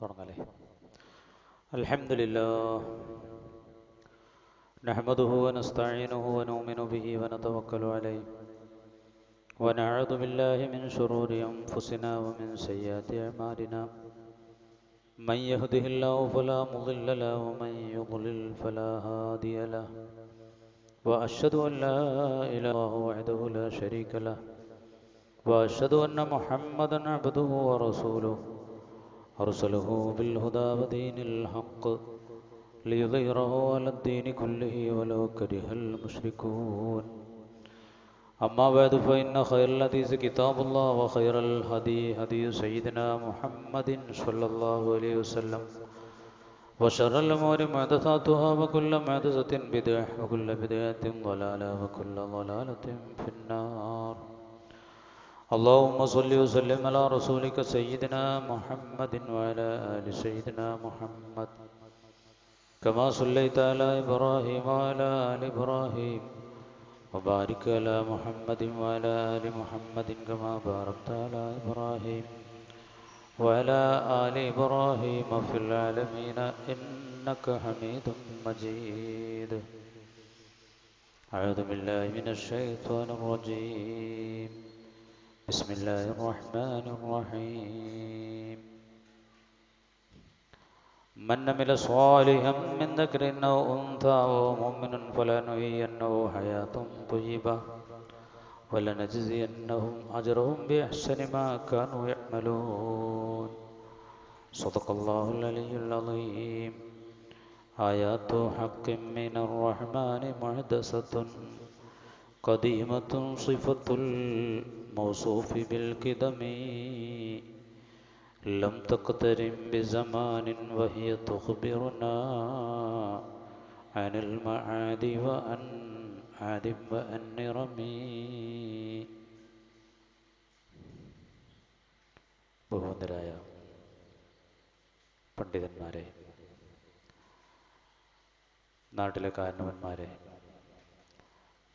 തുടങ്ങല്ലേ. അൽഹംദുലില്ലാഹ് നഹ്മദുഹു വനസ്തഈനുഹു വനുഅ്മിനു ബിഹി വനതവക്കലു അലൈഹി വനഊദു ബില്ലാഹി മിൻ ശുറൂരി അൻഫുസിനാ വമിൻ സയ്യിആതി അഅ്മാലിനാ മൻ യഹ്ദിഹില്ലാഹു ഫലാ മുളില്ല ലഹു വമൻ യുദ്ലിൽ ഫലാ ഹാദിയ ലഹു വഅശ്ഹദു അൻ ലാ ഇലാഹ ഇല്ലല്ലാഹു വഹ്ദഹു ലാ ശരീക ലഹു വഅശ്ഹദു അന്ന മുഹമ്മദൻ അബ്ദുഹു വറസൂലുഹു أرسله بالهدى ودين الحق ليظهره على الدين كله ولو كره المشركون أما بعد فإن خير الحديث كتاب الله وخير الهدي هدي سيدنا محمد صلى الله عليه وسلم وشر الأمور محدثاتها وكل محدثة بدعة وكل بدعة ضلالة وكل ضلالة في النار اللهم صل وسلم على رسولك سيدنا محمد وعلى آل سيدنا محمد كما صليت على إبراهيم وعلى آل إبراهيم وبارك على محمد وعلى آل محمد كما باركت على إبراهيم وعلى آل إبراهيم في العالمين إنك حميد مجيد. أعوذ بالله من الشيطان الرجيم. بسم الله الرحمن الرحيم. من عمل صالحا من ذكر أو أنثى وهو مؤمن فلنحيينه حياة طيبة ولنجزينهم أجرهم بأحسن ما كانوا يعملون. صدق الله العلي العظيم. آيات حق من الرحمن محدثة قديمة صفة الموصوف بالقدم لم تقترن بزمان وهي تخبرنا عن المعاد وعن عاد وعن نرمي. ബഹുവന്ദരായ പണ്ഡിതന്മാരെ, നാട്ടിലെ കാരണവന്മാരെ,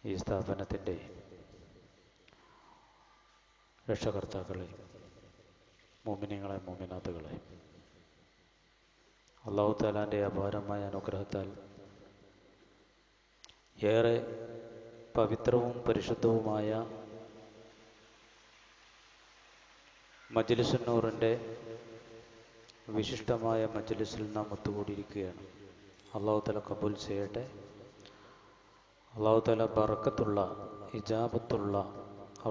ഈ സ്ഥാപനത്തിൻ്റെ രക്ഷകർത്താക്കളെ, മുഅ്മിനീങ്ങളെ, മുഅ്മിനാത്തുകളെ, അല്ലാഹു തആലാന്റെ അപാരമായ അനുഗ്രഹത്താൽ ഏറെ പവിത്രവും പരിശുദ്ധവുമായ മജ്‌ലിസുൻ നൂറിൻ്റെ വിശിഷ്ടമായ മജ്‌ലിസിൽ നാം ഒത്തുകൂടിയിരിക്കുകയാണ്. അല്ലാഹു തആല കബൂൽ ചെയ്യട്ടെ. അല്ലാഹു തആല ബറക്കത്തുള്ള, ഇജാബത്തുള്ള,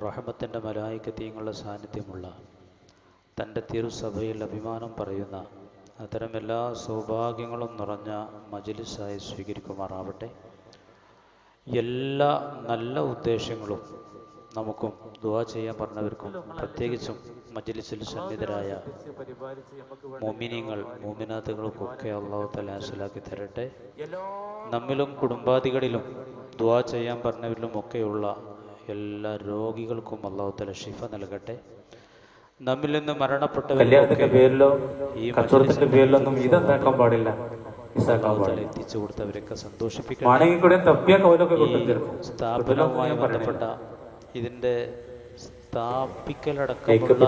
റഹ്മത്തിൻ്റെ മലായികത്തീങ്ങളുടെ സാന്നിധ്യമുള്ള തൻ്റെ തിരുസഭയിൽ അഭിമാനം പറയുന്ന അത്തരം എല്ലാ സൗഭാഗ്യങ്ങളും നിറഞ്ഞ മജ്‌ലിസായി സ്വീകരിക്കുമാറാവട്ടെ. എല്ലാ നല്ല ഉദ്ദേശങ്ങളും നമുക്കും ദുആ ചെയ്യാൻ പറഞ്ഞവർക്കും പ്രത്യേകിച്ചും മജ്‌ലിസിൽ സന്നിധരായ മുഅ്മിനീങ്ങൾ, മുഅ്മിനാത്തുകൾക്കൊക്കെ അല്ലാഹു തആല ഹാസിലാക്കി തരട്ടെ. നമ്മിലും കുടുംബാദികളിലും ദുആ ചെയ്യാൻ പറഞ്ഞവരിലും ഒക്കെയുള്ള എല്ലാ രോഗികൾക്കും അല്ലാഹു തആല ശിഫ നൽകട്ടെ. നമ്മിൽ നിന്ന് മരണപ്പെട്ടവരുടെ പേരിലോ ഈ കച്ചവടത്തിന്റെ പേരിലൊന്നും ഇതാക്കാൻ പാടില്ല. എത്തിച്ചു കൊടുത്തവരൊക്കെ സന്തോഷിപ്പിക്കണം. സ്ഥാപനവുമായി ബന്ധപ്പെട്ട ഇതിന്റെ സ്ഥാപിക്കലടക്കമുള്ള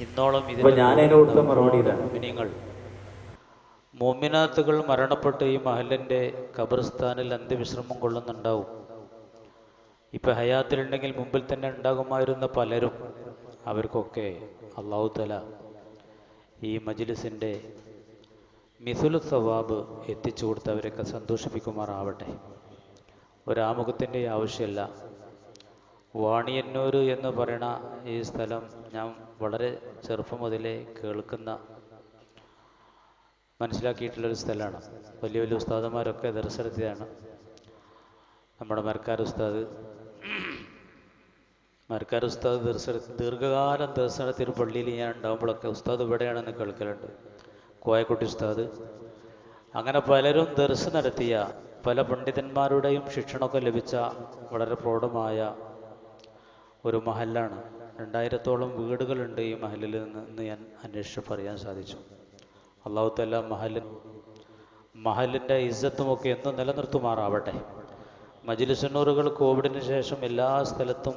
ഇന്നോളം ഇതിന് മുഅ്മിനാത്തുകൾ മരണപ്പെട്ട് ഈ മഹലിന്റെ ഖബർസ്ഥാനിൽ അന്ത്യവിശ്രമം കൊള്ളുന്നുണ്ടാവും. ഇപ്പൊ ഹയാത്തിലുണ്ടെങ്കിൽ മുമ്പിൽ തന്നെ ഉണ്ടാകുമായിരുന്ന പലരും, അവർക്കൊക്കെ അല്ലാഹു തആല ഈ മജ്‌ലിസിന്റെ മിഥുലു സവാബ് എത്തിച്ചു കൊടുത്തവരൊക്കെ സന്തോഷിപ്പിക്കുമാറാവട്ടെ. ഒരാമുഖത്തിൻ്റെ ആവശ്യമില്ല. വാണിയന്നൂർ എന്ന് പറയുന്ന ഈ സ്ഥലം ഞാൻ വളരെ ചെറുപ്പം മുതലേ കേൾക്കുന്ന, മനസ്സിലാക്കിയിട്ടുള്ളൊരു സ്ഥലമാണ്. വലിയ വലിയ ഉസ്താദന്മാരൊക്കെ ദർശനത്തിലാണ്. നമ്മുടെ മർക്കാർ ഉസ്താദ് ദീർഘകാലം ദർശനത്തിന് പള്ളിയിൽ ഞാൻ ഉണ്ടാകുമ്പോഴൊക്കെ ഉസ്താദ് ഇവിടെയാണെന്ന് കേൾക്കലുണ്ട്. കോയക്കുട്ടി ഉസ്താദ്, അങ്ങനെ പലരും ദർസ് നടത്തിയ, പല പണ്ഡിതന്മാരുടെയും ശിക്ഷണമൊക്കെ ലഭിച്ച വളരെ പ്രൗഢമായ ഒരു മഹല്ലാണ്. 2000-ഓളം വീടുകളുണ്ട് ഈ മഹലിൽ നിന്ന് ഞാൻ അന്വേഷിച്ച് പറയാൻ സാധിച്ചു. അല്ലാഹു തആല മഹലിൻ്റെ ഇസ്സത്തുമൊക്കെ എന്നും നിലനിർത്തുമാറാവട്ടെ. മജ്‌ലിസുൻ നൂറുകൾ കോവിഡിന് ശേഷം എല്ലാ സ്ഥലത്തും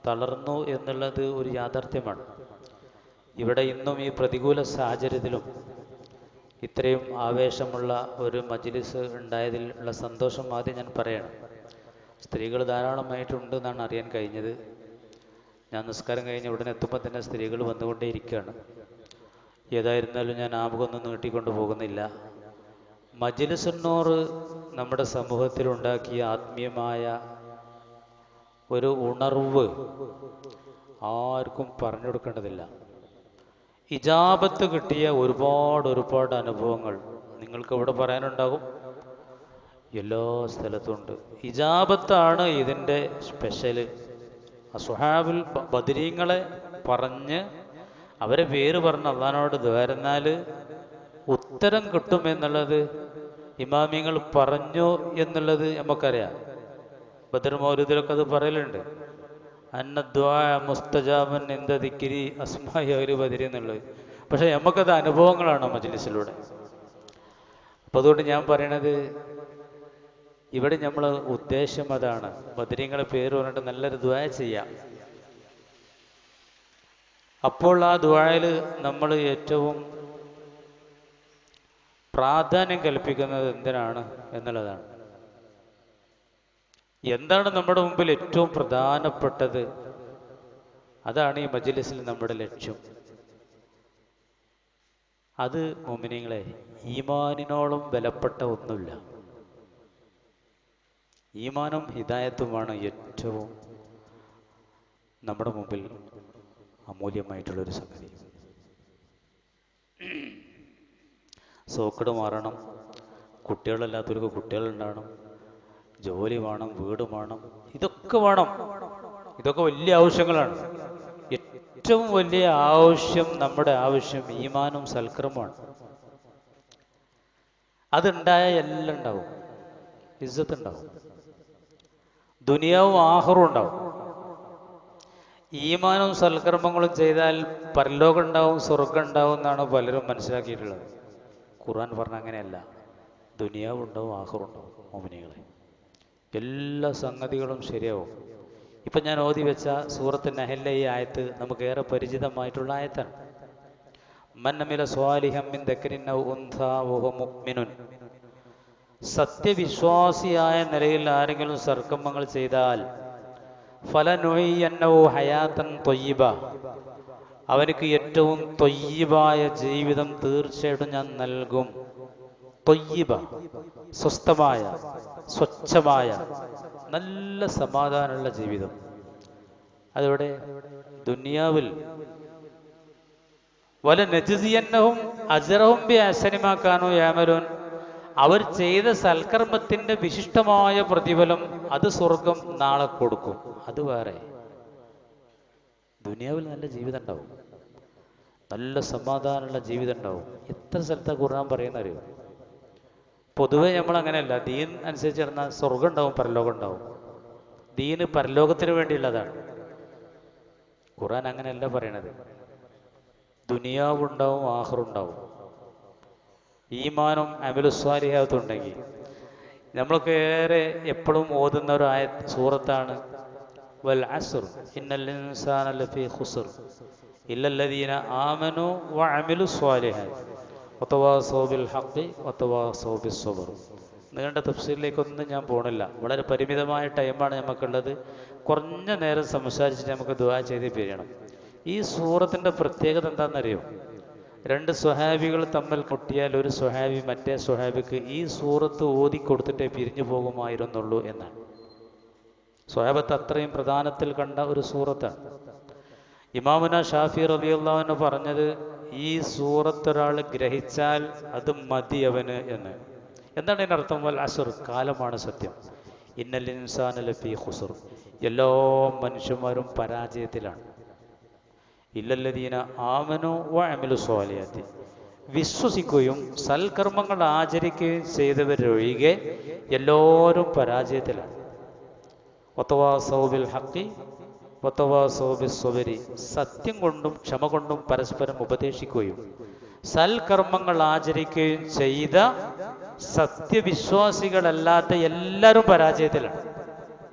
തളർന്നു എന്നുള്ളത് ഒരു യാഥാർത്ഥ്യമാണ്. ഇവിടെ ഇന്നും ഈ പ്രതികൂല സാഹചര്യത്തിലും ഇത്രയും ആവേശമുള്ള ഒരു മജ്ലിസ് ഉണ്ടായതിൽ ഉള്ള സന്തോഷം ആദ്യം ഞാൻ പറയണം. സ്ത്രീകൾ ധാരാളമായിട്ടുണ്ട് എന്നാണ് അറിയാൻ കഴിഞ്ഞത്. ഞാൻ നിസ്കാരം കഴിഞ്ഞ് ഉടനെ എത്തുമ്പോൾ തന്നെ സ്ത്രീകൾ വന്നുകൊണ്ടേയിരിക്കുകയാണ്. ഏതായിരുന്നാലും ഞാൻ ആമുഖമൊന്നും നീട്ടിക്കൊണ്ട് പോകുന്നില്ല. മജ്ലിസുന്നൂർ നമ്മുടെ സമൂഹത്തിൽ ഉണ്ടാക്കിയ ആത്മീയമായ ഒരു ഉണർവ് ആർക്കും പറഞ്ഞു കൊടുക്കേണ്ടതില്ല. ഇജാബത്ത് കിട്ടിയ ഒരുപാട് അനുഭവങ്ങൾ നിങ്ങൾക്ക് ഇവിടെ പറയാനുണ്ടാകും. എല്ലാ സ്ഥലത്തും ഉണ്ട്. ഇജാബത്താണ് ഇതിൻ്റെ സ്പെഷ്യല്. അസ്ഹാബുൽ ബദരീങ്ങളെ പറഞ്ഞ് അവരെ പേര് പറഞ്ഞ് അള്ളാഹിനോട് ദ്വാരുന്നാൽ ഉത്തരം കിട്ടുമെന്നുള്ളത് ഇമാമിങ്ങൾ പറഞ്ഞു എന്നുള്ളത് നമുക്കറിയാം. ബദർ മൗലിദിലൊക്കെ അത് പറയലുണ്ട്. അന്ന ദ്വാ മുസ്തജാബൻ എന്ത ദിക്രി അസ്മായി ഒരു ബദരി എന്നുള്ളത്. പക്ഷെ നമുക്കത് അനുഭവങ്ങളാണ് മജ്ലിസിലൂടെ. അപ്പം അതുകൊണ്ട് ഞാൻ പറയണത് ഇവിടെ നമ്മൾ ഉദ്ദേശം അതാണ്. ബദരീങ്ങളെ പേര് പറഞ്ഞിട്ട് നല്ലൊരു ദ്വാ ചെയ്യാം. അപ്പോൾ ആ ദ്വായിൽ നമ്മൾ ഏറ്റവും പ്രാധാന്യം കൽപ്പിക്കുന്നത് എന്തിനാണ് എന്നുള്ളതാണ്. എന്താണ് നമ്മുടെ മുമ്പിൽ ഏറ്റവും പ്രധാനപ്പെട്ടത്? അതാണ് ഈ മജ്ലിസിൽ നമ്മുടെ ലക്ഷ്യം. അത് മുഅ്മിനീങ്ങളെ ഈമാനിനോളം വിലപ്പെട്ട ഒന്നുമില്ല. ഈമാനും ഹിദായത്തുമാണ് ഏറ്റവും നമ്മുടെ മുമ്പിൽ അമൂല്യമായിട്ടുള്ളൊരു സംഗതി. സോക്കട് മാറണം, കുട്ടികളില്ലാത്തവർക്ക് കുട്ടികളുണ്ടാവണം, ജോലി വേണം, വീട് വേണം, ഇതൊക്കെ വേണം. ഇതൊക്കെ വലിയ ആവശ്യങ്ങളാണ്. ഏറ്റവും വലിയ ആവശ്യം, നമ്മുടെ ആവശ്യം ഈമാനും സൽക്കർമ്മമാണ്. അതുണ്ടായ എല്ലാം ഉണ്ടാവും. ഇസ്സത്ത് ഉണ്ടാവും, ദുനിയാവും ആഖിറവും ഉണ്ടാവും. ഈമാനും സൽക്കർമ്മങ്ങളും ചെയ്താൽ പരലോകം ഉണ്ടാവും, സ്വർഗം ഉണ്ടാവും എന്നാണ് പലരും മനസ്സിലാക്കിയിട്ടുള്ളത്. ഖുർആൻ പറഞ്ഞ അങ്ങനെയല്ല. ദുനിയാവും ഉണ്ടാവും, ആഖിറവും ഉണ്ടാവും. മുഅ്മിനീങ്ങളെ എല്ലാ സംഗതികളും ശരിയാവും. ഇപ്പം ഞാൻ ഓതി വെച്ച സൂറത്ത് നഹലിലെ ഈ ആയത്ത് നമുക്കേറെ പരിചിതമായിട്ടുള്ള ആയത്താണ്. മൻ അമില സ്വാലിഹൻ മിൻ ദക്രിൻ ഔ ഉൻസാ വഹുവ മുഅ്മിനുൻ. സത്യവിശ്വാസിയായ നിലയിൽ ആരെങ്കിലും സൽക്കർമ്മങ്ങൾ ചെയ്താൽ ഫലനുഹയ്യന്നഹു ഹയാത്തൻ ത്വയ്യിബ, അവനക്ക് ഏറ്റവും ത്വയ്യിബായ ജീവിതം തീർച്ചയായിട്ടും ഞാൻ നൽകും. ത്വയ്യിബ, സ്വസ്ഥമായ, സ്വച്ഛമായ, നല്ല സമാധാനമുള്ള ജീവിതം. അതോടെ ദുനിയാവിൽ വല നജ്സിയന്നഹും അജ്റഹും ബി അഹ്സനി മാ കാനൂ യഅമലൂൻ, അവർ ചെയ്ത സൽക്കർമ്മത്തിന്റെ വിശിഷ്ടമായ പ്രതിഫലം അത് സ്വർഗം നാളെ കൊടുക്കും. അത് വേറെ. ദുനിയാവിൽ നല്ല ജീവിതം ഉണ്ടാവും, നല്ല സമാധാനമുള്ള ജീവിതം ഉണ്ടാവും. എത്ര സ്ഥലത്താണ് ഖുർആൻ പറയുന്ന അറിയോ? പൊതുവെ നമ്മൾ അങ്ങനെയല്ല. ദീൻ അനുസരിച്ച് നടന്നാൽ സ്വർഗം ഉണ്ടാവും, പരലോകം ഉണ്ടാവും. ദീന് പരലോകത്തിന് വേണ്ടിയുള്ളതാണ്. ഖുർആൻ അങ്ങനെയല്ല പറയണത്. ദുനിയാവുണ്ടാവും, ആഖിറുണ്ടാവും. ഈമാനും അമലുസ്വാലിഹാത്തും ഉണ്ടെങ്കിൽ നമ്മൾക്ക് ഏറെ എപ്പോഴും ഓതുന്ന ഒരു സൂറത്താണ് വൽ അസ്ർ ഇന്നൽ ഇൻസാന ലഫീ ഖുസ്ർ ഇല്ലല്ലദീന ആമനു വഅമിലുസ്വാലിഹാത്ത് വതവാസൗ ബിൽ ഹഖ് വതവാസൗ ബിസ്സബ്ർ. നീണ്ട തഫ്സീറിലേക്കൊന്നും ഞാൻ പോണില്ല. വളരെ പരിമിതമായ ടൈമാണ് നമുക്കുള്ളത്. കുറഞ്ഞ നേരം സംസാരിച്ചിട്ട് നമുക്ക് ദുആ ചെയ്ത് പിരിയണം. ഈ സൂറത്തിൻ്റെ പ്രത്യേകത എന്താണെന്നറിയോ? രണ്ട് സ്വഹാബികൾ തമ്മിൽ മുട്ടിയാൽ ഒരു സ്വഹാബി മറ്റേ സ്വഹാബിക്ക് ഈ സൂറത്ത് ഓതി കൊടുത്തിട്ടേ പിരിഞ്ഞു പോകുമായിരുന്നുള്ളൂ എന്നാണ്. സ്വഹാബത്ത് അത്രയും പ്രധാനത്തിൽ കണ്ട ഒരു സൂറത്താണ്. ഇമാമുന ഷാഫി റളിയല്ലാഹു അൻഹു പറഞ്ഞത്, ഈ സൂറത്ത് ഒരാൾ ഗ്രഹിച്ചാൽ അത് മതി അവന് എന്ന്. എന്താണ് ഇതിൻ്റെ അർത്ഥം? വൽ അസ്ർ, കാലമാണ് സത്യം. ഇന്നൽ ഇൻസാന ലഫീ ഖുസ്ർ, എല്ലാ മനുഷ്യന്മാരും പരാജയത്തിലാണ്. ഇല്ലല്ലദീന ആമനു വഅമിലു സ്വാലിഹാത്തി, വിശ്വസിക്കുകയും സൽക്കർമ്മങ്ങൾ ആചരിക്കുകയും ചെയ്തവരൊഴികെ എല്ലാവരും പരാജയത്തിലാണ്. വതവാസൗ ബിൽ ഹഖ് വതവാസൗ ബിസ്സബ്രി, സത്യം കൊണ്ടും ക്ഷമ കൊണ്ടും പരസ്പരം ഉപദേശിക്കുകയും സൽക്കർമ്മങ്ങൾ ആചരിക്കുകയും ചെയ്ത സത്യവിശ്വാസികളല്ലാത്ത എല്ലാവരും പരാജയത്തിലാണ്.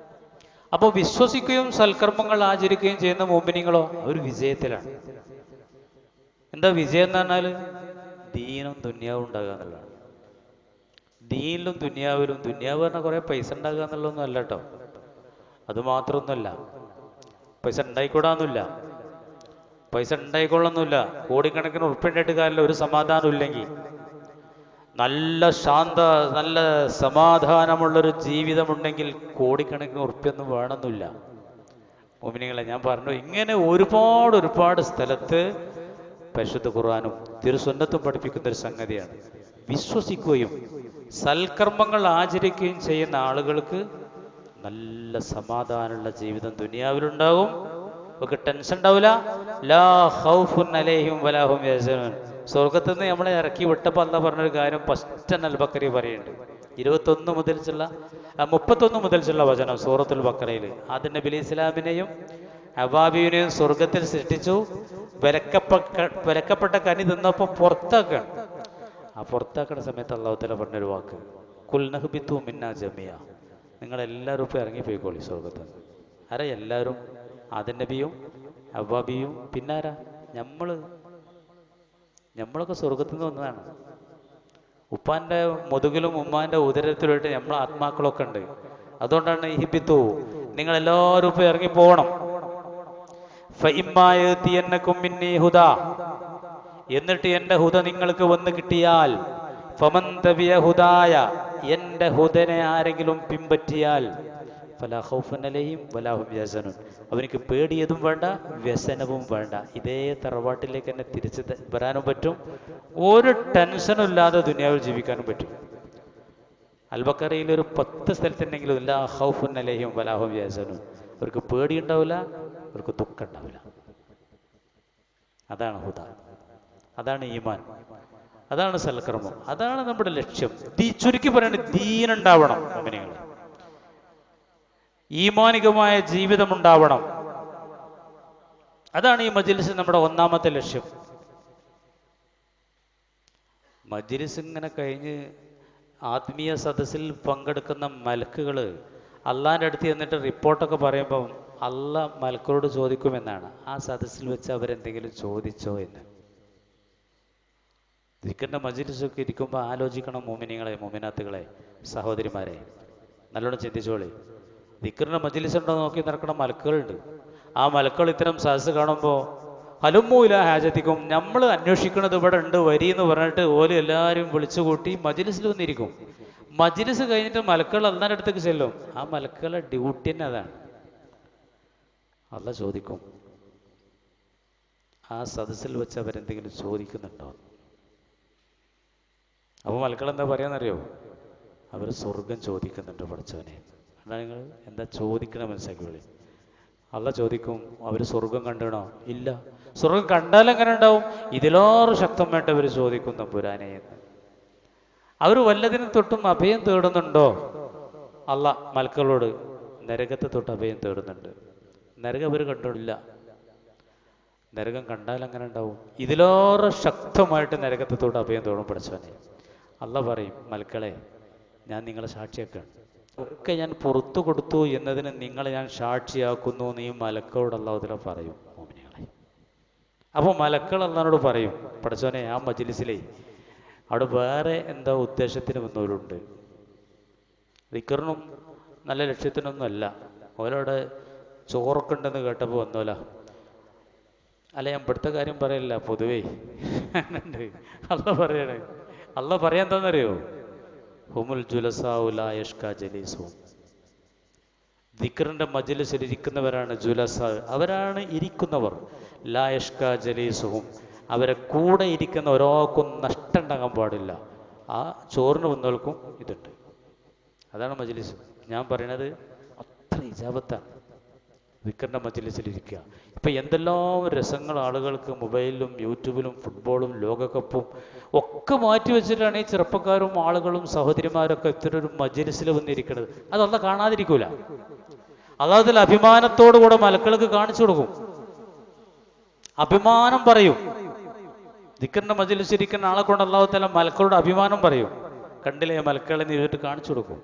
അപ്പോൾ വിശ്വസിക്കുകയും സൽക്കർമ്മങ്ങൾ ആചരിക്കുകയും ചെയ്യുന്ന മുഅ്മിനീങ്ങളോ അവർ വിജയത്തിലാണ്. എന്താ വിജയം എന്ന് പറഞ്ഞാൽ ദീനും ദുന്യാവും ഉണ്ടാകുക എന്നുള്ളതാണ്. ദീനിലും ദുന്യാവിലും, ദുന്യാവ് പറഞ്ഞാൽ കുറേ പൈസ ഉണ്ടാകുക എന്നുള്ളതൊന്നും അല്ല കേട്ടോ. അത് മാത്രമൊന്നുമല്ല. പൈസ ഉണ്ടായിക്കൂടാന്നില്ല, പൈസ ഉണ്ടായിക്കൊള്ളൊന്നുമില്ല. കോടിക്കണക്കിന് ഉറുപ്പിണ്ടായിട്ട് കാര്യമില്ല ഒരു സമാധാനം ഇല്ലെങ്കിൽ. നല്ല നല്ല സമാധാനമുള്ളൊരു ജീവിതമുണ്ടെങ്കിൽ കോടിക്കണക്കിന് ഉറുപ്പ്യൊന്നും വേണമെന്നില്ല. മോമിനികളെ, ഞാൻ പറഞ്ഞു, ഇങ്ങനെ ഒരുപാട് സ്ഥലത്ത് പരിശുദ്ധ ഖുർആനും തിരുസുന്നത്തും പഠിപ്പിക്കുന്ന ഒരു സംഗതിയാണ്. വിശ്വസിക്കുകയും സൽക്കർമ്മങ്ങൾ ആചരിക്കുകയും ചെയ്യുന്ന ആളുകൾക്ക് നല്ല സമാധാനമുള്ള ജീവിതം ദുനിയാവിലുണ്ടാകും. അവർക്ക് ടെൻഷൻ ഉണ്ടാവില്ല. ലാ ഖൗഫുൻ അലൈഹിം വലാ ഹും യഹ്സനൂൻ. സ്വർഗത്തിൽ നിന്ന് നമ്മളെ ഇറക്കി വിട്ടപ്പോൾ അല്ലാഹ് പറഞ്ഞൊരു കാര്യം ഫസ്റ്റ് അൽ ബക്കറി പറയുന്നുണ്ട്. 31 മുതൽ വചനം സൂറത്തുൽ ബക്കറയിൽ. ആദം നബി അലൈഹി ഇസ്ലാമിനെയും ഹവാബിയെയും സ്വർഗത്തിൽ സൃഷ്ടിച്ചു. വിലക്കപ്പെട്ട കനി തിന്നപ്പോൾ പുറത്താക്കണം. ആ പുറത്താക്കുന്ന സമയത്ത് അല്ലാഹു തആല പറഞ്ഞൊരു വാക്ക്, കുൽ നഹ്ബിതു മിന്നാ ജമിയ. നിങ്ങളെല്ലാവരും ഇപ്പോൾ ഇറങ്ങിപ്പോയിക്കോളി സ്വർഗത്തിൽ നിന്ന്. ആരാ എല്ലാവരും? ആദം നബിയും ഹവാബിയും, പിന്നാരാ? നമ്മളൊക്കെ സ്വർഗത്തിൽ നിന്ന് വന്നതാണ്. ഉപ്പാന്റെ മുതുകിലും ഉമ്മാന്റെ ഉദരത്തിലുമായിട്ട് നമ്മളെ ആത്മാക്കളൊക്കെ ഉണ്ട്. അതുകൊണ്ടാണ് ഇഹിബിത്തു, നിങ്ങളെല്ലാവരും ഇപ്പോൾ ഇറങ്ങിപ്പോകണം. എന്നിട്ട് എന്റെ ഹുദ നിങ്ങൾക്ക് വന്ന് കിട്ടിയാൽ, ഫമൻ തബിയ ഹുദായ, എന്റെ ഹുദനെ ആരെങ്കിലും പിൻപറ്റിയാൽ, ഫലാ ഖൗഫുൻ അലൈഹിം വലാ ഹും യഹ്സനൂൻ, അവനിക്ക് പേടിയതും വേണ്ട വ്യസനവും വേണ്ട. ഇതേ തറവാട്ടിലേക്ക് തന്നെ തിരിച്ച് വരാനും പറ്റും. ഒരു ടെൻഷനും ഇല്ലാതെ ദുനിയാവിൽ ജീവിക്കാനും പറ്റും. അൽബക്കറയിൽ ഒരു 10 സ്ഥലത്തുണ്ടെങ്കിലും ലാ ഖൗഫുൻ അലൈഹിം വലാ ഹും യഹ്സനൂൻ. അവർക്ക് പേടിയുണ്ടാവില്ല, അവർക്ക് ദുഃഖം ഉണ്ടാവില്ല. അതാണ് ഹുദ, അതാണ് ഈമാൻ, അതാണ് സൽക്കർമ്മം, അതാണ് നമ്മുടെ ലക്ഷ്യം. ചുരുക്കി പറയുന്നത് ദീനുണ്ടാവണം, മുഅ്മിനീങ്ങളെ. ഈമാനികമായ ജീവിതം ഉണ്ടാവണം. അതാണ് ഈ മജ്ലിസ് നമ്മുടെ ഒന്നാമത്തെ ലക്ഷ്യം. മജ്ലിസ് ഇങ്ങനെ കഴിഞ്ഞ് ആത്മീയ സദസ്സിൽ പങ്കെടുക്കുന്ന മലക്കുകൾ അള്ളാഹിൻ്റെ അടുത്ത് ചെന്നിട്ട് റിപ്പോർട്ടൊക്കെ പറയുമ്പം അള്ളാഹ് മലക്കളോട് ചോദിക്കുമെന്നാണ്, ആ സദസ്സിൽ വെച്ച് അവരെന്തെങ്കിലും ചോദിച്ചോ എന്ന്. ദിക്റിന്റെ മജ്ലിസൊക്കെ ഇരിക്കുമ്പോൾ ആലോചിക്കണം, മോമിനികളെ, മോമിനാത്തുകളെ, സഹോദരിമാരെ, നല്ലോണം ചിന്തിച്ചോളി. ദിക്റിന്റെ മജ്ലിസ് ഉണ്ടോ നോക്കി നടക്കണം മലക്കുകളുണ്ട്. ആ മലക്കുകൾ ഇത്തരം സദസ്സ് കാണുമ്പോൾ ഹലുമ്മൂല ഹാജത്തിക്കും, നമ്മൾ അന്വേഷിക്കുന്നത് ഇവിടെ ഉണ്ട് വരി എന്ന് പറഞ്ഞിട്ട് ഓല് എല്ലാവരും വിളിച്ചുകൂട്ടി മജ്ലിസിൽ വന്നിരിക്കും. മജ്ലിസ് കഴിഞ്ഞിട്ട് മലക്കുകൾ അള്ളാന്റെ അടുത്തേക്ക് ചെല്ലും. ആ മലക്കുകളുടെ ഡ്യൂട്ടി തന്നെ അതാണ്. അള്ളാഹ് ചോദിക്കും, ആ സദസ്സിൽ വെച്ച് അവരെന്തെങ്കിലും ചോദിക്കുന്നുണ്ടോ? അപ്പോൾ മലക്കൾ എന്താ പറയാന്നറിയോ? അവർ സ്വർഗം ചോദിക്കുന്നുണ്ട് പഠിച്ചവനെ. അതാണ് നിങ്ങൾ എന്താ ചോദിക്കണം മനസ്സിലാക്കി വിളി. അള്ളാഹ് ചോദിക്കും, അവർ സ്വർഗം കണ്ടണോ? ഇല്ല. സ്വർഗം കണ്ടാൽ എങ്ങനെ ഉണ്ടാവും? ഇതിലേറെ ശക്തമായിട്ട് അവർ ചോദിക്കും തമ്പുരാനെ എന്ന്. അവർ വല്ലതിനും തൊട്ടും അഭയം തേടുന്നുണ്ടോ? അള്ളാഹ് മലക്കളോട് നരകത്തെ തൊട്ട് അഭയം തേടുന്നുണ്ട്. നരകം അവർ കണ്ടില്ല. നരകം കണ്ടാൽ എങ്ങനെ ഉണ്ടാവും? ഇതിലേറെ ശക്തമായിട്ട് നരകത്തെ തൊട്ട് അഭയം തേടും പഠിച്ചവനെ. അള്ളാഹ് പറയും, മലക്കളെ, ഞാൻ നിങ്ങളെ സാക്ഷിയാക്കാണ്, ഒക്കെ ഞാൻ പുറത്തു കൊടുത്തു എന്നതിന് നിങ്ങളെ ഞാൻ സാക്ഷിയാക്കുന്നു എന്ന് ഈ മലക്കളോട് അള്ളാഹു തആല പറയും, മോമിനികളെ. അപ്പോൾ മലക്കൾ അള്ളാഹിനോട് പറയും, പഠിച്ചവനെ, ആ മജ്ലിസിലെ അവിടെ വേറെ എന്താ ഉദ്ദേശത്തിന് വന്നവരുണ്ട്, ദിക്റിനും നല്ല ലക്ഷ്യത്തിനൊന്നും അല്ല, ഓരോടെ ചോറൊക്കെ ഉണ്ടെന്ന് കേട്ടപ്പോൾ വന്നോല. അല്ല, ഞാൻ ഇവിടുത്തെ കാര്യം പറയല്ല, പൊതുവേ ഉണ്ട്. അള്ളാഹ് പറയണേ, അള്ളാഹ് പറയാൻ എന്താണെന്നറിയോ? ഹുമുൽ ജുലസാഉ ലാ യഷ്കാ ജലീസുഹും. ദിക്റിന്റെ മജ്ലിസിൽ ഇരിക്കുന്നവരാണ് ജുലസാ, അവരാണ് ഇരിക്കുന്നവർ. ലാ യഷ്കാ ജലീസുഹും, അവരെ കൂടെ ഇരിക്കുന്ന ഒരാൾക്കും നഷ്ടം ഉണ്ടാകാൻ പാടില്ല. ആ ചോറിന് വന്നവർക്കും ഇതുണ്ട്. അതാണ് മജ്ലിസ്. ഞാൻ പറയണത് അത്ര ഇജാബത്താണ് ദിക്റിന്റെ മജ്ലിസിലിരിക്കുക. ഇപ്പം എന്തെല്ലാം രസങ്ങൾ ആളുകൾക്ക് മൊബൈലിലും യൂട്യൂബിലും ഫുട്ബോളും ലോകകപ്പും ഒക്കെ മാറ്റി വെച്ചിട്ടാണ് ഈ ചെറുപ്പക്കാരും ആളുകളും സഹോദരിമാരൊക്കെ ഇത്തരം ഒരു മജ്ലിസിൽ വന്നിരിക്കുന്നത്. അത് അള്ളാഹ് കാണാതിരിക്കൂല. അള്ളാഹു തആല അഭിമാനത്തോടുകൂടെ മലക്കൾക്ക് കാണിച്ചു കൊടുക്കും. അഭിമാനം പറയും. ദിക്റിന്റെ മജ്ലിസിൽ ഇരിക്കുന്ന ആളെ കൊണ്ട് അള്ളാഹു തആല മലക്കളോട് അഭിമാനം പറയും. കണ്ടില്ലേ മലക്കളെ നീട്ട് കാണിച്ചു കൊടുക്കും.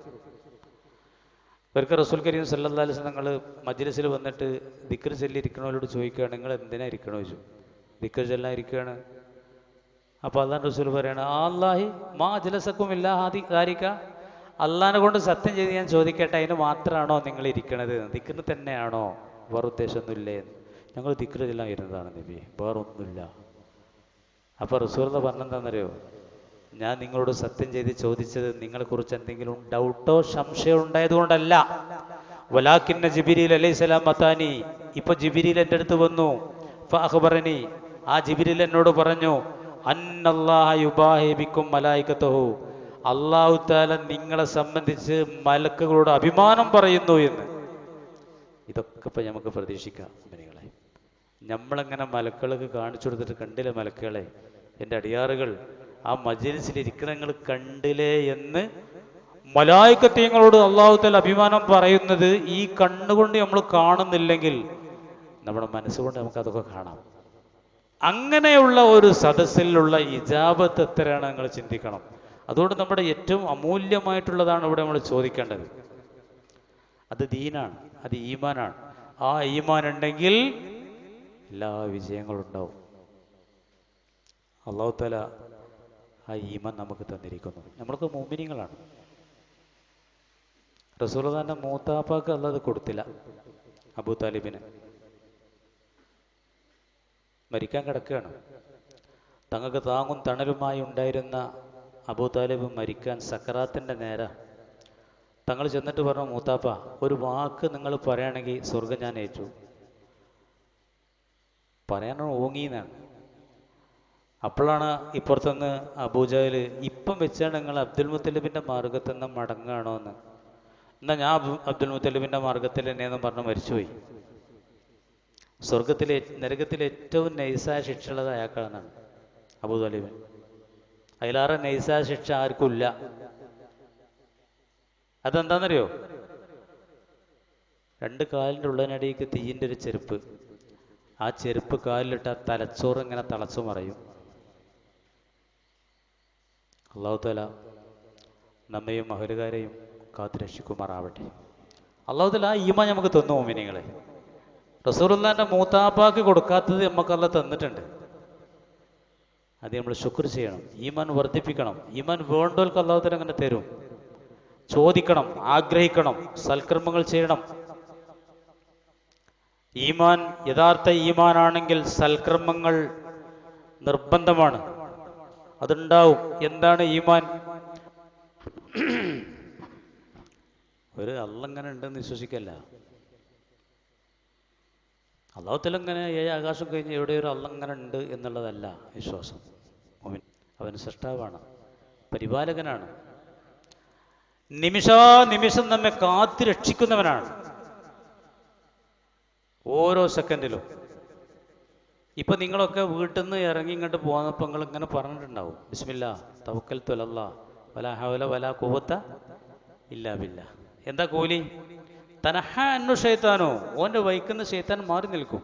ഒരിക്കൽ റസൂൽ കരീം സല്ലല്ലാഹു അലൈഹി വസല്ലം മജ്ലിസിൽ വന്നിട്ട് ദിക്ർ ചൊല്ലിയിരിക്കണവരോട് ചോദിക്കുകയാണ്, നിങ്ങൾ എന്തിനാ ഇരിക്കണോ ചോദിച്ചു. ദിക്ർ ചൊല്ലാൻ ഇരിക്കുകയാണ്. അപ്പോൾ അള്ളാഹ് റസൂൽ പറയണ അല്ലാഹി മാ ജലസക്കും ഇല്ലാ ഹാദി ദാരിക, അള്ളാഹിനെ കൊണ്ട് സത്യം ചെയ്ത് ഞാൻ ചോദിക്കട്ടെ, അതിന് മാത്രമാണോ നിങ്ങൾ ഇരിക്കണത്? ദിക്റിന് തന്നെയാണോ? വേറെ ഉദ്ദേശമൊന്നുമില്ലേ? ഞങ്ങൾ ദിക്റിലെല്ലാം ഇരുന്നതാണ് നബി, വേറൊന്നുമില്ല. അപ്പോൾ റസൂൽ പറഞ്ഞെന്താണെന്നറിയോ? ഞാൻ നിങ്ങളോട് സത്യം ചെയ്ത് ചോദിച്ചത് നിങ്ങളെക്കുറിച്ച് എന്തെങ്കിലും ഡൗട്ടോ സംശയം ഉണ്ടായതുകൊണ്ടല്ല. വലാകിന്ന ജിബ്രീൽ അലൈഹിസ്സലാം അതാനി, ഇപ്പൊ ജിബ്രീൽ എൻ്റെ അടുത്ത് വന്നു. ഫഅഖ്ബറനി, ആ ജിബ്രീൽ എന്നോട് പറഞ്ഞു, അന്നല്ലാഹ യുബാഹി ബിക്കും മലായികതഹു, അല്ലാഹു തആല നിങ്ങളെ സംബന്ധിച്ച് മലക്കുകളോട് അഭിമാനം പറയുന്നു എന്ന്. ഇതൊക്കെ ഇപ്പൊ നമുക്ക് പ്രതീക്ഷിക്കാം മുഅ്മിനീങ്ങളെ. നമ്മളെങ്ങനെ മലക്കുകൾക്ക് കാണിച്ചു കൊടുത്തിട്ട് കണ്ടില്ലേ മലക്കുകളെ, എൻ്റെ അടിയാറുകൾ ആ മജ്‌ലിസിൽ ഇരിക്കണങ്ങൾ കണ്ടില്ലേ എന്ന് മലായികത്തീങ്ങളോട് അല്ലാഹു തആല അഭിമാനം പറയുന്നത് ഈ കണ്ണുകൊണ്ട് നമ്മൾ കാണുന്നില്ലെങ്കിൽ നമ്മുടെ മനസ്സുകൊണ്ട് നമുക്ക് അതൊക്കെ കാണാം. അങ്ങനെയുള്ള ഒരു സദസ്സിലുള്ള ഇജാബത്ത് എത്രയാണ് നിങ്ങൾ ചിന്തിക്കണം. അതുകൊണ്ട് നമ്മുടെ ഏറ്റവും അമൂല്യമായിട്ടുള്ളതാണ് ഇവിടെ നമ്മൾ ചോദിക്കേണ്ടത്. അത് ദീനാണ്, അത് ഈമാനാണ്. ആ ഈമാൻ ഉണ്ടെങ്കിൽ എല്ലാ വിജയങ്ങളും ഉണ്ടാവും. അല്ലാഹു തആല ആ ഈമാൻ നമുക്ക് തന്നിരിക്കുന്നു. നമ്മൾക്ക് മുഅ്മിനീങ്ങളാണ്. റസൂലുള്ളാഹിന്റെ മൂത്താപ്പാക്ക് അല്ലാഹ് അത് കൊടുത്തില്ല. അബൂ താലിബിന് മരിക്കാൻ കിടക്കുകയാണ്. തങ്ങൾക്ക് താങ്ങും തണലുമായി ഉണ്ടായിരുന്ന അബൂ താലിബ് മരിക്കാൻ സക്കറാത്തിൻ്റെ നേര. തങ്ങൾ ചെന്നിട്ട് പറഞ്ഞു, മൂത്താപ്പ ഒരു വാക്ക് നിങ്ങൾ പറയുകയാണെങ്കിൽ സ്വർഗം ഞാൻ ഏറ്റു. പറയാനോ ഓങ്ങിന്നാണ്. അപ്പോഴാണ് ഇപ്പുറത്തുനിന്ന് അബൂജഹൽ, ഇപ്പം വെച്ചാണ് നിങ്ങൾ അബ്ദുൽ മുത്തലിബിൻ്റെ മാർഗത്തിൽ നിന്ന് മടങ്ങുകയാണോ എന്ന്. എന്നാൽ ഞാൻ അബ്ദുൽ മുത്തലിബിൻ്റെ മാർഗത്തിൽ തന്നെയെന്ന് പറഞ്ഞ് മരിച്ചുപോയി. സ്വർഗത്തിലെ നരകത്തിലെ ഏറ്റവും നൈസായ ശിക്ഷയുള്ളത് അയാൾക്കാണെന്നാണ് അബൂ താലിബിൻ. അതിലാറെ നൈസായ ശിക്ഷ ആർക്കും ഇല്ല. അതെന്താണെന്നറിയോ? 2 കാലിൻ്റെ ഉള്ളതിനടിക്ക് തീയിൻ്റെ ഒരു ചെരുപ്പ്, ആ ചെരുപ്പ് കാലിലിട്ട തലച്ചോറ് ഇങ്ങനെ തളച്ചു മറയും. അല്ലാഹു തആല നമ്മയും അഹലുകാരെയും കാത്തുരക്ഷിക്കുമാറാവട്ടെ. അല്ലാഹു തആല ആ ഈമാൻ നമുക്ക് തന്നു മുഅ്മിനീങ്ങളെ. റസൂലുള്ളാഹിന്റെ മൂത്താപ്പാക്ക് കൊടുക്കാത്തത് നമുക്ക് അല്ലാഹ് തന്നിട്ടുണ്ട്. അത് നമ്മൾ ശുക്ർ ചെയ്യണം, ഈമാൻ വർദ്ധിപ്പിക്കണം. ഈമാൻ വേണ്ടവർക്ക് അല്ലാഹു തആല അങ്ങനെ തരും. ചോദിക്കണം, ആഗ്രഹിക്കണം, സൽക്കർമ്മങ്ങൾ ചെയ്യണം. ഈമാൻ യഥാർത്ഥ ഈമാനാണെങ്കിൽ സൽക്കർമ്മങ്ങൾ നിർബന്ധമാണ്, അതുണ്ടാവും. എന്താണ് ഈമാൻ? ഒരു അല്ലാഹ് ഇങ്ങനെ ഉണ്ടെന്ന് വിശ്വസിക്കല്ല. അല്ലാഹു തആല ഇങ്ങനെ 7 ആകാശം കഴിഞ്ഞ് എവിടെ ഒരു അല്ലാഹ് ഇങ്ങനെ ഉണ്ട് എന്നുള്ളതല്ല വിശ്വാസം. അവൻ സൃഷ്ടാവാണ്, പരിപാലകനാണ്, നിമിഷം നമ്മെ കാത്തു രക്ഷിക്കുന്നവനാണ് ഓരോ സെക്കൻഡിലും. ഇപ്പൊ നിങ്ങളൊക്കെ വീട്ടിൽ നിന്ന് ഇറങ്ങി ഇങ്ങോട്ട് പോകുന്നപ്പോൾ നിങ്ങൾ ഇങ്ങനെ പറഞ്ഞിട്ടുണ്ടാവും, ബിസ്മില്ലാ തവക്കൽതു അലല്ലാഹ് വലാ ഹൗല വലാ ഖുവത ഇല്ലാ ബില്ലാഹ്. എന്താ കൂലി? തനഹ അന്നു ശൈത്താനോ, ഓൻ്റെ വൈക്കുന്ന ശൈത്താൻ മാറി നിൽക്കും.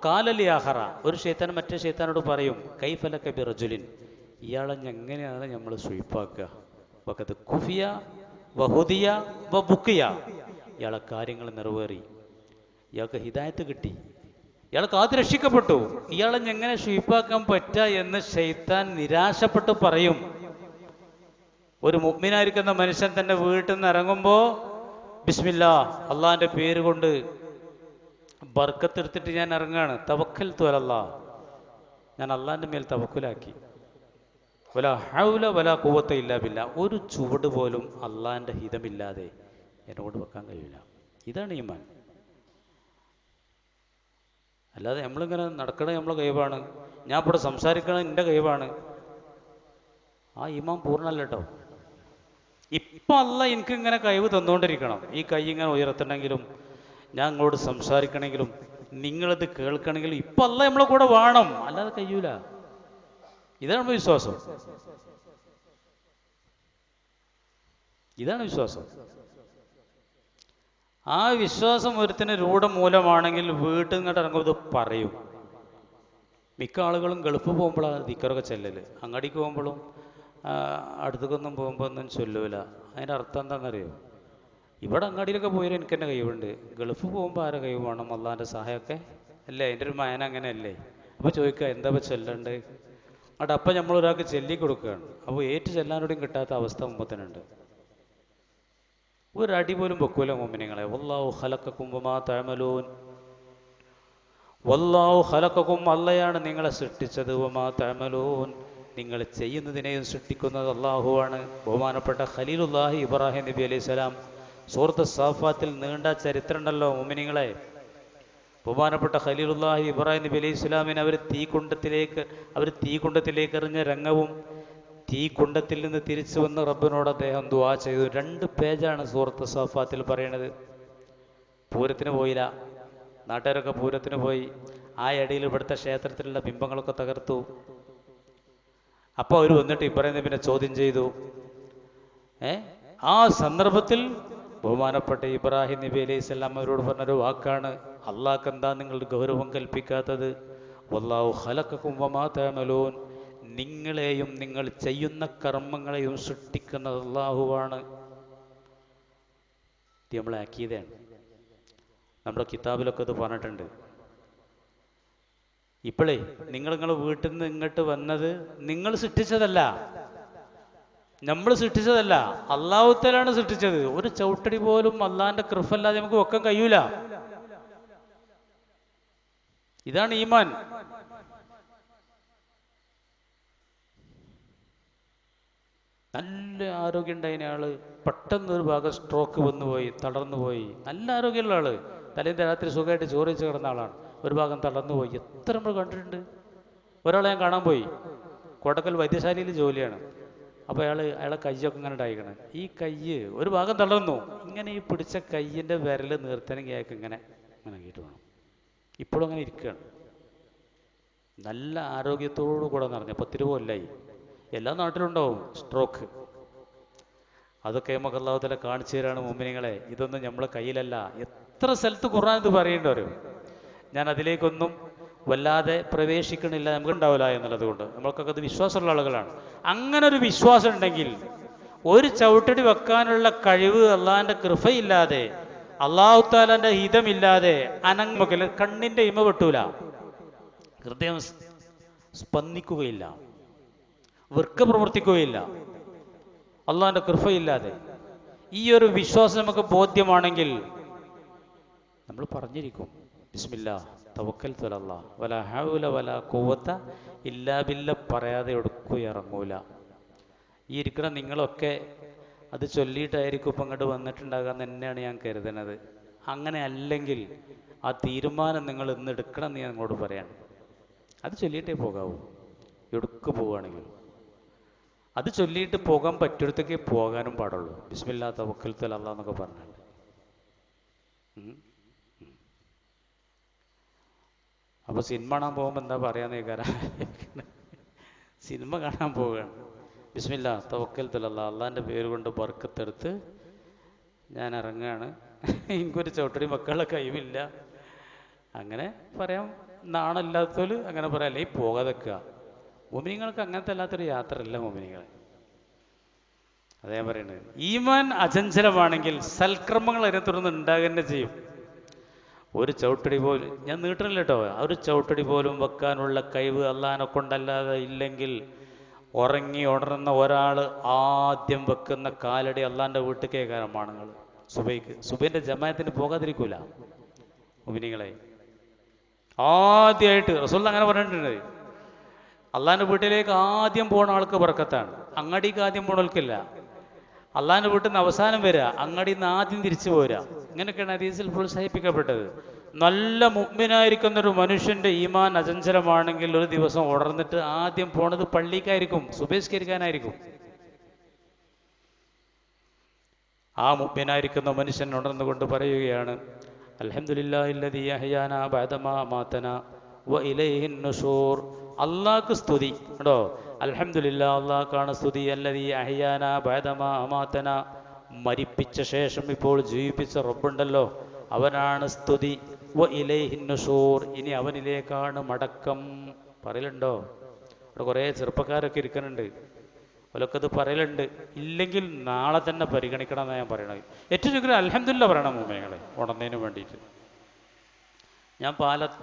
കാലലി ആഹറ, ഒരു ശൈത്താൻ മറ്റേ ശൈത്താനോട് പറയും, കൈഫലക ബിറജുലിൻ, ഇയാളെ എങ്ങനെയാണ് നമ്മൾ സ്വീപ്പാക്കുക? വഖദ് കുഫിയ വഹുദിയ വബുക്കിയ, ഇയാളെ കാര്യങ്ങൾ നിറവേറി, ഇയാൾക്ക് ഹിദായത്ത് കിട്ടി, ഇയാൾ കാത്ത് രക്ഷിക്കപ്പെട്ടു, ഇയാളെ എങ്ങനെ സ്വീപ്പാക്കാൻ പറ്റുക എന്ന് ശൈത്താൻ നിരാശപ്പെട്ട് പറയും. ഒരു മുഅ്മിനായിരിക്കുന്ന മനുഷ്യൻ തന്റെ വീട്ടിൽ നിന്ന് ഇറങ്ങുമ്പോൾ ബിസ്മില്ലാ, അള്ളാഹിന്റെ പേര് കൊണ്ട് ബർക്കത്തെടുത്തിട്ട് ഞാൻ ഇറങ്ങുകയാണ്, തവക്കൽതു അലല്ലാഹ്, ഞാൻ അള്ളാഹിന്റെ മേൽ തവക്കുലാക്കി, വലാ ഹൗല വലാ ഖുവത ഇല്ലാ ബില്ലാഹ്, ഒരു ചുവട് പോലും അള്ളാഹിന്റെ ഹിതമില്ലാതെ എന്നോട് വെക്കാൻ കഴിയില്ല. ഇതാണ് ഈമാൻ. അല്ലാതെ നമ്മളിങ്ങനെ നടക്കണത് നമ്മളെ കഴിവാണ്, ഞാൻ ഇവിടെ സംസാരിക്കണത് എൻ്റെ കഴിവാണ്, ആ ഈമാൻ പൂർണ്ണമല്ല കേട്ടോ. ഇപ്പം അല്ലാഹ് എനിക്ക് ഇങ്ങനെ കഴിവ് തന്നുകൊണ്ടിരിക്കണം. ഈ കൈ ഇങ്ങനെ ഉയർത്തണമെങ്കിലും ഞാൻ നിങ്ങളോട് സംസാരിക്കണമെങ്കിലും നിങ്ങളിത് കേൾക്കണമെങ്കിലും ഇപ്പം അല്ലാഹ് നമ്മളെ കൂടെ വേണം, അല്ലാതെ കഴിയൂല. ഇതാണ് വിശ്വാസം. ഇതാണ് വിശ്വാസം. ആ വിശ്വാസം ഒരുത്തിന് രൂഢമൂലമാണെങ്കിൽ വീട്ടിൽ നിന്നിട്ട് ഇറങ്ങുമ്പോൾ പറയും. മിക്ക ആളുകളും ഗൾഫ് പോകുമ്പോഴാണ് ദിക്കറൊക്കെ ചെല്ലല്. അങ്ങാടിക്ക് പോകുമ്പോഴും അടുത്തേക്കൊന്നും പോകുമ്പോൾ ഒന്നും ചൊല്ലൂല. അതിൻ്റെ അർത്ഥം എന്താണെന്നറിയോ? ഇവിടെ അങ്ങാടിയിലൊക്കെ പോയാലും എനിക്ക് തന്നെ കഴിവുണ്ട്, ഗൾഫ് പോകുമ്പോൾ ആരെ കഴിവ് വേണം? അള്ളാഹിൻ്റെ സഹായമൊക്കെ അല്ലേ? എൻ്റെ ഒരു മയന അങ്ങനെ അല്ലേ? അപ്പോൾ ചോദിക്കുക, എന്താ ഇപ്പോൾ ചൊല്ലണ്ട്? അവിടെ അപ്പം നമ്മൾ ഒരാൾക്ക് ചൊല്ലി കൊടുക്കുകയാണ്. അപ്പോൾ ഏറ്റു ചെല്ലാനോടും കിട്ടാത്ത അവസ്ഥ മുമ്പത്തിനുണ്ട്. ഒരടി പോലും വെക്കൂല മുഅ്മിനീങ്ങളെ. വല്ലാഹു ഖലഖക്കും വമാ തഅമലൂൻ, വല്ലാഹു ഖലഖക്കും, അള്ളയാണ് നിങ്ങളെ സൃഷ്ടിച്ചത്, വമാ തഅമലൂൻ, നിങ്ങൾ ചെയ്യുന്നതിനെയും സൃഷ്ടിക്കുന്നത് അള്ളാഹുവാണ്. ബഹുമാനപ്പെട്ട ഖലീലുല്ലാഹി ഇബ്രാഹിം നബി അലൈഹി സ്വലാം സൂറത്ത് സാഫാത്തിൽ നീണ്ട ചരിത്രം ഉണ്ടല്ലോ മുഅ്മിനീങ്ങളെ. ബഹുമാനപ്പെട്ട ഖലീലുല്ലാഹി ഇബ്രാഹിം നബി അലൈഹി സ്വലാമിനെ അവർ തീക്കുണ്ടത്തിലേക്ക് എറിഞ്ഞ രംഗവും തീക്കുണ്ടത്തിൽ നിന്ന് തിരിച്ചു വന്ന് റബ്ബിനോട് അദ്ദേഹം ദുആ ചെയ്തു. 2 പേജാണ് സൂറത്ത് സാഫാത്തിൽ പറയണത്. പൂരത്തിന് പോയില്ല, നാട്ടുകാരൊക്കെ പൂരത്തിന് പോയി. ആ ഇടയിൽ ഇവിടുത്തെ ക്ഷേത്രത്തിലുള്ള ബിംബങ്ങളൊക്കെ തകർത്തു. അപ്പോൾ അവർ വന്നിട്ട് ഇബ്രാഹിം നബിനെ ചോദ്യം ചെയ്തു. ആ സന്ദർഭത്തിൽ ബഹുമാനപ്പെട്ട ഇബ്രാഹിം നബി അലൈഹി സ്വലാം അവരോട് പറഞ്ഞൊരു വാക്കാണ്, അള്ളാഹ്ക്ക് എന്താ നിങ്ങൾ ഗൗരവം കൽപ്പിക്കാത്തത്? വല്ലാഹു ഖലഖക്കും വമാ തഅമലൂൻ, നിങ്ങളെയും നിങ്ങൾ ചെയ്യുന്ന കർമ്മങ്ങളെയും സൃഷ്ടിക്കുന്നത് അള്ളാഹുവാണ്. ഇത് നമ്മളെ അക്കീദയാണ്. നമ്മുടെ കിതാബിലൊക്കെ ഇത് പറഞ്ഞിട്ടുണ്ട്. ഇപ്പോഴേ നിങ്ങളുടെ വീട്ടിൽ നിന്ന് ഇങ്ങോട്ട് വന്നത് നിങ്ങൾ സൃഷ്ടിച്ചതല്ല, നമ്മൾ സൃഷ്ടിച്ചതല്ല, അള്ളാഹു തആലയാണ് സൃഷ്ടിച്ചത്. ഒരു ചവിട്ടടി പോലും അള്ളാഹിന്റെ കൃപല്ലാതെ നമുക്ക് വെക്കാൻ കഴിയൂല. ഇതാണ് ഈമാൻ. നല്ല ആരോഗ്യം ഉണ്ടായിരുന്ന ആള് പെട്ടെന്ന് ഒരു ഭാഗം സ്ട്രോക്ക് വന്നുപോയി, തളർന്നുപോയി. നല്ല ആരോഗ്യമുള്ള ആള്, തലേന്ന് രാത്രി സുഖമായിട്ട് ചോറ് വെച്ച് കിടന്ന ആളാണ്, ഒരു ഭാഗം തളർന്നുപോയി. എത്ര നമ്മൾ കണ്ടിട്ടുണ്ട്. ഒരാളെ ഞാൻ കാണാൻ പോയി, കോട്ടക്കൽ വൈദ്യശാലയിൽ ജോലിയാണ്. അപ്പോൾ അയാളെ കയ്യൊക്കെ ഇങ്ങനെ ഉണ്ടായിക്കണം. ഈ കയ്യ് ഒരു ഭാഗം തളർന്നു. ഇങ്ങനെ ഈ പിടിച്ച കയ്യിൻ്റെ വിരൽ നിർത്തണമെങ്കിൽ അയാൾക്ക് ഇങ്ങനെ ആക്കിയിട്ട് വേണം. ഇപ്പോഴും അങ്ങനെ ഇരിക്കുകയാണ്. നല്ല ആരോഗ്യത്തോടു കൂടെ നിറഞ്ഞ 10 കൊല്ലായി. എല്ലാ നാട്ടിലുണ്ടാവും സ്ട്രോക്ക്. അതൊക്കെ നമുക്ക് അല്ലാഹു തആല കാണിച്ചു തരാണ് മുഅ്മിനീങ്ങളെ. ഇതൊന്നും നമ്മളെ കയ്യിലല്ല. എത്ര സ്ഥലത്ത് ഖുർആൻ ഇത് പറയേണ്ടവർ. ഞാൻ അതിലേക്കൊന്നും വല്ലാതെ പ്രവേശിക്കണില്ല, നമുക്ക് ഉണ്ടാവില്ല എന്നുള്ളത് കൊണ്ട്. നമ്മൾക്കൊക്കെ അത് വിശ്വാസമുള്ള ആളുകളാണ്. അങ്ങനെ ഒരു വിശ്വാസം ഉണ്ടെങ്കിൽ ഒരു ചവിട്ടടി വെക്കാനുള്ള കഴിവ് അള്ളാഹിൻ്റെ കൃപയില്ലാതെ, അല്ലാഹു തആലയുടെ ഹിതമില്ലാതെ അനങ്ങൽ, കണ്ണിൻ്റെ ഇമ വെട്ടൂല, ഹൃദയം സ്പന്ദിക്കുകയില്ല, വൃക്ക പ്രവർത്തിക്കുകയില്ല, അള്ളാഹിൻ്റെ കൃപയില്ലാതെ. ഈ ഒരു വിശ്വാസം നമുക്ക് ബോധ്യമാണെങ്കിൽ നമ്മൾ പറഞ്ഞിരിക്കും, ബിസ്മില്ലാ തവക്കൽതു അലല്ലാഹ് വലാ ഹൗല വലാ ഖുവത ഇല്ലാ ബില്ലാഹ്, പറയാതെ ഒടുക്കും ഇറങ്ങൂല. ഈ ഇരിക്കുന്ന നിങ്ങളൊക്കെ അത് ചൊല്ലിയിട്ടായിരിക്കും ഇപ്പം ഇങ്ങോട്ട് വന്നിട്ടുണ്ടാകുക എന്ന് തന്നെയാണ് ഞാൻ കരുതുന്നത്. അങ്ങനെ അല്ലെങ്കിൽ ആ തീരുമാനം നിങ്ങൾ ഇന്ന് എടുക്കണം എന്ന് ഞാൻ നിങ്ങളോട് പറയാണ്. അത് ചൊല്ലിയിട്ടേ പോകാവൂ. എടുക്ക് പോവുകയാണെങ്കിൽ അത് ചൊല്ലിയിട്ട് പോകാൻ പറ്റിയിടത്തേക്ക് പോകാനും പാടുള്ളൂ. ബിസ്മില്ലാ തവക്കൽതു അലല്ലാഹ് എന്നൊക്കെ പറഞ്ഞാൽ. അപ്പോൾ സിനിമ കാണാൻ പോകുമ്പോൾ എന്താ പറയാന്ന് കേൾക്കാനാ? സിനിമ കാണാൻ പോവുകയാണ്, ബിസ്മില്ലാ തവക്കൽതു അലല്ലാഹ്, അള്ളാഹിൻ്റെ പേര് കൊണ്ട് ബർക്കത്തെടുത്ത് ഞാൻ ഇറങ്ങുകയാണ്, എനിക്കൊരു ചവിട്ടടി മക്കളുടെ കഴിവില്ല, അങ്ങനെ പറയാം. നാണമില്ലാത്തവർ അങ്ങനെ പറയാം, അല്ലെങ്കിൽ പോകാതെ വെക്കുക. മുഅ്മിനീങ്ങൾക്ക് അങ്ങനത്തെ അല്ലാത്തൊരു യാത്രയല്ല മുഅ്മിനീങ്ങളെ. അതേ പറയുന്നത്. ഈമാൻ അചഞ്ചലമാണെങ്കിൽ സൽക്കർമ്മങ്ങൾ അതിനെ തുടർന്ന് ഉണ്ടാകുക തന്നെ ചെയ്യും. ഒരു ചവിട്ടടി പോലും, ഞാൻ നീട്ടണില്ല കേട്ടോ, ഒരു ചവിട്ടടി പോലും വെക്കാനുള്ള കഴിവ് അള്ളാഹിനെ കൊണ്ടല്ലാതെ ഇല്ലെങ്കിൽ, ഉറങ്ങി ഉണർന്ന ഒരാൾ ആദ്യം വെക്കുന്ന കാലടി അള്ളാഹിൻ്റെ വീട്ടിൽ കേൾക്കാനാണ് ആണുങ്ങൾ. സുബൈൻ്റെ ജമാഅത്തിന് പോകാതിരിക്കൂല മുഅ്മിനീങ്ങളെ. ആദ്യമായിട്ട് റസൂൽ അങ്ങനെ പറഞ്ഞിട്ടുണ്ട്, അള്ളാഹിൻ്റെ വീട്ടിലേക്ക് ആദ്യം പോകുന്ന ആൾക്ക് ബർക്കത്താണ്, അങ്ങാടിക്ക് ആദ്യം പോകണവർക്കില്ല. അള്ളാഹിൻ്റെ വീട്ടിൽ നിന്ന് അവസാനം വരിക, അങ്ങാടിയിൽ നിന്ന് ആദ്യം തിരിച്ചു പോരുക. ഇങ്ങനെയൊക്കെയാണ് ഹദീസിൽ പ്രോത്സാഹിപ്പിക്കപ്പെട്ടത്. നല്ല മുഅ്മിനായിരിക്കുന്നൊരു മനുഷ്യൻ്റെ ഈമാൻ അചഞ്ചലമാണെങ്കിൽ ഒരു ദിവസം ഉണർന്നിട്ട് ആദ്യം പോണത് പള്ളിക്കായിരിക്കും, സുബഹിസ്കരിക്കാനായിരിക്കും. ആ മുഅ്മിനായിരിക്കുന്ന മനുഷ്യൻ ഉണർന്നുകൊണ്ട് പറയുകയാണ്, അൽഹംദുലില്ലാഹില്ലദീ അഹ്യാനാ ബഅദമാ അമാതനാ വ ഇലൈഹിൻ നുശൂർ. അള്ളാഹ്ക്ക് സ്തുതി കേട്ടോ, അൽഹംദുലില്ലാ, അള്ളാഹ്ക്കാണ് സ്തുതി. അല്ലദീ അഹ്യാനാ ബഅദമാ അമാതനാ, മരിപ്പിച്ച ശേഷം ഇപ്പോൾ ജീവിപ്പിച്ച റബ്ബുണ്ടല്ലോ, അവനാണ് സ്തുതി. വ ഇലൈഹിൻ നുശൂർ, ഇനി അവനിലേക്കാണ് മടക്കം. പറയലുണ്ടോ? അവിടെ കുറേ ചെറുപ്പക്കാരൊക്കെ ഇരിക്കുന്നുണ്ട്, അവരൊക്കെ അത് പറയലുണ്ട്. ഇല്ലെങ്കിൽ നാളെ തന്നെ പരിഗണിക്കണം എന്നാണ് ഞാൻ പറയണത്. ഏറ്റവും ചുരുക്കം അൽഹംദുലില്ലാ പറയണം മുഅ്മിനീങ്ങളെ ഉണർന്നതിന് വേണ്ടിയിട്ട്. ഞാൻ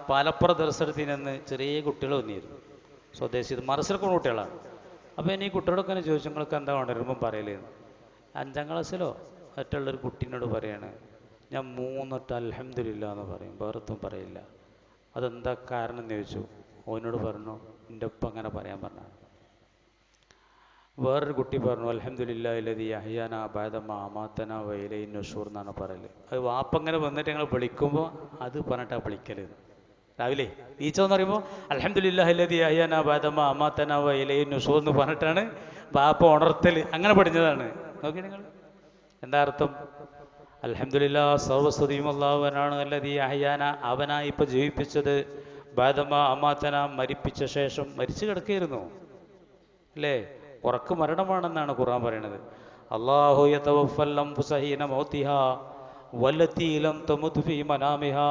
പാലപ്പുറ ദർശനത്തിൽ നിന്ന് ചെറിയ കുട്ടികൾ വന്നിരുന്നു, സ്വദേശി ഇത് മറസിലൊക്കെ കുട്ടികളാണ്. അപ്പോൾ ഇനി ഈ കുട്ടികളൊക്കെ തന്നെ ചോദിച്ചു നിങ്ങൾക്ക് എന്താ കൊണ്ടുവരുമ്പം പറയലേന്ന്. 5ാം ക്ലാസ്സിലോ മറ്റുള്ളൊരു കുട്ടീനോട് പറയാണ് ഞാൻ 3 വട്ടം അൽഹംദുലില്ലാ എന്ന് പറയും, വേറൊത്തും പറയില്ല. അതെന്താ കാരണം എന്ന് ചോദിച്ചു. ഓനോട് പറഞ്ഞു എൻ്റെ ഒപ്പം അങ്ങനെ പറയാൻ പറഞ്ഞു. വേറൊരു കുട്ടി പറഞ്ഞു അൽഹംദുലില്ലാഹി ലദീ അഹ്യാനാ ബഅദമാ അമാതനാ വ ഇലൈഹിൻ നുശൂർ എന്നാണ് പറയല്. അത് വാപ്പങ്ങനെ വന്നിട്ട് ഞങ്ങൾ വിളിക്കുമ്പോൾ അത് പറഞ്ഞിട്ടാണ് വിളിക്കൽ. രാവിലെ നീച്ചോന്ന് പറയുമ്പോൾ അൽഹംദുലില്ലാഹി ലദീ അഹ്യാനാ ബഅദമാ അമാതനാ വ ഇലൈഹിൻ നുശൂർ എന്ന് പറഞ്ഞിട്ടാണ് വാപ്പ ഉണർത്തൽ. അങ്ങനെ പഠിച്ചതാണ്. നോക്കി നിങ്ങൾ എന്താ അർത്ഥം? അൽഹംദുലില്ലാ സർവസ്തുതിയും അല്ലാഹുവിനാണ്. അല്ലദീ അഹ്യാന അവനാ ഇപ്പം ജീവിപ്പിച്ചത്, ബഅദമാ അമാതനാ മരിപ്പിച്ച ശേഷം മരിച്ചു കിടക്കുകയായിരുന്നു അല്ലേ. ഉറക്ക് മരണമാണെന്നാണ് ഖുർആൻ പറയുന്നത്. അല്ലാഹു യതവഫൽ അൻഫുസ ഹീന മൗതിഹാ വല്ലതീ ലം തമുത് ഫീ മനാമിഹാ.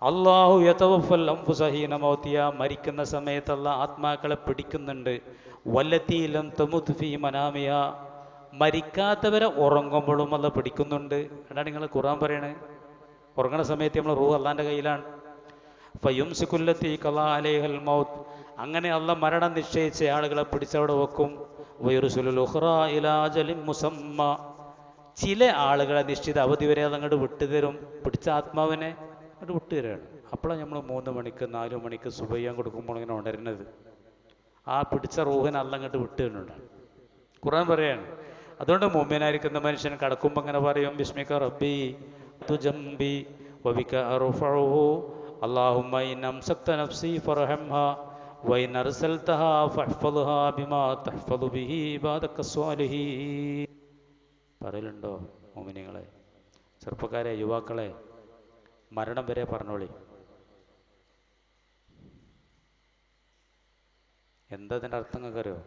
അല്ലാഹു യതവഫൽ അൻഫുസ ഹീന മൗതിഹാ മരിക്കുന്ന സമയത്ത് അല്ലാഹ് ആത്മാക്കളെ പിടിക്കുന്നുണ്ട്. വല്ലതീ ലം തമുത് ഫീ മനാമിഹാ മരിക്കാത്തവരെ ഉറങ്ങുമ്പോഴും അല്ല പിടിക്കുന്നുണ്ട്. എന്നാണ് നിങ്ങൾ ഖുർആൻ പറയണേ. ഉറങ്ങുന്ന സമയത്ത് നമ്മൾ റൂഹ് അള്ളാൻ്റെ കയ്യിലാണ്. ഫയുംസികുല്ലത്തി ഖളാ അലൈഹൽ മൗത്ത് അങ്ങനെ അല്ല മരണം നിശ്ചയിച്ച ആളുകളെ പിടിച്ചവിടെ വെക്കും. വയുർസുലുൽ ഉഖ്റാ ഇലാ അജലിൻ മുസമ്മ ചില ആളുകളെ നിശ്ചിത അവധി വരെ അതങ്ങോട്ട് വിട്ടുതരും. പിടിച്ച ആത്മാവിനെ അങ്ങോട്ട് വിട്ടുതരാണ്. അപ്പോഴാണ് നമ്മൾ 3 മണിക്ക് 4 മണിക്ക് സുബയ്യാൻ കൊടുക്കുമ്പോൾ ഇങ്ങനെ ഉണരുന്നത്. ആ പിടിച്ച റൂഹിനെ അല്ല അങ്ങോട്ട് വിട്ടുതരുന്നുണ്ട്. ഖുർആൻ പറയാണ്. അതുകൊണ്ട് മുഅ്മിനായിരിക്കുന്ന മനുഷ്യൻ കടക്കുമ്പോൾ അങ്ങനെ പറയും ബിസ്മിക റബ്ബി തുജംബി വബിക അർഫഉഹു അല്ലാഹുമ്മ ഇൻ അംസക്ത നഫ്സി ഫർഹംഹാ വഇൻ അർസൽതഹാ ഫഹ്ഫദ്ഹാ ബിമാ തഹ്ഫദു ബിഹി ഇബാദക സ്വാലിഹീൻ. പറയലുണ്ടോ മുഅ്മിനീങ്ങളെ, ചെറുപ്പക്കാരെ, യുവാക്കളെ? മരണം വരെ പറഞ്ഞോളി. എന്താ ഇതിൻ്റെ അർത്ഥം നിങ്ങൾക്കറിയോ?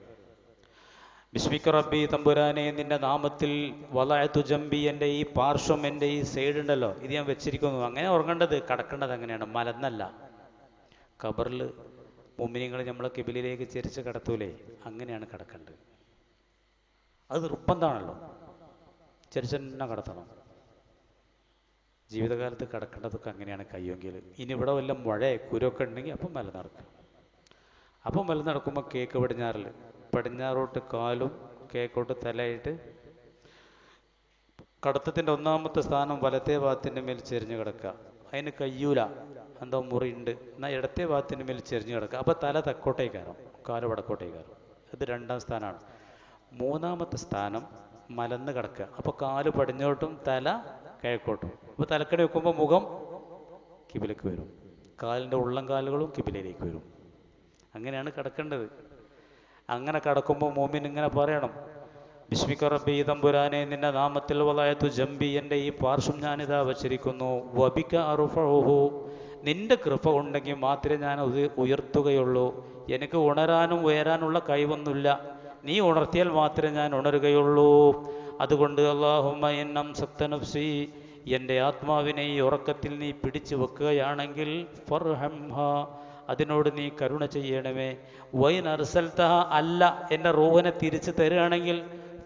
ബിസ്മിക റബ്ബി തമ്പുരാനെ നിന്റെ നാമത്തിൽ വലഅതു ജംബി എൻ്റെ ഈ പാർശ്വം എൻ്റെ ഈ സൈഡ് ഉണ്ടല്ലോ ഇത് ഞാൻ വെച്ചിരിക്കുന്നു. അങ്ങനെ ഉറങ്ങേണ്ടത് കിടക്കേണ്ടത് അങ്ങനെയാണ്, മലന്നല്ല. ഖബറിൽ മുഅ്മിനീങ്ങൾ നമ്മളെ ഖിബിലയിലേക്ക് ചെരിച്ച് കിടത്തൂലേ, അങ്ങനെയാണ് കിടക്കേണ്ടത്. അത് നിർബന്ധമാണല്ലോ, ചെരിച്ച് തന്നെ കിടത്തണം. ജീവിതകാലത്ത് കിടക്കേണ്ടതൊക്കെ അങ്ങനെയാണ് കഴിയുമെങ്കിൽ. ഇനി ഇവിടെ വല്ല മഴയോ കുരൊക്കെ ഉണ്ടെങ്കിൽ അപ്പം മല നടക്കും. അപ്പം മല നടക്കുമ്പോൾ കേക്ക് പടിഞ്ഞാറോട്ട് കാലും കേക്കോട്ട് തലയിട്ട് കടത്തത്തിൻ്റെ 1ാമത്തെ സ്ഥാനം വലത്തെ ഭാഗത്തിൻ്റെ മേൽ ചെരിഞ്ഞ് കിടക്കുക. അതിന് കഴിയൂല, എന്തോ മുറിയുണ്ട്, എന്നാൽ ഇടത്തെ ഭാഗത്തിൻ്റെ മേൽ ചെരിഞ്ഞ് കിടക്കുക. അപ്പോൾ തല തെക്കോട്ടേക്ക് കയറും, കാല് വടക്കോട്ടേക്ക് കയറും. ഇത് 2ാം സ്ഥാനമാണ്. 3ാമത്തെ സ്ഥാനം മലന്ന് കിടക്കുക. അപ്പോൾ കാല് പടിഞ്ഞോട്ടും തല കിഴക്കോട്ടും. അപ്പോൾ തലക്കടി വെക്കുമ്പോൾ മുഖം കിബിലേക്ക് വരും, കാലിൻ്റെ ഉള്ളം കാലുകളും കിബിലയിലേക്ക് വരും. അങ്ങനെയാണ് കിടക്കേണ്ടത്. അങ്ങനെ കിടക്കുമ്പോൾ മോമിൻ ഇങ്ങനെ പറയണം ബിസ്മിക റബ്ബി തമ്പുരാനെ നിന്റെ നാമത്തിൽ വലഅതു ജംബി എൻ്റെ ഈ പാർശ്വം ഞാനിതാ വച്ചിരിക്കുന്നു. വബിക അർഫഉഹു നിന്റെ കൃപ ഉണ്ടെങ്കിൽ മാത്രമേ ഞാൻ ഉയർത്തുകയുള്ളൂ. എനിക്ക് ഉണരാനും ഉയരാനുള്ള കഴിവൊന്നുമില്ല, നീ ഉണർത്തിയാൽ മാത്രമേ ഞാൻ ഉണരുകയുള്ളൂ. അതുകൊണ്ട് അല്ലാഹുമ്മ ഇൻ അംസക്ത നഫ്സി എൻ്റെ ആത്മാവിനെ ഈ ഉറക്കത്തിൽ നീ പിടിച്ചു വെക്കുകയാണെങ്കിൽ ഫർഹംഹാ അതിനോട് നീ കരുണ ചെയ്യണമേ. വൈൻ അർസൽതഹ അല്ല എൻ്റെ റൂഹിനെ തിരിച്ചു തരുകയാണെങ്കിൽ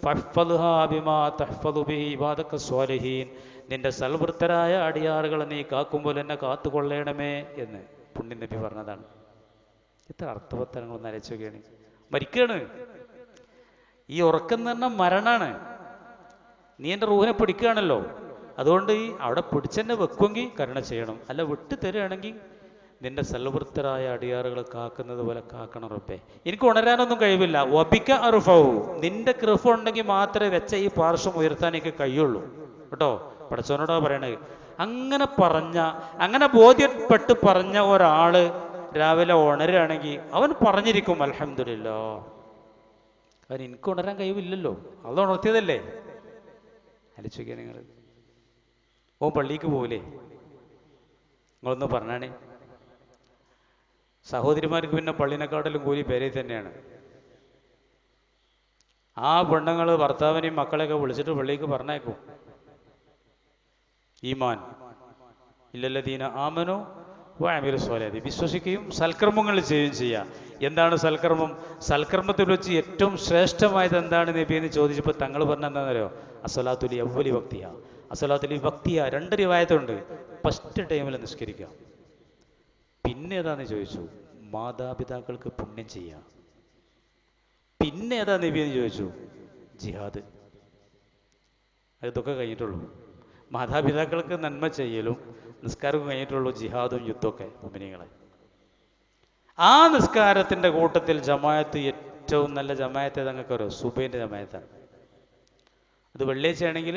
ഫഹ്ഫദ്ഹാ ബിമാ തഹ്ഫദു ബിഹി ഇബാദക സ്വാലിഹീൻ നിന്റെ സൽവൃത്തരായ അടിയാറുകളെ നീ കാക്കുമ്പോൾ എന്നെ കാത്തുകൊള്ളണമേ എന്ന് പുണ്യ നബി പറഞ്ഞതാണ്. ഇത്ര അർത്ഥവത്തരങ്ങളൊന്നും അരച്ചുകയാണ്. മരിക്കുകയാണ്. ഈ ഉറക്കം എന്ന് പറഞ്ഞാൽ മരണമാണ്. നീ എൻ്റെ റൂഹിനെ പിടിക്കുകയാണല്ലോ, അതുകൊണ്ട് ഈ അവിടെ പിടിച്ചെന്നെ വെക്കുമെങ്കിൽ കരുണ ചെയ്യണം. അല്ല വിട്ടു തരികയാണെങ്കിൽ നിന്റെ സൽവൃത്തരായ അടിയാറുകൾ കാക്കുന്നത് പോലെ കാക്കണം റബ്ബേ. എനിക്ക് ഉണരാനൊന്നും കഴിവില്ല. വബിക അർഫഉഹു നിന്റെ കൃപ ഉണ്ടെങ്കിൽ മാത്രമേ വെച്ച ഈ പാർശ്വം ഉയർത്താൻ എനിക്ക് കഴിയുള്ളൂ കേട്ടോ. പടച്ചവനോടാ പറയണത്. അങ്ങനെ ബോധ്യപ്പെട്ട് പറഞ്ഞ ഒരാള് രാവിലെ ഉണരുകയാണെങ്കിൽ അവൻ പറഞ്ഞിരിക്കും അൽഹംദുലില്ലാ. അവൻ എനിക്ക് ഉണരാൻ കഴിവില്ലല്ലോ, അത് ഉണർത്തിയതല്ലേ. അലിച്ചോക്കിയ നിങ്ങൾ. ഓൻ പള്ളിക്ക് പോവില്ലേ? നിങ്ങളൊന്ന് പറഞ്ഞാണേ. സഹോദരിമാർക്ക് പിന്നെ പള്ളിനെക്കാട്ടിലും കൂലി പേരേ തന്നെയാണ്. ആ പെണ്ണുങ്ങൾ ഭർത്താവിനെയും മക്കളെയൊക്കെ വിളിച്ചിട്ട് പള്ളിക്ക് പറഞ്ഞേക്കും. ഈമാൻ ഇല്ലല്ലദീന ആമനു വഅമിലു സ്വാലിഹാത്തി വിശ്വസിക്കുകയും സൽക്കർമ്മങ്ങൾ ചെയ്യുകയും ചെയ്യുക. എന്താണ് സൽക്കർമ്മം? സൽക്കർമ്മത്തിൽ വെച്ച് ഏറ്റവും ശ്രേഷ്ഠമായത് എന്താണ് നബി എന്ന് ചോദിച്ചപ്പോൾ തങ്ങൾ പറഞ്ഞ എന്താണെന്നറിയോ? അസ്സലാത്തുലി അവ്വലി വക്തിഹ. അസ്സലാത്തുലി വക്തിഹ 2 റിവായത്തുണ്ട്. ഫസ്റ്റ് ടൈമിൽ നിസ്കരിക്കുക. പിന്നെ ഏതാന്ന് ചോദിച്ചു, മാതാപിതാക്കൾക്ക് പുണ്യം ചെയ്യുക. പിന്നെ ഏതാ നബി എന്ന് ചോദിച്ചു. ജിഹാദ്. ഇതൊക്കെ കഴിഞ്ഞിട്ടുള്ളൂ. മാതാപിതാക്കൾക്ക് നന്മ ചെയ്യലും നിസ്കാരവും കഴിഞ്ഞിട്ടുള്ളൂ ജിഹാദും യുദ്ധമൊക്കെ. മുഅ്മിനീങ്ങളെ, ആ നിസ്കാരത്തിൻ്റെ കൂട്ടത്തിൽ ജമാഅത്ത് ഏറ്റവും നല്ല ജമാഅത്ത് ഏതെന്നൊക്കെ അറിയോ? സുബൈൻ്റെ ജമാഅത്താണ്. അത് വെള്ളിയാഴ്ച ആണെങ്കിൽ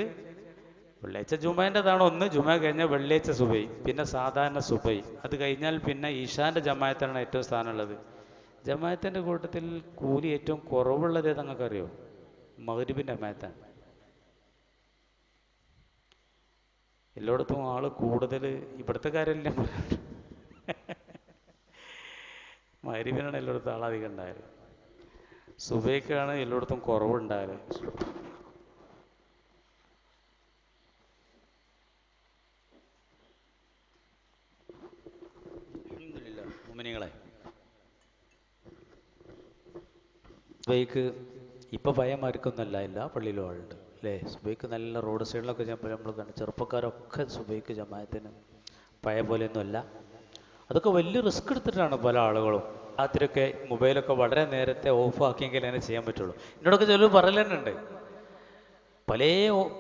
വെള്ളിയാഴ്ച ജുമേൻ്റെതാണ് ഒന്ന്, ജുമ കഴിഞ്ഞാൽ വെള്ളിയാഴ്ച സുബൈ, പിന്നെ സാധാരണ സുബൈ, അത് കഴിഞ്ഞാൽ പിന്നെ ഈശാൻ്റെ ജമാഅത്താണ് ഏറ്റവും സ്ഥാനമുള്ളത്. ജമാഅത്തിൻ്റെ കൂട്ടത്തിൽ കൂലി ഏറ്റവും കുറവുള്ളത് ഏതെന്നൊക്കെ അറിയോ? മഗ്‌രിബിൻ്റെ ജമാഅത്താണ്. എല്ലായിടത്തും ആൾ കൂടുതൽ ഇവിടുത്തെ കാര്യമില്ല. മഗ്‌രിബിനാണ് എല്ലായിടത്തും ആളധികം ഉണ്ടായത്. സുബൈക്കാണ് എല്ലായിടത്തും കുറവുണ്ടായത്. അൽഹംദുലില്ലാ. മുഅ്മിനീങ്ങളെ, സുബൈക്ക് ഇപ്പോൾ പയ്യന്മാർക്കൊന്നുമല്ല, എല്ലാ പള്ളിയിലും ആളുണ്ട് അല്ലേ? സുബൈക്ക് നല്ല റോഡ് സൈഡിലൊക്കെ നമ്മൾ കണ്ട് ചെറുപ്പക്കാരൊക്കെ സുബൈക്ക് ജമാഅത്തിന് പഴയ പോലെയൊന്നുമല്ല. അതൊക്കെ വലിയ റിസ്ക് എടുത്തിട്ടാണ് പല ആളുകളും. രാത്രിയൊക്കെ മൊബൈലൊക്കെ വളരെ നേരത്തെ ഓഫ് ആക്കിയെങ്കിൽ അങ്ങനെ ചെയ്യാൻ പറ്റുള്ളൂ. എന്നോടൊക്കെ ചിലർ പറയലുണ്ട്, പല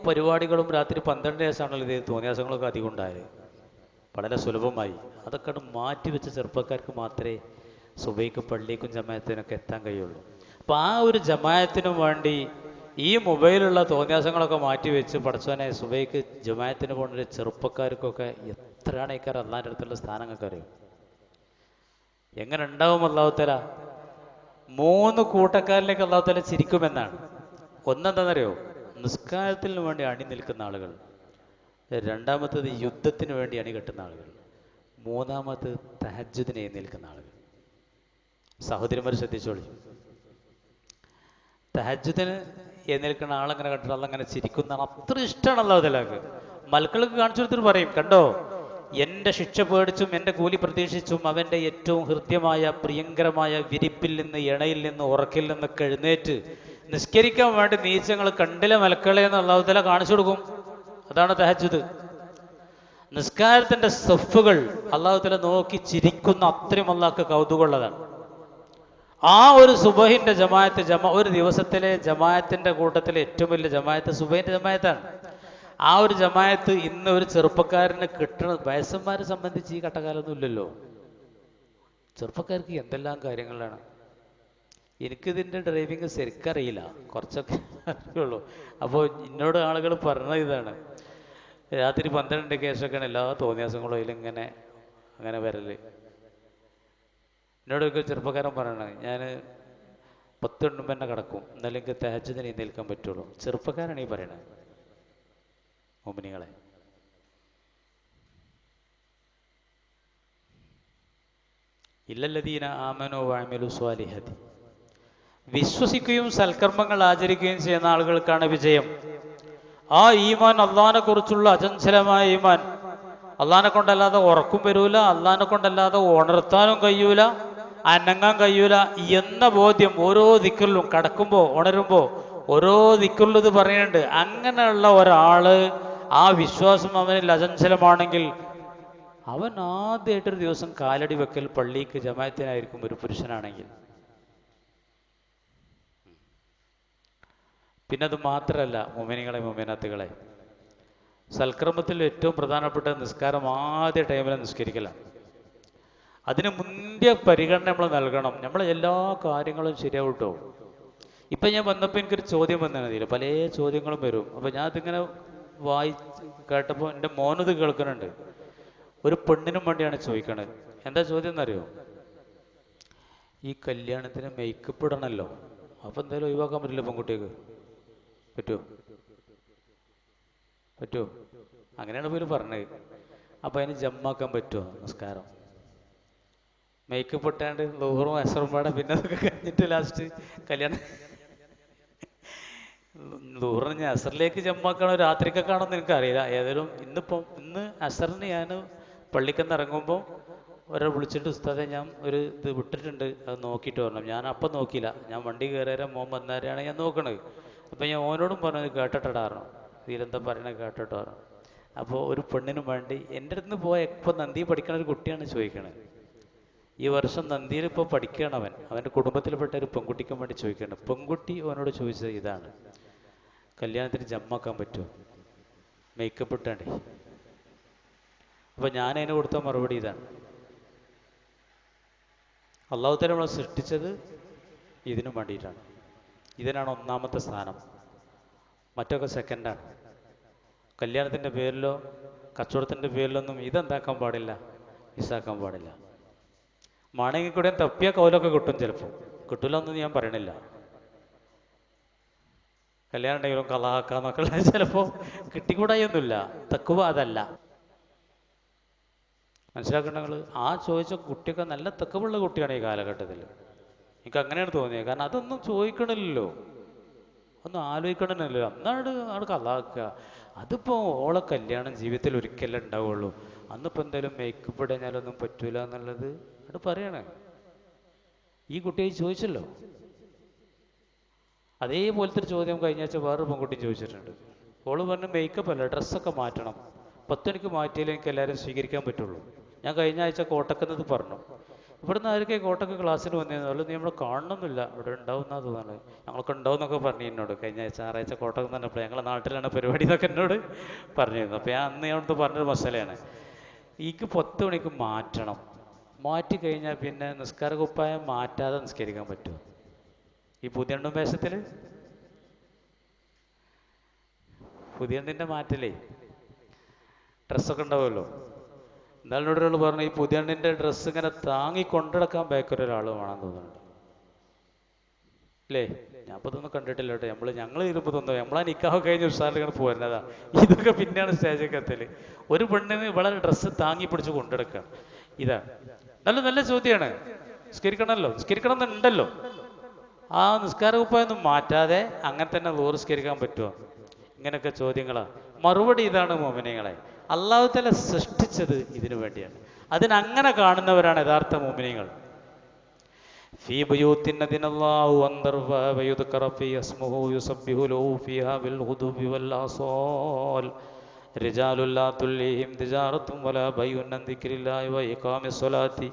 പരിപാടികളും രാത്രി 12 വയസ്സാണല്ലോ ഇത് തോന്നിയാസങ്ങളൊക്കെ അധികം ഉണ്ടായത്. വളരെ സുലഭമായി അതൊക്കെ മാറ്റി വെച്ച ചെറുപ്പക്കാർക്ക് മാത്രമേ സുബൈക്കും പള്ളിക്കും ജമാഅത്തിനൊക്കെ എത്താൻ കഴിയുള്ളൂ. അപ്പം ആ ഒരു ജമാഅത്തിനും വേണ്ടി ഈ മൊബൈലുള്ള തോന്നിയാസങ്ങളൊക്കെ മാറ്റി വെച്ച് പഠിച്ചവനെ സുബൈക്ക് ജമാഅത്തിന് പോകുന്ന ചെറുപ്പക്കാർക്കൊക്കെ എത്രയാണ് ഈ കാര്യം അള്ളാൻ്റെ അടുത്തുള്ള സ്ഥാനങ്ങൾക്ക് അറിയും. എങ്ങനെ ഉണ്ടാവും അല്ലാഹു തആല? 3 കൂട്ടക്കാരിലേക്ക് അല്ലാഹു തആല ചിരിക്കുമെന്നാണ്. ഒന്നെന്താണെന്നറിയോ? നിസ്കാരത്തിന് വേണ്ടി അണി നിൽക്കുന്ന ആളുകൾ, രണ്ടാമത്തത് യുദ്ധത്തിന് വേണ്ടി അണികെട്ടുന്ന ആളുകൾ, മൂന്നാമത് തഹജ്ജുദിന് എഴുന്നേൽക്കുന്ന ആളുകൾ. സഹോദരിമാർ ശ്രദ്ധിച്ചോളി, തഹജ്ജുദിന് എഴുന്നേൽക്കുന്ന ആളങ്ങനെ കണ്ടിട്ട് അള്ളങ്ങനെ ചിരിക്കുന്നതാണ്. അത്ര ഇഷ്ടമാണ് അല്ലാഹു തആലക്ക്. മലക്കൾക്ക് കാണിച്ചു കൊടുത്തിട്ട് പറയും, കണ്ടോ, എൻ്റെ ശിക്ഷ പേടിച്ചും എൻ്റെ കൂലി പ്രതീക്ഷിച്ചും അവൻ്റെ ഏറ്റവും ഹൃദ്യമായ പ്രിയങ്കരമായ വിരിപ്പിൽ നിന്ന്, ഇണയിൽ നിന്ന്, ഉറക്കിൽ നിന്നൊക്കെ എഴുന്നേറ്റ് നിസ്കരിക്കാൻ വേണ്ടി നീച്ചങ്ങൾ കണ്ടില്ല മലക്കളെ എന്ന് അല്ലാഹു തആല കാണിച്ചു കൊടുക്കും. അതാണ് തഹജ്ജുദ്. നിസ്കാരത്തിൻ്റെ സഫുകൾ അല്ലാഹു തആല നോക്കി ചിരിക്കുന്ന അത്രയും അല്ലാഹുക്ക് കൗതുകമുള്ളതാണ്. ആ ഒരു സുബഹിൻ്റെ ജമാഅത്ത്, ഒരു ദിവസത്തിലെ ജമാഅത്തിൻ്റെ കൂട്ടത്തിലെ ഏറ്റവും വലിയ ജമാഅത്ത് സുബഹിൻ്റെ ജമാഅത്താണ്. ആ ഒരു ജമാഅത്ത് ഇന്ന് ഒരു ചെറുപ്പക്കാരന് കിട്ടണ, വയസ്സന്മാരെ സംബന്ധിച്ച് ഈ കട്ടകാലൊന്നും ഇല്ലല്ലോ. ചെറുപ്പക്കാർക്ക് എന്തെല്ലാം കാര്യങ്ങളാണ്. എനിക്കിതിൻ്റെ ഡ്രൈവിങ് ശരിക്കറിയില്ല, കുറച്ചൊക്കെ അറിയുള്ളൂ. അപ്പോൾ എന്നോട് ആളുകൾ പറഞ്ഞത് ഇതാണ്, രാത്രി 12 കേസൊക്കെയാണ് എല്ലാ തോന്നിയാസങ്ങളും അതിലിങ്ങനെ അങ്ങനെ വരല്. എന്നോടൊക്കെ ചെറുപ്പക്കാരൻ പറയണത്, ഞാൻ 10 എണ്ണുമ്പോൾ തന്നെ കിടക്കും, എന്നാലും എനിക്ക് തഹജ്ജുദിന് എഴുന്നേൽക്കാൻ പറ്റുള്ളൂ. ചെറുപ്പക്കാരാണ് ഈ പറയണത്. മുഅ്മിനീങ്ങളെ, ഇല്ലല്ലദീന ആമനൂ വഅമിലു സ്വാലിഹാത്തി, വിശ്വസിക്കുകയും സൽക്കർമ്മങ്ങൾ ആചരിക്കുകയും ചെയ്യുന്ന ആളുകൾക്കാണ് വിജയം. ആ ഈമാൻ, അള്ളാഹിനെ കുറിച്ചുള്ള അചഞ്ചലമായ ഈമാൻ, അള്ളാഹിനെ കൊണ്ടല്ലാതെ ഉറക്കും വരൂല, അള്ളാഹിനെ കൊണ്ടല്ലാതെ ഉണർത്താനും കഴിയൂല, അനങ്ങാൻ കഴിയൂല എന്ന ബോധ്യം ഓരോ ദിക്റിലും, കടക്കുമ്പോൾ ഉണരുമ്പോൾ ഓരോ ദിക്റിലും ഇത് പറയുന്നുണ്ട്. അങ്ങനെയുള്ള ഒരാള്, ആ വിശ്വാസം അവനിൽ അചഞ്ചലമാണെങ്കിൽ അവൻ ആദ്യമായിട്ടൊരു ദിവസം കാലടി വെക്കൽ പള്ളിക്ക് ജമാഅത്തിനായിരിക്കും ഒരു പുരുഷനാണെങ്കിൽ. പിന്നെ അത് മാത്രമല്ല, മുഅ്മിനീങ്ങളെ, മുഅ്മിനാത്തുകളെ, സൽക്രമത്തിൽ ഏറ്റവും പ്രധാനപ്പെട്ട നിസ്കാരം ആദ്യ ടൈമിൽ നിസ്കരിക്കലാണ്. അതിന് മുന്തിയ പരിഗണന നമ്മൾ നൽകണം. നമ്മൾ എല്ലാ കാര്യങ്ങളും ശരിയാവട്ടോ. ഇപ്പം ഞാൻ വന്നപ്പോൾ എനിക്കൊരു ചോദ്യം വന്നതില്ല, പല ചോദ്യങ്ങളും വരും. അപ്പം ഞാൻ അതിങ്ങനെ കേട്ടപ്പോൾ എൻ്റെ മോനത് കേൾക്കുന്നുണ്ട്. ഒരു പെണ്ണിനും വേണ്ടിയാണ് ചോദിക്കണത്. എന്താ ചോദ്യം എന്നറിയോ? ഈ കല്യാണത്തിന് മേക്കപ്പ് ഇടണമല്ലോ, അപ്പം എന്തായാലും ഒഴിവാക്കാൻ പറ്റില്ല പെൺകുട്ടിക്ക്. പറ്റുമോ? അങ്ങനെയാണ് പോലും പറഞ്ഞത്. അപ്പം അതിന് ജമ്മാക്കാൻ പറ്റുമോ നിസ്കാരം? മേക്കപ്പ് ഇട്ടാണ്ട് ളുഹറും അസറും പാടെ, പിന്നെ അതൊക്കെ കഴിഞ്ഞിട്ട് ലാസ്റ്റ് കല്യാണം ളുഹറിന് അസറിലേക്ക് ജമ്മാക്കണോ രാത്രിക്കൊക്കെ ആണോന്ന് എനിക്കറിയില്ല. ഏതായാലും ഇന്ന് അസറിന് ഞാൻ പള്ളിക്കെന്ന് ഇറങ്ങുമ്പോൾ ഒരാൾ വിളിച്ചിട്ട്, ഉസ്താദെ ഞാൻ ഒരു ഇത് വിട്ടിട്ടുണ്ട്, അത് നോക്കിയിട്ട് വരണം. ഞാൻ അപ്പം നോക്കിയില്ല, ഞാൻ വണ്ടി കയറിയാൽ മോൻ വന്നേരെയാണ് ഞാൻ നോക്കണത്. അപ്പം ഞാൻ ഓനോടും പറഞ്ഞത് കേട്ടിട്ടായിരുന്നു, ഇതിലെന്താ പറയണത് കേട്ടിട്ടോ പറഞ്ഞു. അപ്പോൾ ഒരു പെണ്ണിനും വേണ്ടി എൻ്റെ അടുത്ത് നിന്ന് പോയ ഇപ്പം നന്ദി പഠിക്കണ ഒരു കുട്ടിയാണ് ചോദിക്കണത്, ഈ വർഷം നന്ദിയിൽ ഇപ്പോൾ പഠിക്കുകയാണ് അവൻ്റെ കുടുംബത്തിൽപ്പെട്ട ഒരു പെൺകുട്ടിക്കും വേണ്ടി ചോദിക്കുകയാണ്. പെൺകുട്ടി അവനോട് ചോദിച്ചത് ഇതാണ്: കല്യാണത്തിന് ജമ്മാക്കാൻ പറ്റുമോ, മേക്കപ്പ് ഇട്ടാണ്ടേ. അപ്പം ഞാൻ അതിന് കൊടുത്ത മറുപടി ഇതാണ്: അള്ളാഹു തആല നമ്മളെ സൃഷ്ടിച്ചത് ഇതിനു വേണ്ടിയിട്ടാണ്. ഇതിനാണ് ഒന്നാമത്തെ സ്ഥാനം, മറ്റൊക്കെ സെക്കൻഡാണ്. കല്യാണത്തിൻ്റെ പേരിലോ കച്ചവടത്തിൻ്റെ പേരിലൊന്നും ഇതെന്താക്കാൻ പാടില്ല, മിസ്സാക്കാൻ പാടില്ല. മാണെങ്കിൽ കൂടെ തപ്പിയ കൗലൊക്കെ കിട്ടും, ചിലപ്പോൾ കിട്ടില്ല ഒന്നും ഞാൻ പറയണില്ല. കല്യാണം ഉണ്ടെങ്കിലും കളാക്കാന്നൊക്കെ ചിലപ്പോൾ കിട്ടിക്കൂടായൊന്നുമില്ല. തക്കുവ അതല്ല, മനസ്സിലാക്കേണ്ട നിങ്ങൾ. ആ ചോദിച്ച കുട്ടിയൊക്കെ നല്ല തക്കവുള്ള കുട്ടിയാണ് ഈ കാലഘട്ടത്തിൽ. എനിക്ക് അങ്ങനെയാണ് തോന്നിയത്. കാരണം അതൊന്നും ചോദിക്കണില്ലല്ലോ, ഒന്നും ആലോചിക്കണമെന്നില്ലല്ലോ. അന്നാട് കളാക്കുക. അതിപ്പോൾ ഓളെ കല്യാണം ജീവിതത്തിൽ ഒരിക്കലേ ഉണ്ടാവുള്ളൂ, അന്നിപ്പോൾ എന്തായാലും മേക്കപ്പ് ഇടഞ്ഞാലൊന്നും പറ്റൂല എന്നുള്ളത് അത് പറയണേ. ഈ കുട്ടിയെ ചോദിച്ചല്ലോ. അതേപോലത്തെ ഒരു ചോദ്യം കഴിഞ്ഞ ആഴ്ച വേറൊരു പെൺകുട്ടി ചോദിച്ചിട്ടുണ്ട്. ഓള് പറഞ്ഞു മേക്കപ്പ് അല്ല, ഡ്രസ്സൊക്കെ മാറ്റണം, 10 മണിക്ക് മാറ്റിയാലേ എനിക്ക് എല്ലാവരും സ്വീകരിക്കാൻ പറ്റുള്ളൂ. ഞാൻ കഴിഞ്ഞ ആഴ്ച കോട്ടക്കുന്നത് പറഞ്ഞു. ഇവിടുന്ന് ആരൊക്കെ കോട്ടക്ക് ക്ലാസ്സിന് വന്നിരുന്നു, നീ നമ്മളെ കാണണമെന്നില്ല, ഇവിടെ ഉണ്ടാവുന്നാ തോന്നുന്നത്, ഞങ്ങളൊക്കെ ഉണ്ടാവും എന്നൊക്കെ പറഞ്ഞു എന്നോട്. കഴിഞ്ഞ ആഴ്ച ഞായറാഴ്ച കോട്ടക്ക് പറഞ്ഞപ്പോൾ ഞങ്ങളുടെ നാട്ടിലാണ് പരിപാടി എന്നൊക്കെ എന്നോട് പറഞ്ഞിരുന്നു. അപ്പോൾ ഞാൻ അന്ന് അവിടുത്തെ പറഞ്ഞൊരു മസാലയാണ്, എനിക്ക് 10 മണിക്ക് മാറ്റണം. മാറ്റി കഴിഞ്ഞാൽ പിന്നെ നിസ്കാര കുപ്പായം മാറ്റാതെ നിസ്കരിക്കാൻ പറ്റുമോ ഈ പുതിയണ്ണും വേഷത്തിൽ? പുതിയണ്ണിൻ്റെ മാറ്റലേ ഡ്രസ്സൊക്കെ ഉണ്ടാവുമല്ലോ. എന്നാലും ഒരാൾ പറഞ്ഞു, ഈ പുതിയണ്ണിൻ്റെ ഡ്രസ്സ് ഇങ്ങനെ താങ്ങി കൊണ്ടിടക്കാൻ ബാക്കൊരാൾ വേണമെന്ന് തോന്നുന്നുണ്ട് അല്ലേ? ഞാൻ ഇപ്പോൾ ഇതൊന്നും കണ്ടിട്ടില്ല കേട്ടോ. ഞങ്ങൾ ഇരുമ്പോൾ തോന്നുന്നു നമ്മളാ നിക്കാഹ് കഴിഞ്ഞ ഉത്സാഹം ഇങ്ങനെ പോരുന്നതാ. ഇതൊക്കെ പിന്നെയാണ് സ്റ്റേജൊക്കെ എത്തല്. ഒരു പെണ്ണിന് വളരെ ഡ്രസ്സ് താങ്ങി പിടിച്ച് കൊണ്ടെടുക്കുക, ഇതാണ്. നല്ല നല്ല ചോദ്യമാണ്. നിസ്കരിക്കണമല്ലോ, നിസ്കരിക്കണം എന്നുണ്ടല്ലോ. ആ നിസ്കാര കുപ്പായൊന്നും മാറ്റാതെ അങ്ങനെ തന്നെ നിസ്കരിക്കാൻ പറ്റുമോ? ഇങ്ങനെയൊക്കെ ചോദ്യങ്ങളാണ്. മറുപടി ഇതാണ് മോമിനിയങ്ങളെ, അള്ളാഹു തആല സൃഷ്ടിച്ചത് ഇതിനു വേണ്ടിയാണ്. അതിനങ്ങനെ കാണുന്നവരാണ് യഥാർത്ഥ മോമിനിയങ്ങൾ. ഫീ ബുയൂത്തിൻ അദിനല്ലാഹു അൻ തർഫഅ വയുദ്കറ ഫീ ഇസ്മുഹു യുസബ്ബിഹു ലഹു ഫീഹാ ബിൽ ഗുദുവി വൽ ആസാൽ റിജാലുൻ ലാ തുൽഹിഹിം തിജാറത്തുൻ വലാ ബൈഉൻ അൻ ദിക്രില്ലാഹി വ ഇഖാമിസ് സ്വലാത്തി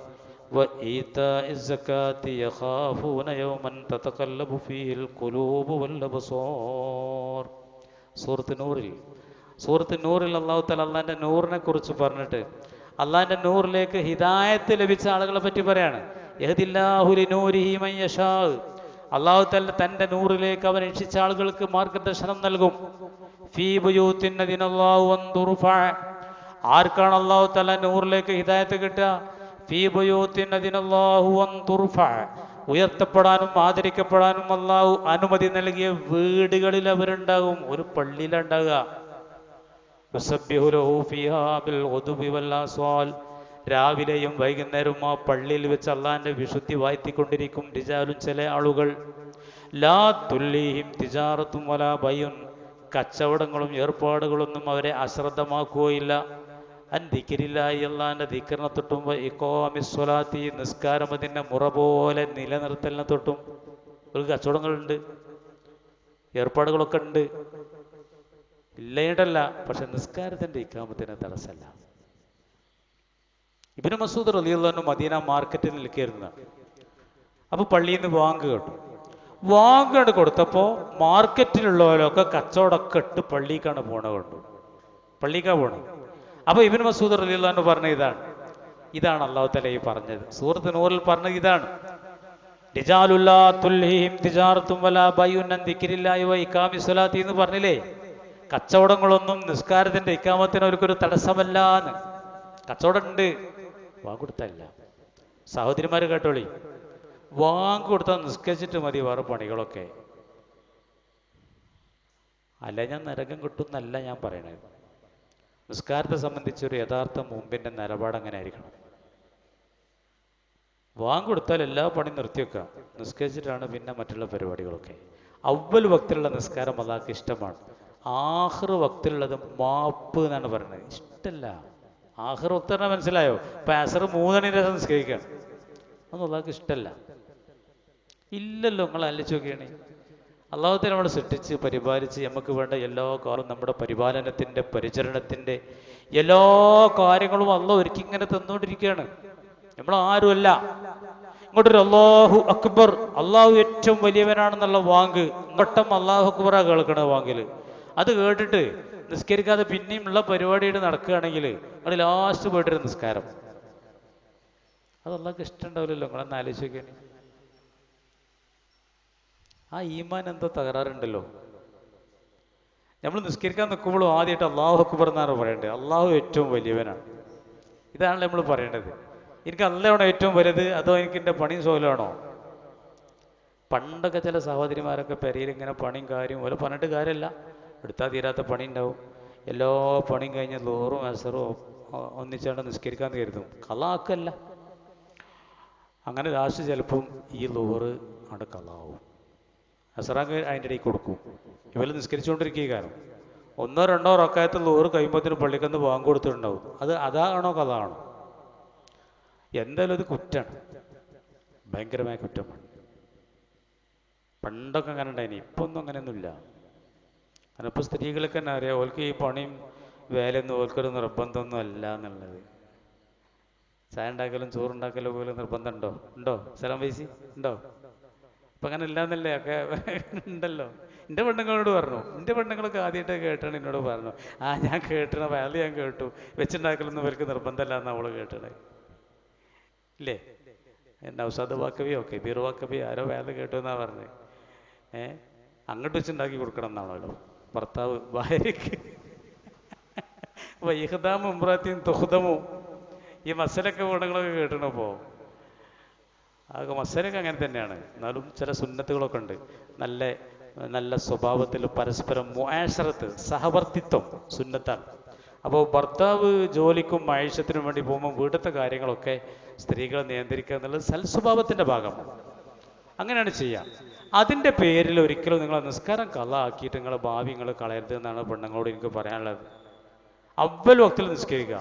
വ ഈതാഇസ് സകാത്തി യഖാഫൂന യൗമൻ തതഖല്ലബു ഫീഹിൽ ഖുലൂബു വൽ അബ്സാർ. സൂറത്ത് നൂറിൽ അല്ലാഹു തആല അള്ളാഹിൻ്റെ നൂറിനെ കുറിച്ച് പറഞ്ഞിട്ട് അള്ളാഹിൻ്റെ നൂറിലേക്ക് ഹിദായത്ത് ലഭിച്ച ആളുകളെ പറ്റി പറയാണ്. യഹ്ദില്ലാഹു ലിനൂരിഹി മൻ യശാ. അള്ളാഹു തആല തൻ്റെ നൂറിലേക്ക് അവൻ ഇച്ഛിച്ച ആളുകൾക്ക് മാർഗദർശനം നൽകും. ഫീ ബുയൂത്തിൻ അദിനല്ലാഹു അൻ തുർഫഅ. ആർക്കാണ് അള്ളാഹു തആല നൂറിലേക്ക് ഹിദായത്ത് കിട്ടുക? ഫീ ബുയൂത്തിൻ അദിനല്ലാഹു അൻ തുർഫഅ. ഉയർത്തപ്പെടാനും ആദരിക്കപ്പെടാനും അള്ളാഹു അനുമതി നൽകിയ വീടുകളിൽ അവരുണ്ടാകും. ഒരു പള്ളിയിലുണ്ടാകുക. രാവിലെയും വൈകുന്നേരവും ആ പള്ളിയിൽ വെച്ച് അള്ളാഹിന്റെ വിശുദ്ധി വാഴ്ത്തിക്കൊണ്ടിരിക്കും റിജാലുൻ, ചില ആളുകൾ. ലാ തുൽഹിഹിം തിജാറത്തും വലാ ബൈഉൻ. കച്ചവടങ്ങളും ഏർപ്പാടുകളൊന്നും അവരെ അശ്രദ്ധമാക്കുകയില്ല. അൻ ദിക്രില്ലാഹി, അള്ളാഹിന്റെ ദിക്റിനെ തൊട്ടും ഇഖാമിസ് സ്വലാത്തി, നിസ്കാരം അതിൻ്റെ മുറ പോലെ നിലനിർത്തലിനെ തൊട്ടും. ഒരു കച്ചവടങ്ങളുണ്ട്, ഏർപ്പാടുകളൊക്കെ ഉണ്ട്, ഇല്ലേണ്ടല്ല. പക്ഷെ നിസ്കാരത്തിൻ്റെ ഇഖാമത്തിന് തടസ്സമല്ല. ഇബ്നു മസ്ഊദ് റളിയല്ലാഹു അൻഹു മദീന മാർക്കറ്റിൽ നിൽക്കുകയായിരുന്നു. അപ്പോൾ പള്ളിയിൽ നിന്ന് വാങ്ക് കേട്ടു. വാങ്ക് കൊടുത്തപ്പോൾ മാർക്കറ്റിലുള്ളവരൊക്കെ കച്ചവടമൊക്കെ ഇട്ട് പള്ളിക്കാണ് പള്ളിക്കാണ് പോണത്. അപ്പോൾ ഇബ്നു മസ്ഊദ് റളിയല്ലാഹു അൻഹു പറഞ്ഞ ഇതാണ് അല്ലാഹു തആല ഈ പറഞ്ഞത്. സൂറത്ത് നൂറിൽ പറഞ്ഞത് ഇതാണ്: റിജാലുൻ ലാ തുൽഹിഹിം തിജാറത്തുൻ വലാ ബൈഉൻ അൻ ദിക്രില്ലാഹി വ ഇഖാമിസ് സ്വലാത്തി എന്ന് പറഞ്ഞില്ലേ? കച്ചവടങ്ങളൊന്നും നിസ്കാരത്തിന്റെ ഇഖാമത്തിന് അവർക്കൊരു തടസ്സമല്ല എന്ന്. കച്ചവടം ഉണ്ട്, വാങ്ങ് കൊടുത്തല്ല. സഹോദരിമാർ കേട്ടോളി, വാങ്ങ് കൊടുത്താൽ നിസ്കരിച്ചിട്ട് മതി വേറെ പണികളൊക്കെ. അല്ല ഞാൻ നരകം കിട്ടുന്നല്ല ഞാൻ പറയണത്. നിസ്കാരത്തെ സംബന്ധിച്ചൊരു യഥാർത്ഥ മുമ്പിൻ്റെ നിലപാട് അങ്ങനെ ആയിരിക്കണം. വാങ്ങ് കൊടുത്താൽ എല്ലാ പണിയും നിർത്തിവെക്കുക, നിസ്കരിച്ചിട്ടാണ് പിന്നെ മറ്റുള്ള പരിപാടികളൊക്കെ. അവ്വൽ വക്തിലുള്ള നിസ്കാരം അല്ലാഹുവിന് ഇഷ്ടമാണ്. ആഖിർ വക്തിലുള്ളത് മാപ്പ് എന്നാണ് പറയുന്നത്, ഇഷ്ടമല്ല. ആഖിർ വക്ത് പറഞ്ഞാൽ മനസ്സിലായോ? ഇപ്പം അസർ 3 മണിയുടെ ശേഷം നിസ്കരിക്കുകയാണ്, അതൊന്നും അല്ലാഹുവിന് ഇഷ്ടമല്ല. ഇല്ലല്ലോ, നിങ്ങൾ ആലോചിച്ച് നോക്കിയാണ്. അല്ലാഹു തആല നമ്മളെ സൃഷ്ടിച്ച് പരിപാലിച്ച് നമുക്ക് വേണ്ട എല്ലാ കാലവും നമ്മുടെ പരിപാലനത്തിൻ്റെ പരിചരണത്തിൻ്റെ എല്ലാ കാര്യങ്ങളും അല്ലാഹു ഒരുക്കി ഇങ്ങനെ തന്നുകൊണ്ടിരിക്കുകയാണ്. നമ്മളാരുമല്ല. ഇങ്ങോട്ടൊരു അല്ലാഹു അക്ബർ, അള്ളാഹു ഏറ്റവും വലിയവനാണെന്നുള്ള വാങ്ക് ഇങ്ങോട്ടം അല്ലാഹു അക്ബറാ കേൾക്കണ വാങ്കില്. അത് കേട്ടിട്ട് നിസ്കരിക്കാതെ പിന്നെയും ഉള്ള പരിപാടിയായിട്ട് നടക്കുകയാണെങ്കിൽ അത് ലാസ്റ്റ് പോയിട്ടൊരു നിസ്കാരം, അത് അള്ളാഹ്ക്ക് ഇഷ്ടമുണ്ടാവില്ലല്ലോ. നിങ്ങളെന്ന് ആലോചിക്കാൻ, ആ ഈമാൻ എന്തോ തകരാറുണ്ടല്ലോ. നമ്മൾ നിസ്കരിക്കാൻ നിൽക്കുമ്പോഴും ആദ്യമായിട്ട് അല്ലാഹു അക്ബർ എന്നാണ് പറയേണ്ടത്. അള്ളാഹു ഏറ്റവും വലിയവനാണ്, ഇതാണല്ലോ നമ്മൾ പറയേണ്ടത്. എനിക്ക് അല്ലാഹുവാണ് ഏറ്റവും വലുത്, അതോ എനിക്ക് എൻ്റെ പണിയും സോലാണോ? പണ്ടൊക്കെ ചില സഹോദരിമാരൊക്കെ പെരയിൽ ഇങ്ങനെ പണിയും കാര്യവും പോലെ പറഞ്ഞിട്ട് കാര്യമല്ല, എടുത്താൽ തീരാത്ത പണി ഉണ്ടാവും. എല്ലാ പണിയും കഴിഞ്ഞ് ലോറും അസറും ഒന്നിച്ചാണ്ട് നിസ്കരിക്കാന്ന് കരുതും, കലാക്കല്ല. അങ്ങനെ ലാസ്റ്റ് ചിലപ്പം ഈ ലോറ് അവിടെ കലാവും, അസറാങ്ക് അതിൻ്റെ ഇടയിൽ കൊടുക്കും. ഇവർ നിസ്കരിച്ചുകൊണ്ടിരിക്കുക കാരണം ഒന്നോ രണ്ടോ റക്കായത്ത് ലോറ് കഴിയുമ്പോഴത്തേനും പള്ളിക്കന്ന് വാങ്ങി കൊടുത്തിട്ടുണ്ടാവും. അതാണോ കലാണോ? എന്തായാലും അത് കുറ്റാണ്, ഭയങ്കരമായ കുറ്റമാണ്. പണ്ടൊക്കെ അങ്ങനെ ഉണ്ടായിനി, ഇപ്പം ഒന്നും അങ്ങനെയൊന്നുമില്ല. കാരണം ഇപ്പോൾ സ്ത്രീകൾക്ക് തന്നെ അറിയാം, ഓൾക്ക് ഈ പണിയും വേലയൊന്നും ഓൾക്കൊരു നിർബന്ധമൊന്നും അല്ല എന്നുള്ളത്. ചായ ഉണ്ടാക്കലും ചോറുണ്ടാക്കലും പോലും നിർബന്ധം ഉണ്ടോ സലാം വൈസി ഉണ്ടോ? ഇപ്പം അങ്ങനെ ഇല്ലാന്നല്ലേ ഒക്കെ ഉണ്ടല്ലോ. എൻ്റെ പെണ്ണുങ്ങളോട് പറഞ്ഞു, എൻ്റെ പെണ്ണുങ്ങളൊക്കെ ആദ്യമായിട്ട് കേട്ടാണ് എന്നോട് പറഞ്ഞു, ഞാൻ കേട്ടണ വേല ഞാൻ കേട്ടു, വെച്ചുണ്ടാക്കലൊന്നും ഇവർക്ക് നിർബന്ധമല്ല എന്ന് അവള് കേട്ടണേ ഇല്ലേ. നൗസാദ് വാക്കബിയോ കബീർ വാക്കബിയോ ആരോ വേല കേട്ടു എന്നാ പറഞ്ഞത്. അങ്ങോട്ട് വെച്ചുണ്ടാക്കി കൊടുക്കണം എന്നാണല്ലോ ഭർത്താവ് ഭാര്യയ്ക്ക്. വൈഹദാമു ഉംറാത്തിയും തുഹദമു, ഈ മസലൊക്കെ ഗുണങ്ങളൊക്കെ കേട്ടണപ്പോൾ അതൊക്കെ മസലൊക്കെ അങ്ങനെ തന്നെയാണ്. എന്നാലും ചില സുന്നത്തുകളൊക്കെ ഉണ്ട്. നല്ല നല്ല സ്വഭാവത്തിൽ പരസ്പരം മുആശറത്ത്, സഹവർത്തിത്വം സുന്നത്താണ്. അപ്പോൾ ഭർത്താവ് ജോലിക്കും മൈഷത്തിനും വേണ്ടി പോകുമ്പോൾ വീട്ടിലത്തെ കാര്യങ്ങളൊക്കെ സ്ത്രീകളെ നിയന്ത്രിക്കുക എന്നുള്ളത് സൽസ്വഭാവത്തിൻ്റെ ഭാഗമാണ്. അങ്ങനെയാണ് ചെയ്യുക. അതിൻ്റെ പേരിൽ ഒരിക്കലും നിങ്ങൾ നിസ്കാരം കള്ള ആക്കിയിട്ട് നിങ്ങളെ ഭാവി നിങ്ങൾ കളയരുത് എന്നാണ് പെണ്ണുങ്ങളോട് എനിക്ക് പറയാനുള്ളത്. അവ്വൽ വക്തിൽ നിസ്കരിക്കുക,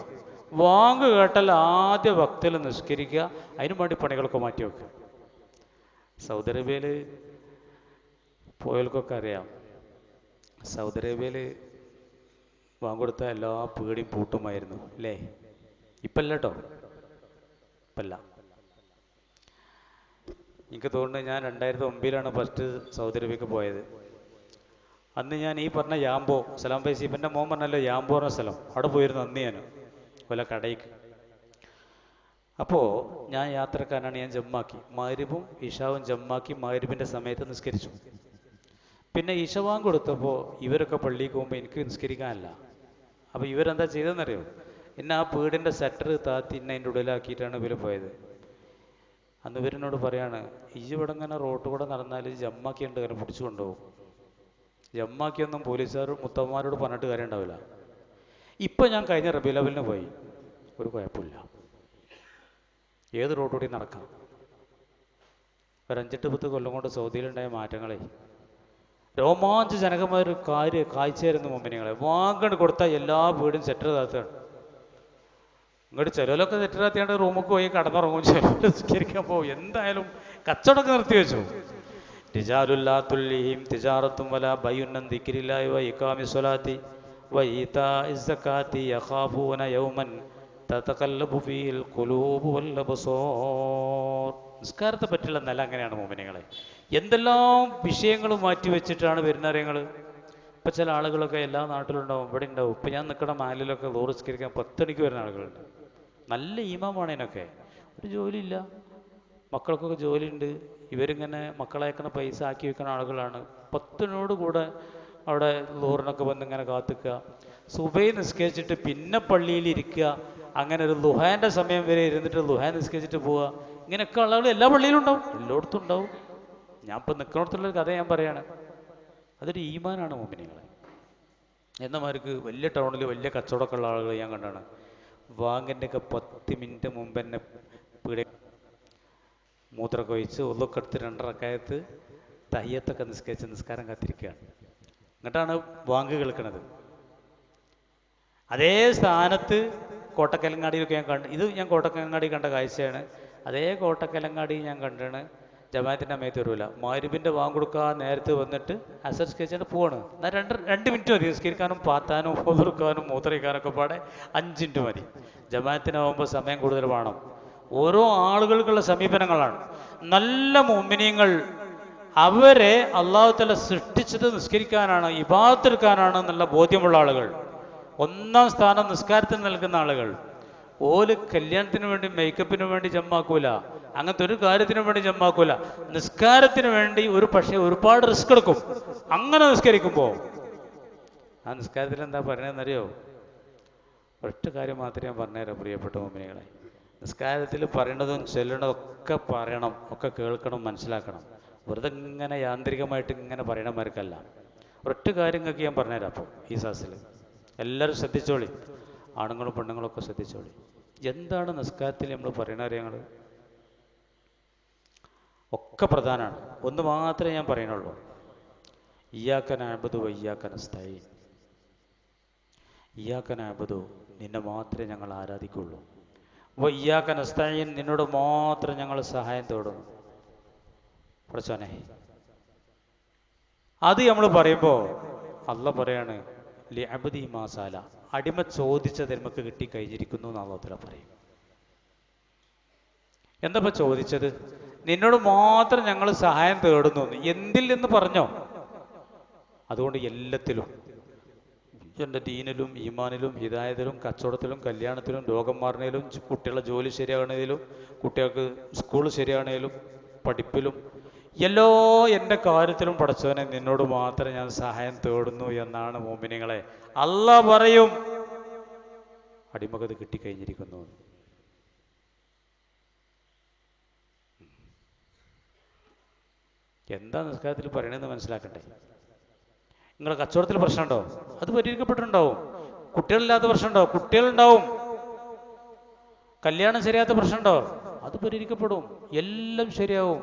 വാങ്ക് കേട്ടാൽ ആദ്യ വക്തിൽ നിസ്കരിക്കുക, അതിനു വേണ്ടി പണികളൊക്കെ മാറ്റി വെക്കുക. സൗദി അറേബ്യയിൽ പോയവർക്കൊക്കെ അറിയാം, സൗദി അറേബ്യയിൽ വാങ്ക് കൊടുത്ത എല്ലാ പീടിയും പൂട്ടുമായിരുന്നു അല്ലേ. ഇപ്പല്ല കേട്ടോ, ഇപ്പല്ല. എനിക്ക് തോന്നുന്നത് ഞാൻ 2009 ഫസ്റ്റ് സൗദി അറേബ്യക്ക് പോയത്. അന്ന് ഞാൻ ഈ പറഞ്ഞ യാംബോ, സലാം ഫൈസി ഇപ്പൻ്റെ മോൻ പറഞ്ഞല്ലോ യാംബോ എന്ന സ്ഥലം, അവിടെ പോയിരുന്നു അന്ന് ഞാൻ കൊല കടയ്ക്ക്. അപ്പോൾ ഞാൻ യാത്രക്കാരനാണ്, ഞാൻ ജമ്മാക്കി മഗ്‌രിബും ഇശാവും ജമ്മാക്കി മഗ്‌രിബിൻ്റെ സമയത്ത് നിസ്കരിച്ചു. പിന്നെ ഇശവാൻ കൊടുത്തപ്പോൾ ഇവരൊക്കെ പള്ളിക്ക് പോകുമ്പോൾ എനിക്ക് നിസ്കരിക്കാനല്ല. അപ്പോൾ ഇവരെന്താ ചെയ്തതെന്നറിയോ, എന്നെ ആ വീടിൻ്റെ ഷട്ടർ താത്തി എന്നെ അതിൻ്റെ ഉള്ളിലാക്കിയിട്ടാണ് ഇവർ പോയത്. അന്ന് ഇവരെന്നോട് പറയാണ്, ഇവിടെ ഇങ്ങനെ റോഡ് കൂടെ നടന്നാൽ ജമ്മാക്കിയുണ്ട് കാരണം പിടിച്ചു കൊണ്ടുപോകും. ജമ്മാക്കിയൊന്നും പോലീസുകാർ മുത്തമ്മമാരോട് പറഞ്ഞിട്ട് കാര്യം ഉണ്ടാവില്ല. ഇപ്പം ഞാൻ കഴിഞ്ഞ റബീഉൽ അവ്വലിന് പോയി, ഒരു കുഴപ്പമില്ല, ഏത് റോഡുകൂടി നടക്കാം. ഒരു 5-10 കൊല്ലം കൊണ്ട് സൗദിയിലുണ്ടായ മാറ്റങ്ങളെ രോമാഞ്ചജനകമായ ഒരു കാഴ്ചയായിരുന്നു മുമ്പിനിങ്ങളെ. വാങ്ങണ്ട് കൊടുത്താൽ എല്ലാ വീടും സെറ്റർ താത്താണ്. ഇങ്ങോട്ട് ചിലരൊക്കെ സെറ്റർ താത്തിയാണ്ട് റൂമിൽ പോയി കടന്നുറങ്ങും, ചിലർ നിസ്കരിക്കാൻ പോകും. എന്തായാലും കച്ചവടമൊക്കെ നിർത്തി വെച്ചു. റിജാലുല്ലാത്തുല്ലിഹിം തിജാറത്തും വലാ ബൈഉൻ അൻ ദിക്രില്ലാഹി വ ഇഖാമിസ് സ്വലാത്തി വ ഈതാഇസ് സകാത്തി യഖാഫൂന യൗമൻ തതഖല്ലബു ഫീഹിൽ ഖുലൂബു വൽ അബ്സാർ. നിസ്കാരത്തെ പറ്റിയുള്ള നില അങ്ങനെയാണ് മുഅ്മിനീങ്ങളെ. എന്തെല്ലാം വിഷയങ്ങളും മാറ്റി വെച്ചിട്ടാണ് വരുന്നറിയങ്ങൾ. ഇപ്പം ചില ആളുകളൊക്കെ എല്ലാ നാട്ടിലുണ്ടാവും, ഇവിടെ ഉണ്ടാവും. ഇപ്പം ഞാൻ നിൽക്കുന്ന മാലിലൊക്കെ ലോറി നിസ്കരിക്കാൻ 10 മണിക്ക് വരുന്ന ആളുകളുണ്ട്. നല്ല ഈമാമാണ് ഇതിനൊക്കെ. ഒരു ജോലിയില്ല, മക്കൾക്കൊക്കെ ജോലിയുണ്ട്, ഇവരിങ്ങനെ മക്കളയക്കണ പൈസ ആക്കി വെക്കുന്ന ആളുകളാണ്. 10 കൂടെ അവിടെ ലോറിനൊക്കെ വന്ന് ഇങ്ങനെ കാത്തിക്കുക, സുബഹി നിസ്കരിച്ചിട്ട് പിന്നെ പള്ളിയിൽ ഇരിക്കുക, അങ്ങനെ ഒരു ലുഹാൻ്റെ സമയം വരെ ഇരുന്നിട്ട് ലുഹാൻ നിസ്കരിച്ചിട്ട് പോവുക. ഇങ്ങനെയൊക്കെ ആളുകൾ എല്ലാ പള്ളിയിലും ഉണ്ടാവും, എല്ലായിടത്തും ഉണ്ടാവും. ഞാൻ ഇപ്പം നിൽക്കുന്നിടത്തുള്ളൊരു കഥ ഞാൻ പറയാണ്. അതൊരു ഈമാനാണ് മുഅ്മിനീങ്ങളെ. എന്നമാർക്ക് വലിയ ടൗണിൽ വലിയ കച്ചവടമൊക്കെ ഉള്ള ആളുകൾ ഞാൻ കണ്ടാണ്, വാങ്ങിൻ്റെയൊക്കെ 10 മിനിറ്റ് മുമ്പ് തന്നെ പീടിക മൂത്രമൊക്കെ ഒഴിച്ച് ഒന്നൊക്കെ എടുത്ത് 2 റക്അത്ത് തഹിയ്യത്തൊക്കെ നിസ്കരിച്ച് നിസ്കാരം കാത്തിരിക്കുകയാണ്. എന്നിട്ടാണ് വാങ്ക് കേൾക്കുന്നത്. അതേ സ്ഥാനത്ത് കോട്ടക്കലങ്ങാടിയിലൊക്കെ ഞാൻ കോട്ടക്കലങ്ങാടി കണ്ട കാഴ്ചയാണ്. അതേ കോട്ടക്കലങ്ങാടി ഞാൻ കണ്ടാണ് ജമാഅത്തിൻ്റെ അമ്മയത്ത് വരില്ല, മഗ്‌രിബിൻ്റെ വാങ്ക് കൊടുക്കാൻ നേരത്തെ വന്നിട്ട് അസർ നിസ്കരിച്ചിട്ട് പോവാണ്. എന്നാൽ 2 മിനിറ്റ് മതി നിസ്കരിക്കാനും പാത്താനും ഒതുക്കാനും മൂത്രയിക്കാനൊക്കെ പാടെ 5 മിനിറ്റ് മതി. ജമാഅത്തിനാവുമ്പോൾ സമയം കൂടുതൽ വേണം. ഓരോ ആളുകൾക്കുള്ള സമീപനങ്ങളാണ്. നല്ല മുഅ്മിനീങ്ങൾ അവരെ അള്ളാഹു തആല സൃഷ്ടിച്ചത് നിസ്കരിക്കാനാണ്, ഇബാദത്ത് എടുക്കാനാണ് എന്നുള്ള ബോധ്യമുള്ള ആളുകൾ. ഒന്നാം സ്ഥാനം നിസ്കാരത്തിന് നൽകുന്ന ആളുകൾ. ഓല് കല്യാണത്തിന് വേണ്ടി മേക്കപ്പിന് വേണ്ടി ജമ്മാക്കൂല, അങ്ങനത്തെ ഒരു കാര്യത്തിനു വേണ്ടി ജമ്മാക്കൂല. നിസ്കാരത്തിന് വേണ്ടി പക്ഷേ ഒരുപാട് റിസ്ക് എടുക്കും. അങ്ങനെ നിസ്കരിക്കുമ്പോൾ ആ നിസ്കാരത്തിൽ എന്താ പറയണതെന്നറിയോ? ഒറ്റ കാര്യം മാത്രമേ ഞാൻ പറഞ്ഞുതരാം പ്രിയപ്പെട്ട മുഅ്മിനീങ്ങളെ. നിസ്കാരത്തിൽ പറയണതും ചൊല്ലണതും ഒക്കെ പറയണം, ഒക്കെ കേൾക്കണം, മനസ്സിലാക്കണം. വെറുതെ ഇങ്ങനെ യാന്ത്രികമായിട്ട് ഇങ്ങനെ പറയണമാർക്കല്ല. ഒറ്റ കാര്യം നിങ്ങൾക്ക് ഞാൻ പറഞ്ഞുതരാം. അപ്പോൾ ഈ സാസിൽ എല്ലാവരും ശ്രദ്ധിച്ചോളി, ആണുങ്ങളും പെണ്ണുങ്ങളും ഒക്കെ ശ്രദ്ധിച്ചോളി. എന്താണ് നിസ്കാരത്തിൽ നമ്മൾ പറയണ കാര്യങ്ങൾ? ഒക്കെ പ്രധാനമാണ്. ഒന്ന് മാത്രമേ ഞാൻ പറയണുള്ളൂ. ഇയ്യാക നഅ്ബുദു വ ഇയ്യാക നസ്തഈൻ. ഇയ്യാക നഅ്ബുദു, നിന്നെ മാത്രമേ ഞങ്ങൾ ആരാധിക്കുള്ളൂ. വ ഇയ്യാക നസ്തഈൻ, നിന്നോട് മാത്രം ഞങ്ങൾ സഹായം തേടുന്നു. പടച്ചോനെ, അത് നമ്മൾ പറയുമ്പോൾ അള്ളാഹ് പറയാണ് ലി അബ്ദി മാ സാല, അടിമ ചോദിച്ചത് നമുക്ക് കിട്ടിക്കഴിഞ്ഞിരിക്കുന്നു എന്ന് അള്ളാഹു തആല പറയും. എന്താ ഇപ്പം ചോദിച്ചത്? നിന്നോട് മാത്രം ഞങ്ങൾ സഹായം തേടുന്നു. എന്തിൽ എന്ന് പറഞ്ഞോ? അതുകൊണ്ട് എല്ലാത്തിലും, എൻ്റെ ദീനിലും ഈമാനിലും ഹിദായത്തിലും കച്ചവടത്തിലും കല്യാണത്തിലും രോഗം മാറുന്നതിലും കുട്ടികളുടെ ജോലി ശരിയാകുന്നതിലും കുട്ടികൾക്ക് സ്കൂൾ ശരിയാകുന്നതിലും പഠിപ്പിലും എൻ്റെ കാര്യത്തിലും പടച്ചവനെ നിന്നോട് മാത്രം ഞാൻ സഹായം തേടുന്നു എന്നാണ് മുഅ്മിനീങ്ങളെ അള്ളാഹ് പറയും. അടിമകത് കിട്ടിക്കഴിഞ്ഞിരിക്കുന്നു. എന്താ നിസ്കാരത്തിൽ പറയണമെന്ന് മനസ്സിലാക്കണ്ടേ? നിങ്ങളുടെ കച്ചവടത്തിൽ പ്രശ്നമുണ്ടോ? അത് പരിഹരിക്കപ്പെട്ടിട്ടുണ്ടാവും. കുട്ടികളില്ലാത്ത പ്രശ്നമുണ്ടോ? കുട്ടികളുണ്ടാവും. കല്യാണം ശരിയാത്ത പ്രശ്നമുണ്ടോ? അത് പരിഹരിക്കപ്പെടും. എല്ലാം ശരിയാവും.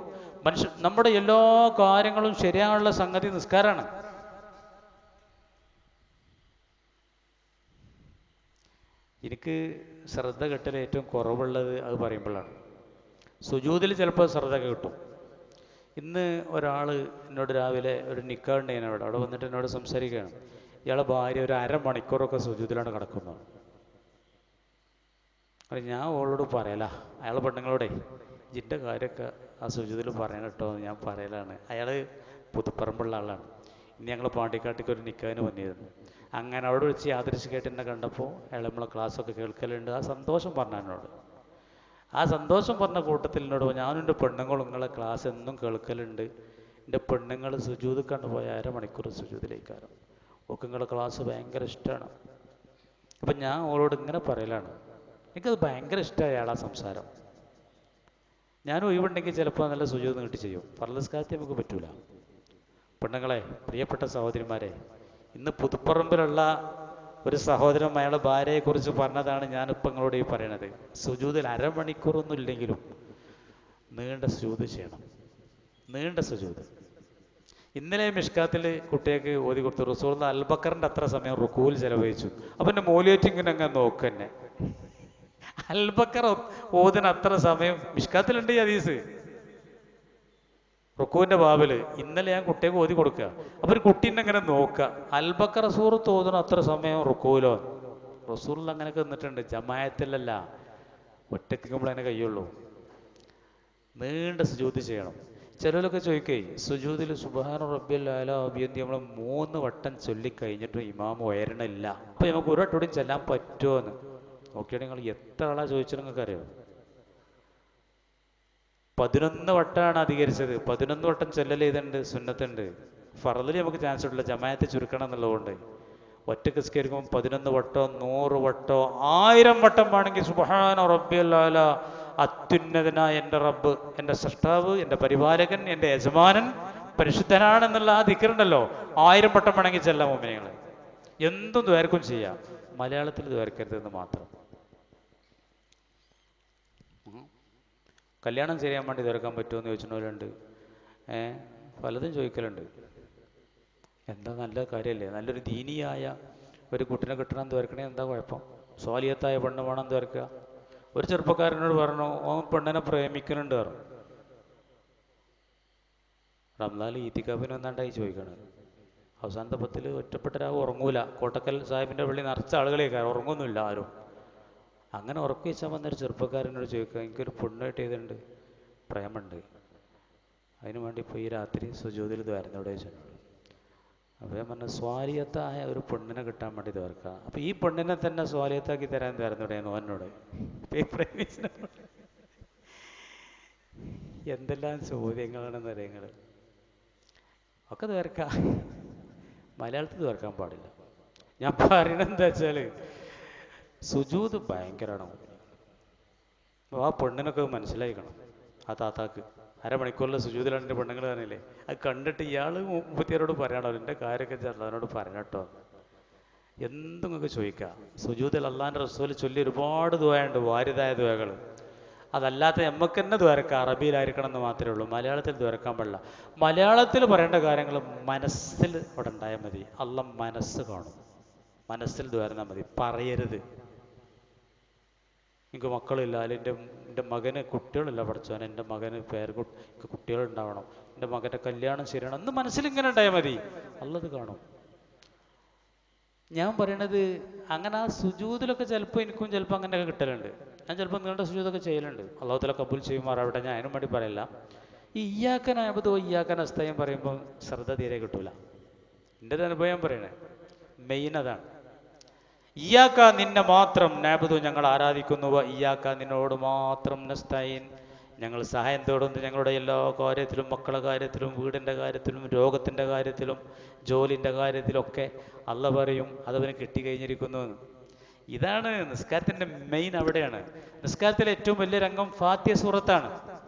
നമ്മുടെ എല്ലാ കാര്യങ്ങളും ശരിയാകാനുള്ള സംഗതി നിസ്കാരമാണ്. എനിക്ക് ശ്രദ്ധ കിട്ടൽ ഏറ്റവും കുറവുള്ളത് അത് പറയുമ്പോഴാണ്. സുജൂദിൽ ചിലപ്പോൾ ശ്രദ്ധയൊക്കെ കിട്ടും. ഇന്ന് ഒരാൾ എന്നോട് രാവിലെ ഒരു നിക്കാഹുണ്ടായിരുന്നു, അവിടെ വന്നിട്ട് എന്നോട് സംസാരിക്കുകയാണ്. ഇയാളെ ഭാര്യ ഒരു അരമണിക്കൂറൊക്കെ സുജൂദിലാണ് കിടക്കുന്നത്. അത് ഞാൻ ഓളോട് പറയല, അയാളെ പെണ്ണുങ്ങളോടെ ജിൻ്റെ കാര്യമൊക്കെ ആ സുജൂദിൽ പറയണം കേട്ടോ എന്ന് ഞാൻ പറയലാണ്. അയാൾ പുതുപ്പറമ്പുള്ള ആളാണ്. ഇനി ഞങ്ങൾ പാണ്ടിക്കാട്ടേക്ക് ഒരു നിക്കാഹിന് വന്നിരുന്നു. അങ്ങനെ അവിടെ വെച്ച് യാദൃശ്ചികമായിട്ട് എന്നെ കണ്ടപ്പോൾ അയാൾ നമ്മളെ ക്ലാസ്സൊക്കെ കേൾക്കലുണ്ട്. ആ സന്തോഷം പറഞ്ഞു എന്നോട്. ആ സന്തോഷം പറഞ്ഞ കൂട്ടത്തിൽ എന്നോട് ഞാനും എൻ്റെ പെണ്ണുങ്ങളും നിങ്ങളെ ക്ലാസ് എന്നും കേൾക്കലുണ്ട്. എൻ്റെ പെണ്ണുങ്ങൾ സുജൂദ് കണ്ടുപോയ അരമണിക്കൂർ സുജൂദിലേക്കാണ്. ഒക്കെ നിങ്ങളുടെ ക്ലാസ് ഭയങ്കര ഇഷ്ടമാണ്. അപ്പം ഞാൻ ഓളോട് ഇങ്ങനെ പറയലാണ്, എനിക്കത് ഭയങ്കര ഇഷ്ടമായി അയാളാ സംസാരം. ഞാൻ ഒഴിവുണ്ടെങ്കിൽ ചിലപ്പോൾ നല്ല സുജൂദ് നീട്ടി ചെയ്യും. ഫർള് നമുക്ക് പറ്റൂല. പെണ്ണുങ്ങളെ, പ്രിയപ്പെട്ട സഹോദരിമാരെ, ഇന്ന് പുതുപ്പറമ്പിലുള്ള ഒരു സഹോദരൻ അയാളുടെ ഭാര്യയെക്കുറിച്ച് പറഞ്ഞതാണ് ഞാനിപ്പോൾ നിങ്ങളോട് ഈ പറയണത്. സുജൂദിൽ അരമണിക്കൂറൊന്നും ഇല്ലെങ്കിലും നീണ്ട സുജൂദ് ചെയ്യണം. നീണ്ട സുജൂദ്. ഇന്നലെ മിഷ്കാത്തിൽ കുട്ടികൾക്ക് ഓതി കൊടുത്തു. റസൂലുള്ളാഹി അൽബക്കറിൻ്റെ അത്ര സമയം റുക്കൂൽ ചെലവഴിച്ചു. അപ്പം എൻ്റെ മോലിയേറ്റിങ്ങനെ അങ്ങ് നോക്കന്നെ. അൽബക്കർ ഓതിന് അത്ര സമയം മിഷ്കാത്തിലുണ്ട് ഈ ഹദീസ്, റുക്കൂവിൻ്റെ ബാബില്. ഇന്നലെ ഞാൻ കുട്ടികൾക്ക് ഓതി കൊടുക്കുക. അപ്പം ഒരു കുട്ടീനെ അങ്ങനെ നോക്കുക. അൽബക്കർ സൂറത്ത് ഓതുന്ന അത്ര സമയം റുക്കൂലോ. റസൂൽ അങ്ങനെയൊക്കെ നിന്നിട്ടുണ്ട്. ജമായത്തിലല്ല, ഒറ്റയ്ക്കുമ്പോൾ അതിനെ കഴിയുള്ളൂ. നീണ്ട സുജൂദ് ചെയ്യണം. ചിലരൊക്കെ ചോദിക്കേ, സുജൂദിൽ സുബ്ഹാന റബ്ബിൽ അലാ അബിയന്തി നമ്മൾ 3 വട്ടം ചൊല്ലിക്കഴിഞ്ഞിട്ടും ഇമാം ഉയരണില്ല. അപ്പം നമുക്ക് ഒരു വട്ടം കൂടി ചെല്ലാൻ പറ്റുമോ എന്ന് നോക്കിയാൽ നിങ്ങൾ എത്ര ആളാ ചോദിച്ചത് നിങ്ങൾക്ക് അറിയാം. 11 വട്ടമാണ് അധികരിച്ചത്. 11 വട്ടം ചെല്ലൽ ഇതുണ്ട്, സുന്നത്തുണ്ട്. ഫർളിൽ നമുക്ക് ചാൻസ് ഇട്ടില്ല, ജമാഅത്ത് ചുരുക്കണം എന്നുള്ളതുകൊണ്ട്. ഒറ്റക്ക് നിസ്കരിക്കുമ്പോൾ 11 വട്ടോ 100 വട്ടോ 1000 വട്ടം വേണമെങ്കിൽ സുബ്ഹാന റബ്ബിയൽ അലാ, അത്യുന്നതനായ എൻ്റെ റബ്ബ്, എൻ്റെ സൃഷ്ടാവ്, എൻ്റെ പരിപാലകൻ, എൻ്റെ യജമാനൻ പരിശുദ്ധനാണെന്നുള്ള ആ ദിക്റുണ്ടല്ലോ, 1000 വട്ടം വേണമെങ്കിൽ ചെല്ലാം മുഅ്മിനീങ്ങളെ. എന്തും ദ്വാരക്കും ചെയ്യാം. മലയാളത്തിൽ ദ്വാരക്കരുതെന്ന് മാത്രം. കല്യാണം ചെയ്യാൻ വേണ്ടി ദ്വാരക്കാൻ പറ്റുമോ എന്ന് ചോദിച്ചിട്ടുള്ളവരുണ്ട്. പലതും ചോദിക്കലുണ്ട്. എന്താ നല്ല കാര്യമല്ലേ? നല്ലൊരു ദീനിയായ ഒരു കുട്ടിനെ കിട്ടണം ദ്വാരക്കണേ, എന്താ കുഴപ്പം? സ്വാലിയത്തായ പെണ്ണ് വേണം ദ്വാരക്കുക. ഒരു ചെറുപ്പക്കാരനോട് പറഞ്ഞു, ഓൻ പെണ്ണിനെ പ്രേമിക്കുന്നുണ്ട് പറഞ്ഞു. റംലാൽ ഈത്തിക്കാഫിന് വന്നാണ്ടായി ചോദിക്കണം. അവസാനത്തെ പത്തിൽ ഒറ്റപ്പെട്ട രാവ് ഉറങ്ങൂല. കോട്ടക്കൽ സാഹിബിൻ്റെ പള്ളി നിറച്ച ആളുകളേക്കാർ, ഉറങ്ങൊന്നുമില്ല ആരും. അങ്ങനെ ഉറക്കി വെച്ചാൽ വന്നൊരു ചെറുപ്പക്കാരനോട് ചോദിക്കുക, എനിക്കൊരു പെണ്ണ് കിട്ടിയതുണ്ട്, പ്രേമുണ്ട്, അതിനു വേണ്ടി ഇപ്പോൾ ഈ രാത്രി സുജൂദിൽ ദ്വാരുന്നോടെ വെച്ചിട്ടുണ്ട്. അപ്പോൾ ഞാൻ പറഞ്ഞു, സ്വാലിയത്തായ ഒരു പെണ്ണിനെ കിട്ടാൻ വേണ്ടി ദ്വാർക്കുക. അപ്പോൾ ഈ പെണ്ണിനെ തന്നെ സ്വാലിയത്താക്കി തരാൻ ദ്വാരുന്നോടെ എന്നോട് എന്തെല്ലാം ചോദ്യങ്ങളാണെന്ന് അറിയങ്ങൾ. ഒക്കെ ദ്വാരക്കാം, മലയാളത്തിൽ ദ്വാരക്കാൻ പാടില്ല. ഞാൻ പറയണത് എന്താ വെച്ചാൽ സുജൂദ് ഭയങ്കരമാണ്. ആ പെണ്ണിനൊക്കെ മനസ്സിലായിക്കണം. ആ താത്താക്ക് അരമണിക്കൂറിൽ സുജൂദിലാണ് എൻ്റെ പെണ്ണുങ്ങൾ പറഞ്ഞില്ലേ, അത് കണ്ടിട്ട് ഇയാൾ മുപ്പത്തിയാരോട് പറയണോ, എൻ്റെ കാര്യമൊക്കെ ചെറുതാനോട് പറയണട്ടോ, എന്തും നിങ്ങൾക്ക് ചോദിക്കാം. സുജൂദിൽ അള്ളാൻ്റെ റസൂൽ ചൊല്ലി ഒരുപാട് ദുആയുണ്ട്, വാരിതായ ദുആകൾ. അതല്ലാത്ത നമുക്ക് തന്നെ ദ്വാരക്കാം, അറബിയിലായിരിക്കണം എന്ന് മാത്രമേ ഉള്ളൂ, മലയാളത്തിൽ ദ്വാരക്കാൻ പാടില്ല. മലയാളത്തിൽ പറയേണ്ട കാര്യങ്ങൾ മനസ്സിൽ അവിടെ ഉണ്ടായാൽ മതി. അള്ളാഹ് മനസ്സ് കാണും, മനസ്സിൽ ദ്വാരന്നാൽ മതി, പറയരുത്. എനിക്ക് മക്കളില്ല, അല്ലെങ്കിൽ എൻ്റെ മകന് കുട്ടികളില്ല, പഠിച്ചവൻ എൻ്റെ മകന് എനിക്ക് കുട്ടികളുണ്ടാവണം, എൻ്റെ മകൻ്റെ കല്യാണം ശരിയാണ് എന്ന് മനസ്സിലിങ്ങനെ ഉണ്ടായാൽ മതി, അള്ളത് കാണും. ഞാൻ പറയണത് അങ്ങനെ ആ സുജൂദിലൊക്കെ ചിലപ്പോൾ എനിക്കും ചിലപ്പോൾ അങ്ങനെയൊക്കെ കിട്ടലുണ്ട്. ഞാൻ ചിലപ്പോൾ നിങ്ങളുടെ സുജൂദൊക്കെ ചെയ്യലുണ്ട്, അള്ളാഹു തആല കബൂൽ ചെയ്യുമാറാവട്ടെ. ഞാൻ അതിനും വേണ്ടി പറയില്ല. ഈ ഇയ്യാക നഅ്ബുദു വ ഇയ്യാക നസ്തഈൻ പറയുമ്പോൾ ശ്രദ്ധ തീരെ കിട്ടൂല. എൻ്റെ ഒരു അനുഭവം പറയണേ, മെയിൻ അതാണ്. ഇയ്യാക നിന്നെ മാത്രം നഅ്ബുദു ഞങ്ങൾ ആരാധിക്കുന്നു, വ ഇയ്യാക നിന്നോട് മാത്രം നസ്തഈൻ ഞങ്ങൾ സഹായം തേടുന്നു. ഞങ്ങളുടെ എല്ലാ കാര്യത്തിലും, മക്കളുടെ കാര്യത്തിലും, വീടിൻ്റെ കാര്യത്തിലും, രോഗത്തിൻ്റെ കാര്യത്തിലും, ജോലിൻ്റെ കാര്യത്തിലൊക്കെ അള്ള പറയും അതവന് കിട്ടിക്കഴിഞ്ഞിരിക്കുന്നു എന്ന്. ഇതാണ് നിസ്കാരത്തിൻ്റെ മെയിൻ, അവിടെയാണ്. നിസ്കാരത്തിലെ ഏറ്റവും വലിയ രംഗം ഫാത്തിഹ സൂറത്താണ്.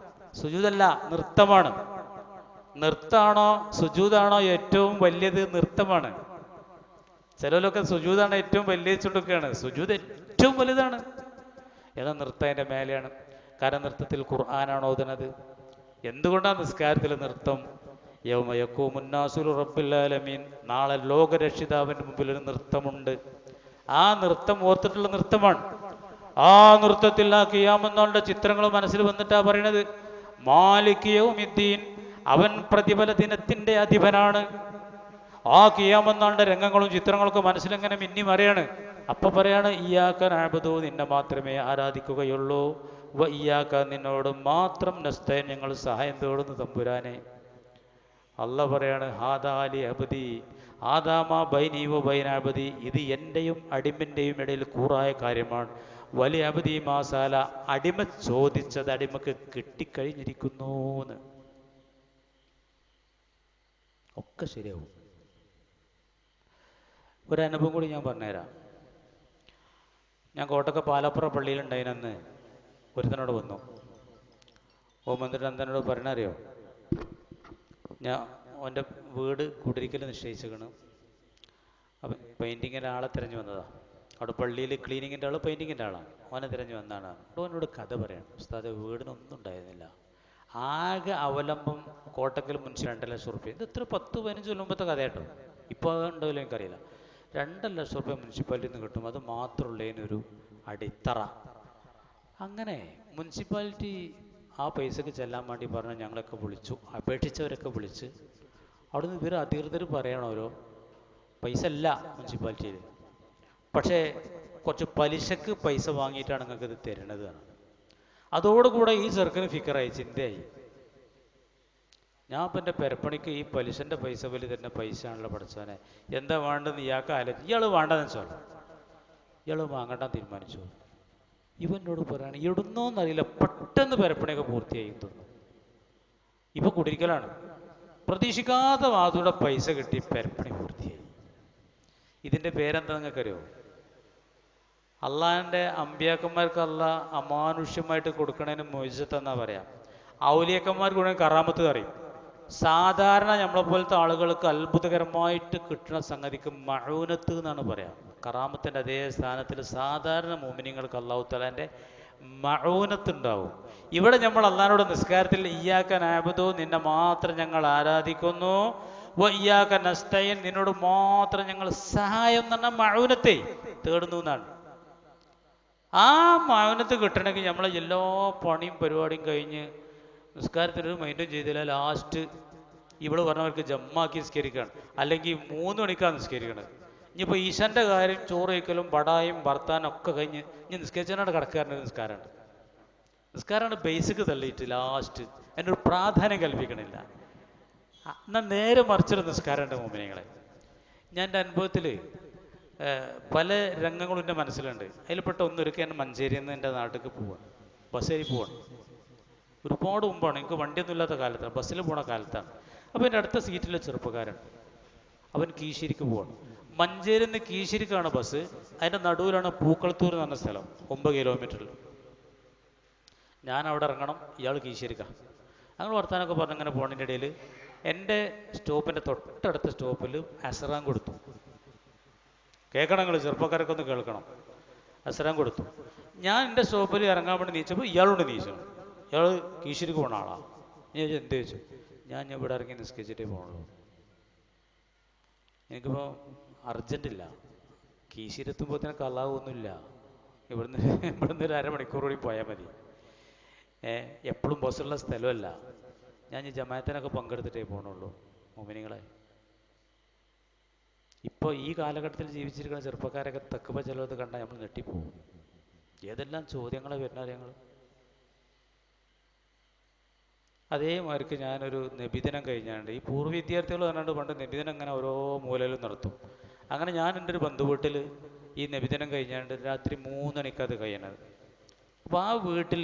സുജൂദല്ല, നൃത്തമാണ്. നൃത്താണോ സുജൂദാണോ ഏറ്റവും വലിയത്? നൃത്തമാണ്. ചിലരൊക്കെ സുജൂദാണ് ഏറ്റവും വലിയ ചുണ്ടൊക്കെയാണ്. സുജൂദ് ഏറ്റവും വലുതാണ്. ഏതാ നൃത്തം അതിൻ്റെ മേലെയാണ്. കാരണം നൃത്തത്തിൽ ഖുർആനാണ് ഓതുന്നത്. എന്തുകൊണ്ടാണ് നിസ്കാരത്തിൽ നൃത്തം? യൗമ യഖൂമുന്നാസു ലിറബ്ബിൽ ആലമീൻ, നാളെ ലോകരക്ഷിതാവിൻ്റെ മുമ്പിൽ ഒരു നൃത്തമുണ്ട്. ആ നൃത്തം ഓർത്തിട്ടുള്ള നൃത്തമാണ്. ആ നൃത്തത്തിൽ ആ ഖിയാമത്ത് ചിത്രങ്ങൾ മനസ്സിൽ വന്നിട്ടാ പറയണത്, മാലിക് യൗമിദ്ദീൻ, അവൻ പ്രതിഫല ദിനത്തിൻ്റെ അധിപനാണ്. ആ ഖിയാമത്ത് രംഗങ്ങളും ചിത്രങ്ങളൊക്കെ മനസ്സിലെങ്ങനെ മിന്നി മറിയാണ്. അപ്പൊ പറയാണ് ഇയ്യാക നഅ്ബുദു, നിന്നെ മാത്രമേ ആരാധിക്കുകയുള്ളൂ, വ ഇയ്യാക നിന്നോട് മാത്രം നസ്തഈൻ ഞങ്ങൾ സഹായം തേടുന്നു തമ്പുരാനെ. അല്ല പറയാണ് ഹാദാ ലി അബ്ദി ഹാദാ മാ ബൈനി വ ബൈന അബ്ദി, ഇത് എൻ്റെയും അടിമൻ്റെയും ഇടയിൽ കൂറായ കാര്യമാണ്. വലിയ അബ്ദി മാ സാല, അടിമ ചോദിച്ചത് അടിമക്ക് കിട്ടിക്കഴിഞ്ഞിരിക്കുന്നു എന്ന്. ഒക്കെ ശരിയാവും. ഒരനുഭവം കൂടി ഞാൻ പറഞ്ഞുതരാം. ഞാൻ കോട്ടക്ക പാലപ്പുറ പള്ളിയിലുണ്ടായിനന്ന് ഒരുത്തനോട് വന്നു. വന്നിട്ട് എന്തിനോട് പറഞ്ഞറിയോ, ഞാൻ അവൻ്റെ വീട് കുടിരിക്കൽ നിശ്ചയിച്ചിരിക്കണം. അപ്പം പെയിൻറ്റിങ്ങിൻ്റെ ആളെ തിരഞ്ഞു വന്നതാണ്. അവിടെ പള്ളിയിൽ ക്ലീനിങ്ങിൻ്റെ ആൾ പെയിൻറ്റിങ്ങിൻ്റെ ആളാണ്. അവനെ തിരഞ്ഞു വന്നതാണ്. അവനോട് കഥ പറയണം, ഉസ്താദ് വീടിനൊന്നും ഉണ്ടായിരുന്നില്ല, ആകെ അവലംബം കോട്ടക്കൽ മുൻസിപ്പൽ 2 ലക്ഷം റുപ്യ. ഇത് ഇത്ര 10-15 കൊല്ലം മുമ്പത്തെ കഥ കേട്ടോ, ഇപ്പോൾ ഉണ്ടല്ലോ എനിക്കറിയില്ല. 2 ലക്ഷം റുപ്യ മുനിസിപ്പാലിറ്റിയിൽ നിന്ന് കിട്ടും, അത് മാത്രമുള്ളതിനൊരു അടിത്തറ. അങ്ങനെ മുനിസിപ്പാലിറ്റി ആ പൈസക്ക് ചെല്ലാൻ വേണ്ടി പറഞ്ഞ് ഞങ്ങളൊക്കെ വിളിച്ചു, അപേക്ഷിച്ചവരൊക്കെ വിളിച്ച്. അവിടുന്ന് ഇവർ അധികൃതർ പറയണോരോ പൈസ ഇല്ല മുനിസിപ്പാലിറ്റിയിൽ, പക്ഷേ കുറച്ച് പലിശക്ക് പൈസ വാങ്ങിയിട്ടാണ് നിങ്ങൾക്ക് ഇത് തരണത്. അതോടുകൂടെ ഈ ചെറുക്കന് ഫിക്കറായി, ചിന്തയായി, ഞാൻ ഇപ്പം എൻ്റെ പെരപ്പണിക്ക് ഈ പലിശൻ്റെ പൈസ വലിയ തന്നെ പൈസ ആണല്ലോ പഠിച്ചവനെ, എന്താ വേണ്ടതെന്ന് ഇയാൾക്ക് ആലോചിച്ച്. ഇയാൾ വേണ്ടെന്ന് വെച്ചോളൂ, ഇയാൾ വാങ്ങണ്ടാൻ തീരുമാനിച്ചു. ഇവനോട് പറയാണ് ഇടുന്നോന്നറിയില്ല, പെട്ടെന്ന് പെരപ്പണിയൊക്കെ പൂർത്തിയായി തോന്നുന്നു. ഇപ്പം കുടിരിക്കലാണ്, പ്രതീക്ഷിക്കാത്ത വാതുടെ പൈസ കിട്ടി, പെരപ്പണി പൂർത്തിയായി. ഇതിൻ്റെ പേരെന്താ നിങ്ങൾക്കറിയോ? അള്ളാഹിൻ്റെ അമ്പിയാക്കന്മാർക്ക് അള്ളാഹ് അമാനുഷ്യമായിട്ട് കൊടുക്കണതിന് മൊയ്സത്തെന്നാ പറയാം. ഔലിയക്കന്മാർക്ക് കൂടെ കറാമത്ത് അറിയും. സാധാരണ നമ്മളെപ്പോലത്തെ ആളുകൾക്ക് അത്ഭുതകരമായിട്ട് കിട്ടുന്ന സംഗതിക്ക് മഊനത്ത് എന്നാണ് പറയാം. കറാമത്തിൻ്റെ അതേ സ്ഥാനത്തിൽ സാധാരണ മുഅ്മിനീങ്ങൾക്ക് അല്ലാഹു തആലാൻ്റെ മഊനത്ത് ഉണ്ടാവും. ഇവിടെ നമ്മൾ അള്ളാഹിനോട് നിസ്കാരത്തിൽ ഇയ്യാക നഅ്ബുദു, നിന്നെ മാത്രം ഞങ്ങൾ ആരാധിക്കുന്നു, വ ഇയ്യാക നസ്തഈൻ, നിന്നോട് മാത്രം ഞങ്ങൾ സഹായം എന്ന് പറഞ്ഞാൽ മഊനത്തെ തേടുന്നു എന്നാണ്. ആ മൗനത്ത് കിട്ടണമെങ്കിൽ നമ്മളെ എല്ലാ പണിയും പരിപാടിയും കഴിഞ്ഞ് നിസ്കാരത്തിനൊരു മൈൻഡും ചെയ്തില്ല, ലാസ്റ്റ് ഇവള് പറഞ്ഞവർക്ക് ജമ്മാക്കി നിസ്കരിക്കുകയാണ്, അല്ലെങ്കിൽ 3 മണിക്കാണ് നിസ്കരിക്കണത്. ഇനിയിപ്പോൾ ഈശാൻ്റെ കാര്യം ചോറ് വയ്ക്കലും പടായും ഭർത്താനും ഒക്കെ കഴിഞ്ഞ് ഇനി നിസ്കരിച്ചാണ് കിടക്കാറുണ്ട്. നിസ്കാരമാണ് ബേസിക് തള്ളിയിട്ട് ലാസ്റ്റ് അതിൻ്റെ ഒരു പ്രാധാന്യം കൽപ്പിക്കണില്ല. എന്നാൽ നേരെ മറിച്ചൊരു നിസ്കാരമുണ്ട് മോമിനികളെ. ഞാൻ എൻ്റെ അനുഭവത്തിൽ പല രംഗങ്ങളും എൻ്റെ മനസ്സിലുണ്ട്. അതിൽപ്പെട്ട ഒന്നൊരുക്കെ ഞാൻ മഞ്ചേരിയിൽ നിന്ന് എൻ്റെ നാട്ടിലേക്ക് പോവാണ്, ബസ്സേരി പോവാണ്. ഒരുപാട് മുമ്പാണ്, എനിക്ക് വണ്ടിയൊന്നും ഇല്ലാത്ത കാലത്താണ്, ബസ്സിൽ പോണ കാലത്താണ്. അപ്പോൾ എൻ്റെ അടുത്ത സീറ്റിലെ ചെറുപ്പക്കാരൻ, അവൻ കീശ്ശേരിക്ക് പോവാണ്. മഞ്ചേരിയിൽ നിന്ന് കീശ്ശേരിക്കാണ് ബസ്. അതിൻ്റെ നടുവിലാണ് പൂക്കളത്തൂർ എന്ന് പറഞ്ഞ സ്ഥലം, 9 കിലോമീറ്ററിൽ. ഞാൻ അവിടെ ഇറങ്ങണം, ഇയാൾ കീശ്ശേരിക്കാണ്. ഞങ്ങൾ വർത്താനൊക്കെ പറഞ്ഞ് അങ്ങനെ പോണതിൻ്റെ ഇടയിൽ എൻ്റെ സ്റ്റോപ്പിൻ്റെ തൊട്ടടുത്ത സ്റ്റോപ്പിൽ അസറാൻ കൊടുത്തു. കേൾക്കണം, നിങ്ങൾ ചെറുപ്പക്കാരൊക്കെ ഒന്ന് കേൾക്കണം. അസറാൻ കൊടുത്തു. ഞാൻ എൻ്റെ സ്റ്റോപ്പിൽ ഇറങ്ങാൻ വേണ്ടി നീച്ചപ്പോൾ ഇയാളോട് നീച്ചണം. ഇയാൾ കീശ്ശേരിക്ക് പോണ ആളാണ്. ഞാൻ ചോദിച്ചു എന്ത് ചോദിച്ചു. ഞാൻ ഇവിടെ ഇറങ്ങി നിസ്കരിച്ചിട്ടേ പോകണുള്ളൂ, എനിക്കിപ്പോൾ അർജൻറ്റില്ല, കീശ്ശേരിയെത്തുമ്പോഴത്തേന് കലാവൊന്നുമില്ല, ഇവിടുന്ന് ഒരു അരമണിക്കൂർ കൂടി പോയാൽ മതി, എപ്പോഴും ബസ്സുള്ള സ്ഥലമല്ല, ഞാൻ ഈ ജമാഅത്തിനൊക്കെ പങ്കെടുത്തിട്ടേ പോകണുള്ളൂ. മോമിനികളെ, ഇപ്പോൾ ഈ കാലഘട്ടത്തിൽ ജീവിച്ചിരിക്കുന്ന ചെറുപ്പക്കാരൊക്കെ തെക്കുമ്പോൾ ചിലത് കണ്ടാൽ നമ്മൾ ഞെട്ടിപ്പോവും. ഏതെല്ലാം ചോദ്യങ്ങളെ വരുന്നത് ഞങ്ങൾ. അതേമാതിരിക്ക് ഞാനൊരു നബിദിനം കഴിഞ്ഞാണ്ട് ഈ പൂർവ്വ വിദ്യാർത്ഥികൾ പറഞ്ഞാണ്ട് പണ്ട് നബിദിനം അങ്ങനെ ഓരോ മൂലയിലും നടത്തും. അങ്ങനെ ഞാൻ എൻ്റെ ഒരു ബന്ധു വീട്ടിൽ ഈ നബിദിനം കഴിഞ്ഞാണ്ട് രാത്രി 3 മണിക്ക് അത് കഴിയണത്. അപ്പോൾ ആ വീട്ടിൽ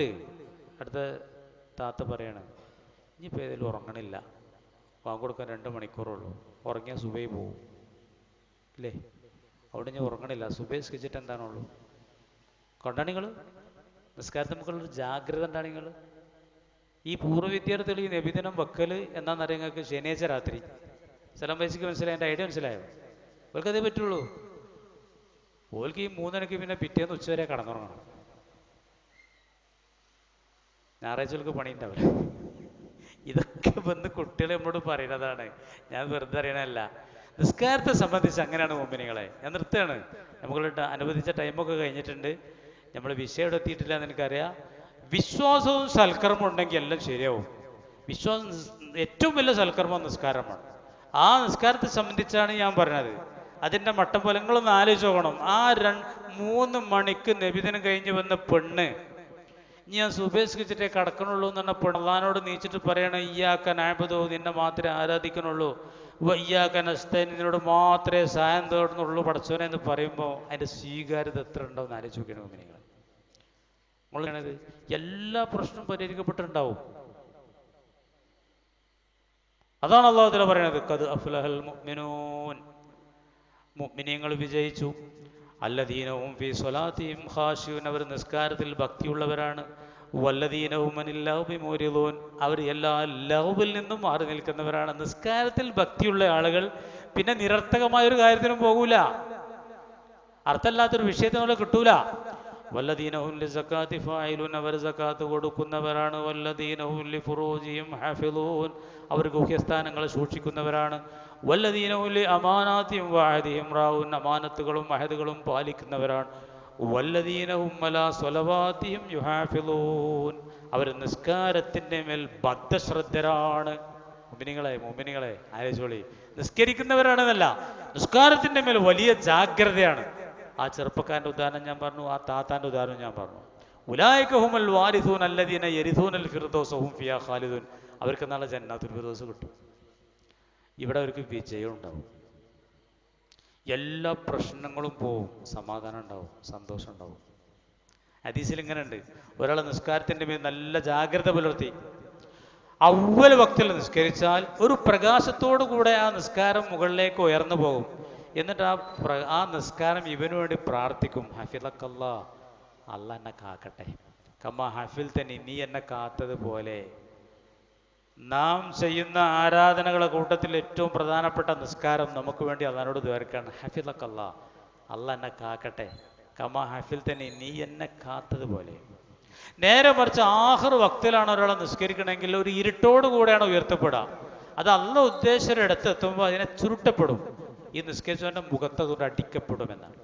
അടുത്ത താത്ത പറയണം, ഇനിയിപ്പോൾ ഏതെങ്കിലും ഉറങ്ങണില്ല, വാങ്ങ് കൊടുക്കാൻ 2 മണിക്കൂറുള്ളൂ, ഉറങ്ങിയാൽ സുബൈ പോവും അല്ലേ, അവിടെ ഞാൻ ഉറങ്ങണില്ല, സുബൈ സ്കിച്ചിട്ട് എന്താണുള്ളൂ. കൊണ്ടാണ് നിങ്ങൾ നിസ്കാരത്തിൽ നമുക്കുള്ളൊരു ജാഗ്രത ഉണ്ടാണ് നിങ്ങൾ. ഈ പൂർവ്വ വിദ്യാർത്ഥികൾ ഈ നബിദിനം വെക്കൽ എന്താണെന്നറിയാം നിങ്ങൾക്ക്. ശനിയാഴ്ച രാത്രി സ്ഥലം ബേസിക്ക് മനസ്സിലായി, എൻ്റെ ഐഡിയ മനസ്സിലായോ? ഓൽക്കതേ പറ്റുള്ളൂ. ഓൽക്ക് ഈ 3 മണിക്ക് പിന്നെ പിറ്റേന്ന് ഉച്ചവരെ കടന്നുറങ്ങണം. ഞായറാഴ്ചകൾക്ക് പണി ഉണ്ടാവില്ല. ഇതൊക്കെ വന്ന് കുട്ടികൾ നമ്മോട് പറയുന്നതാണ്, ഞാൻ വെറുതെ അറിയണമല്ല. നിസ്കാരത്തെ സംബന്ധിച്ച് അങ്ങനെയാണ് മോമിനികളെ. ഞാൻ നിർത്തുകയാണ്, നമുക്ക് അനുവദിച്ച ടൈമൊക്കെ കഴിഞ്ഞിട്ടുണ്ട്, നമ്മൾ വിഷയം ഇവിടെ എത്തിയിട്ടില്ല എന്ന് എനിക്കറിയാം. വിശ്വാസവും സൽക്കർമ്മം ഉണ്ടെങ്കിൽ എല്ലാം ശരിയാവും. വിശ്വാസം ഏറ്റവും വലിയ സൽക്കർമ്മം നിസ്കാരമാണ്. ആ നിസ്കാരത്തെ സംബന്ധിച്ചാണ് ഞാൻ പറഞ്ഞത്. അതിൻ്റെ മട്ടം പോലെ നിങ്ങളൊന്ന് ആലോചിച്ച് നോക്കണം. ആ 3 മണിക്ക് നബിദിനം കഴിഞ്ഞ് വന്ന പെണ്ണ് ഞാൻ സുബേസ്കിച്ചിട്ടേ കടക്കണുള്ളൂ എന്ന് പറഞ്ഞപ്പോൾ അള്ളാഹിനോട് നീച്ചിട്ട് പറയണം, ഇയ്യാക്ക നഅ്ബുദു, നിന്നെ മാത്രമേ ആരാധിക്കണുള്ളൂ, വയ്യാക്ക നസ്തഈൻ, നിന്നോട് മാത്രമേ സഹായം തേടുന്നുള്ളൂ പടച്ചോനെ എന്ന് പറയുമ്പോൾ അതിൻ്റെ സ്വീകാര്യത എത്ര ഉണ്ടാവും ആലോചിച്ച് നോക്കണം. നിങ്ങൾ നമ്മളത് എല്ലാ പ്രശ്നവും പരിഹരിക്കപ്പെട്ടിട്ടുണ്ടാവും. അതാണ് അല്ലാഹു തആല പറയുന്നത്, ഖദ് അഫ്ലഹൽ മുഅ്മിനൂൻ, മുഅ്മിനീങ്ങൾ വിജയിച്ചു. അല്ലദീന ഹും ഫീ സ്വലാത്തിഹിം ഖാശിഊൻ, അവർ നിസ്കാരത്തിൽ ഭക്തിയുള്ളവരാണ്. വല്ലദീന ഹും അനിൽ ലഗ്വി മുഅ്രിദൂൻ, അവർ എല്ലാ ലഗ്വിൽ നിന്നും മാറി നിൽക്കുന്നവരാണ്. നിസ്കാരത്തിൽ ഭക്തിയുള്ള ആളുകൾ പിന്നെ നിരർത്ഥകമായ ഒരു കാര്യത്തിനും പോകൂല, അർത്ഥമില്ലാത്തൊരു വിഷയത്തിനുള്ള കിട്ടൂല. വല്ലദീന ഹും ലിസകാത്തി ഫായിലൂൻ, അവർ സകാത്ത് കൊടുക്കുന്നവരാണ്. വല്ലദീന ഹും ലിഫുറൂജിഹിം ഹാഫിളൂൻ, അവർ ഗുഹ്യസ്ഥാനങ്ങളെ സൂക്ഷിക്കുന്നവരാണ്. വല്ലദീന ഹും ലിഅമാനാതിഹിം വഅഹദിഹിം റാഊൻ, അമാനത്തുകളും അഹദുകളും പാലിക്കുന്നവരാണ്. വല്ലദീന ഹും അലാ സ്വലവാതിഹിം യുഹാഫിളൂൻ, അവർ നിസ്കാരത്തിൻ്റെ മേൽ ബദ്ധശ്രദ്ധരാണ്. മുഅ്മിനീങ്ങളെ ആലോചിച്ചോളി, നിസ്കരിക്കുന്നവരാണെന്നല്ല, നിസ്കാരത്തിൻ്റെ മേൽ വലിയ ജാഗ്രതയാണ്. ആ ചെറുപ്പക്കാരൻ്റെ ഉദാഹരണം ഞാൻ പറഞ്ഞു, ആ താത്താൻ്റെ ഉദാഹരണം ഞാൻ പറഞ്ഞു. ഉലൈക ഹുമുൽ വാരിസൂൻ അല്ലദീന യരിസൂനൽ ഫിർദൗസ ഹും ഫിഹാ ഖാലിദൂൻ, അവർക്ക് നാളെ ജന്നത്തുൽ ഫിർദൗസ് കിട്ടും. ഇവിടെ അവർക്ക് വിജയം ഉണ്ടാവും, എല്ലാ പ്രശ്നങ്ങളും പോവും, സമാധാനം ഉണ്ടാവും, സന്തോഷം ഉണ്ടാവും. ഹദീസിൽ ഇങ്ങനെ ഉണ്ട്, ഒരാൾ നിസ്കാരത്തിൻ്റെ മേൽ നല്ല ജാഗ്രത പുലർത്തി അവ്വൽ വക്തിൽ നിസ്കരിച്ചാൽ ഒരു പ്രകാശത്തോടു കൂടെ ആ നിസ്കാരം മുകളിലേക്ക് ഉയർന്നു പോകും. എന്നിട്ട് ആ നിസ്കാരം ഇവനു വേണ്ടി പ്രാർത്ഥിക്കും, ഹഫിളക്കല്ലാ, അള്ളാഹ് എന്നെ കാക്കട്ടെ, കമ്മാ ഹഫിൽ തന്നെ, നീ എന്നെ കാത്തതുപോലെ. നാം ചെയ്യുന്ന ആരാധനകളുടെ കൂട്ടത്തിൽ ഏറ്റവും പ്രധാനപ്പെട്ട നിസ്കാരം നമുക്ക് വേണ്ടി അള്ളാഹിനോട് ദ്വാരക്കാണ്, ഹഫിളക്കല്ലാ, അള്ളാഹ് എന്നെ കാക്കട്ടെ, കമ്മാ ഹഫിൽ തന്നെ, നീ എന്നെ കാത്തതുപോലെ. നേരെ മറിച്ച് ആഖിർ വക്തിലാണ് ഒരാൾ നിസ്കരിക്കണമെങ്കിൽ ഒരു ഇരുട്ടോട് കൂടെയാണ് ഉയർത്തപ്പെടുക. അത് അള്ളാഹ് ഉദ്ദേശിച്ചൊരിടത്ത് എത്തുമ്പോൾ അതിനെ ചുരുട്ടപ്പെടും. ഈ നിസ്കരിച്ചവൻ്റെ മുഖത്ത് അതുകൊണ്ട് അടിക്കപ്പെടുമെന്നാണ്.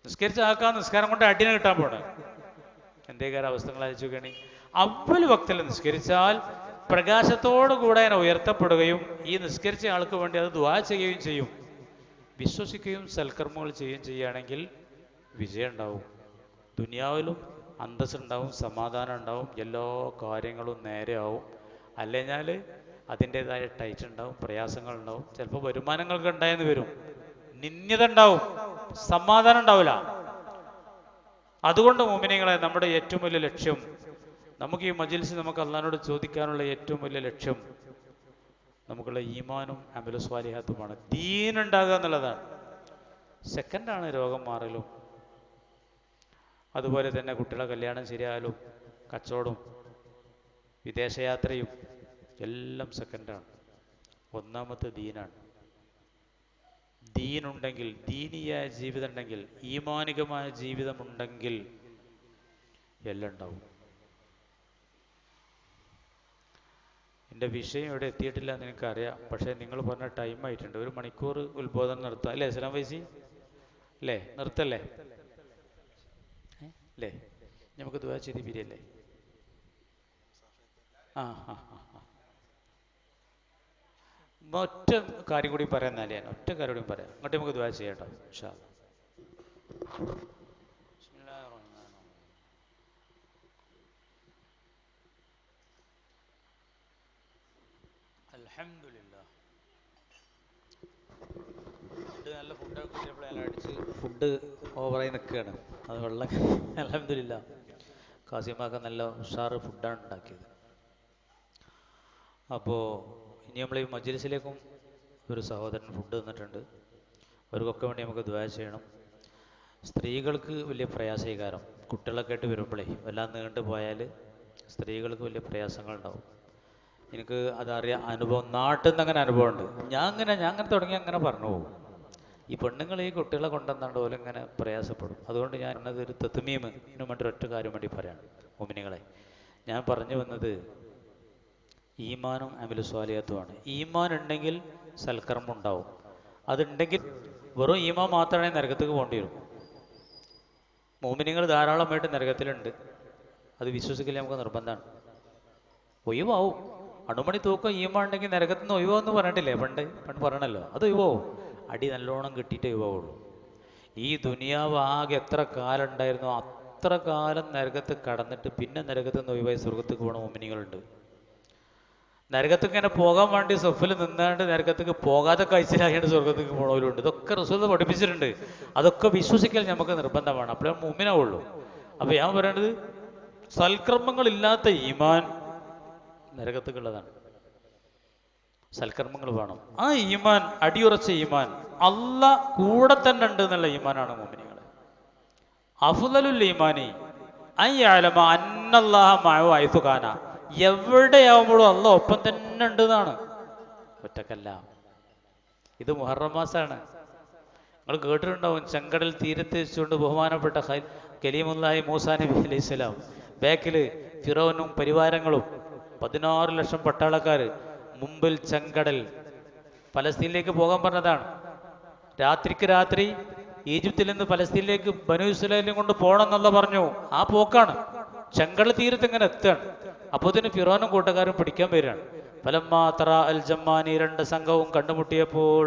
നിസ്കരിച്ച ആൾക്കാർ നിസ്കാരം കൊണ്ട് അടിനെ കിട്ടാൻ പോണേ. എന്തേ കാര്യം അവസ്ഥകൾ അയച്ചു നോക്കുകയാണെങ്കിൽ അവ്വൽ വക്തിൽ നിസ്കരിച്ചാൽ പ്രകാശത്തോടു കൂടെ അതിനെ ഉയർത്തപ്പെടുകയും ഈ നിസ്കരിച്ച ആൾക്ക് വേണ്ടി അത് ദുആ ചെയ്യുകയും ചെയ്യും. വിശ്വസിക്കുകയും സൽക്കർമ്മങ്ങൾ ചെയ്യുകയും ചെയ്യുകയാണെങ്കിൽ വിജയം ഉണ്ടാവും. ദുനിയാവിലും അന്തസ്സുണ്ടാവും, സമാധാനം ഉണ്ടാവും, എല്ലാ കാര്യങ്ങളും നേരെയാവും. അല്ലെങ്കിൽ അതിൻ്റെതായ ടൈറ്റ് ഉണ്ടാവും, പ്രയാസങ്ങളുണ്ടാവും, ചിലപ്പോൾ വരുമാനങ്ങൾക്ക് ഉണ്ടായെന്ന് വരും, നിന്ദ്യത ഉണ്ടാവും, സമാധാനം ഉണ്ടാവില്ല. അതുകൊണ്ട് മോമിനികളെ, നമ്മുടെ ഏറ്റവും വലിയ ലക്ഷ്യം, നമുക്ക് ഈ മജ്‌ലിസിൽ നമുക്ക് അള്ളാഹിനോട് ചോദിക്കാനുള്ള ഏറ്റവും വലിയ ലക്ഷ്യം നമുക്കുള്ള ഈമാനും അമലു സ്വാലിഹാത്തുമാണ്. ദീൻ ഉണ്ടാകുക എന്നുള്ളതാണ്. സെക്കൻഡാണ് രോഗം മാറലും, അതുപോലെ തന്നെ കുട്ടികളെ കല്യാണം ശരിയായാലും, കച്ചവടവും വിദേശയാത്രയും എല്ലാം സെക്കൻഡാണ്. ഒന്നാമത്തെ ദീനാണ്. ദീനുണ്ടെങ്കിൽ, ദീനിയായ ജീവിതം ഉണ്ടെങ്കിൽ, ഈമാനികമായ ജീവിതമുണ്ടെങ്കിൽ എല്ലാം ഉണ്ടാവും. എൻ്റെ വിഷയം ഇവിടെ എത്തിയിട്ടില്ല എന്ന് എനിക്കറിയാം. പക്ഷേ നിങ്ങൾ പറഞ്ഞ ടൈം ആയിട്ടുണ്ട്. 1 മണിക്കൂർ ഉത്ബോധനം നടത്താം അല്ലേ സലാം വൈസി? അല്ലേ? നിർത്തല്ലേ അല്ലേ? നമുക്ക് ദുആ ചെയ്ത് പിരിയല്ലേ? ആ ആ ആ ആ ഒറ്റ കാര്യം കൂടി പറയാം. എന്നാലേ ഞാൻ ഒറ്റ കാര്യം കൂടി പറയാം, അങ്ങോട്ട് നമുക്ക് ദുആ ചെയ്യാം കേട്ടോ. ഇൻഷാ അല്ലാഹ്. ബിസ്മില്ലാഹിർ റഹ്മാനിർ റഹീം. അൽഹംദുലില്ലാഹ്. ഫുഡ് നല്ല ഫുഡൊക്കെ കിട്ടിയപ്പോൾ ഞാൻ അടിച്ച് ഫുഡ് ഓവറായി നിൽക്കുകയാണ്. അത് വെള്ളം അൽഹംദുലില്ലാഹ്. കാസിമാക്ക നല്ല ഉഷാറ് ഫുഡാണ് ഉണ്ടാക്കിയത്. അപ്പോൾ ഇനി നമ്മൾ ഈ മജ്‌ലിസിലേക്കും ഒരു സഹോദരൻ ഫുഡ് തന്നിട്ടുണ്ട്. അവർക്കൊക്കെ വേണ്ടി നമുക്ക് ദുആ ചെയ്യണം. സ്ത്രീകൾക്ക് വലിയ പ്രയാസീകാരം, കുട്ടികളൊക്കെ ആയിട്ട് വരുമ്പോഴേ വല്ലാതെ നീണ്ടു പോയാൽ സ്ത്രീകൾക്ക് വലിയ പ്രയാസങ്ങളുണ്ടാവും. എനിക്ക് അതറിയാം, അനുഭവം, നാട്ടിൽ നിന്ന് അങ്ങനെ അനുഭവമുണ്ട്. ഞാൻ അങ്ങനെ തുടങ്ങി അങ്ങനെ പറഞ്ഞു പോകും. ഈ പെണ്ണുങ്ങൾ ഈ കുട്ടികളെ കൊണ്ടുവന്നാണ്ട് പോലെ ഇങ്ങനെ പ്രയാസപ്പെടും. അതുകൊണ്ട് ഞാൻ ഒരു തത്മീമ് ഇതിനു വേണ്ടി ഒറ്റ കാര്യം വേണ്ടി പറയാണ്. മുഅ്മിനീങ്ങളെ, ഞാൻ പറഞ്ഞു വന്നത് ഈമാനും അമലു സ്വാലിഹത്തുമാണ്. ഈമാൻ ഉണ്ടെങ്കിൽ സൽക്കർമ്മം ഉണ്ടാവും. അതുണ്ടെങ്കിൽ വെറും ഈമാൻ മാത്രമേ നരകത്തേക്ക് പോകേണ്ടി വരും. മുഅ്മിനീങ്ങൾ ധാരാളമായിട്ട് നരകത്തിലുണ്ട്. അത് വിശ്വസിക്കൽ നമുക്ക് നിർബന്ധമാണ്. ഒഴിവാവും. അണുമണി തൂക്കം ഈമാൻ ഉണ്ടെങ്കിൽ നരകത്തിൽ നിന്ന് ഒഴിവാന്ന് പറഞ്ഞിട്ടില്ലേ? പണ്ട് പറയണല്ലോ, അത് ഒഴിവാവും. അടി നല്ലോണം കിട്ടിയിട്ട് ഒഴിവാവുള്ളൂ. ഈ ദുനിയാവ് ആകെ എത്ര കാലം ഉണ്ടായിരുന്നോ അത്ര കാലം നരകത്ത് കടന്നിട്ട് പിന്നെ നരകത്തിൽ നിന്ന് ഒഴിവായി സ്വർഗത്തേക്ക് പോകണ മുഅ്മിനീങ്ങളുണ്ട്. നരകത്തേക്ക് ഇങ്ങനെ പോകാൻ വേണ്ടി സഫിൽ നിന്നാണ്ട് നരകത്തേക്ക് പോകാതെ കഴിച്ചിലായിട്ട് സ്വർഗത്തേക്ക് പോകണവരുണ്ട്. ഇതൊക്കെ റസൂൽ പഠിപ്പിച്ചിട്ടുണ്ട്. അതൊക്കെ വിശ്വസിക്കൽ നമുക്ക് നിർബന്ധമാണ്. അപ്പോഴേ മുഅ്മിനാവുള്ളൂ. അപ്പോൾ ഞാൻ പറയണത്, സൽക്കർമ്മങ്ങളില്ലാത്ത ഈമാൻ നരകത്തേക്കുള്ളതാണ്. സൽക്കർമ്മങ്ങൾ വേണം. ആ ഈമാൻ, അടിയുറച്ച ഈമാൻ, അല്ലാഹ് കൂടെ തന്നെ ഉണ്ട് എന്നുള്ള ഈമാനാണ് മുഅ്മിനീങ്ങളെ. അഫ്ളലുൽ ഈമാനി അൻ യഅലമ അന്നല്ലാഹ മഅഹു ഹൈസു കാന. എവിടെയാവുമ്പോഴും അല്ലാഹ് ഒപ്പം തന്നെ ഉണ്ട് എന്നാണ്, ഒറ്റക്കല്ല. ഇത് മുഹറം മാസമാണ്. നിങ്ങൾ കേട്ടിട്ടുണ്ടാവും, ചെങ്കടൽ തീരത്ത് വെച്ചുകൊണ്ട് ബഹുമാനപ്പെട്ട കലീമുല്ലാഹി മൂസാ നബി അലൈഹി സ്വലാം ബാക്കിൽ ഫിറൗനും പരിവാരങ്ങളും 16 ലക്ഷം പട്ടാളക്കാർ, മുമ്പിൽ ചെങ്കടൽ. പലസ്തീനിലേക്ക് പോകാൻ പറഞ്ഞതാണ്. രാത്രിക്ക് രാത്രി ഈജിപ്തിൽ നിന്ന് പലസ്തീനിലേക്ക് ബനൂ ഇസ്രായേലിനെ കൊണ്ട് പോകണം എന്നുള്ള പറഞ്ഞു. ആ പോക്കാണ്. ചെങ്കടൽ തീരത്ത് ഇങ്ങനെ എത്തുകയാണ്. അപ്പോൾ ഇതിന് ഫിറോനും കൂട്ടക്കാരും പിടിക്കാൻ വരികയാണ്. ഫലമ്മാ തറാ അൽ ജമ്മാനി, 2 സംഘവും കണ്ടുമുട്ടിയപ്പോൾ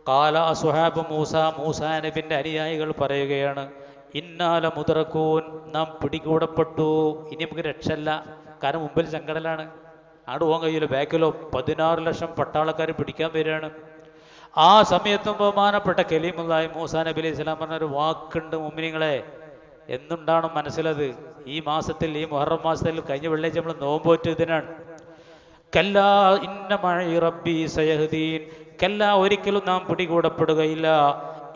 ഖാല അസ്ഹാബു മൂസ, മൂസാ നബിന്റെ അനുയായികൾ പറയുകയാണ്, ഇന്നാല മുദ്റകൂൻ, നാം പിടികൂടപ്പെട്ടു, ഇനി നമുക്ക് രക്ഷല്ല. കാരണം മുമ്പിൽ ചെങ്കടലാണ്, ആട് പോകാൻ കഴിയില്ല. ബാക്കിലോ 16 ലക്ഷം പട്ടാളക്കാർ പിടിക്കാൻ വരികയാണ്. ആ സമയത്തും ബഹുമാനപ്പെട്ട കലീമുല്ലാഹി മൂസാ നബി അലൈഹി സ്വലാം പറഞ്ഞൊരു വാക്കുണ്ട് മുഅ്മിനീങ്ങളെ, എന്നുണ്ടാണ് മനസ്സിലത്. ഈ മാസത്തിൽ, ഈ മുഹറം മാസത്തിൽ, കഴിഞ്ഞ വെള്ളിയാഴ്ച നമ്മൾ നോമ്പോറ്റ് ഇതിനാണ്. കല്ലാ ഇന്ന മഅഇ റബ്ബി സയഹ്ദീൻ. കല്ലാ, ഒരിക്കലും നാം പിടികൂടപ്പെടുകയില്ല.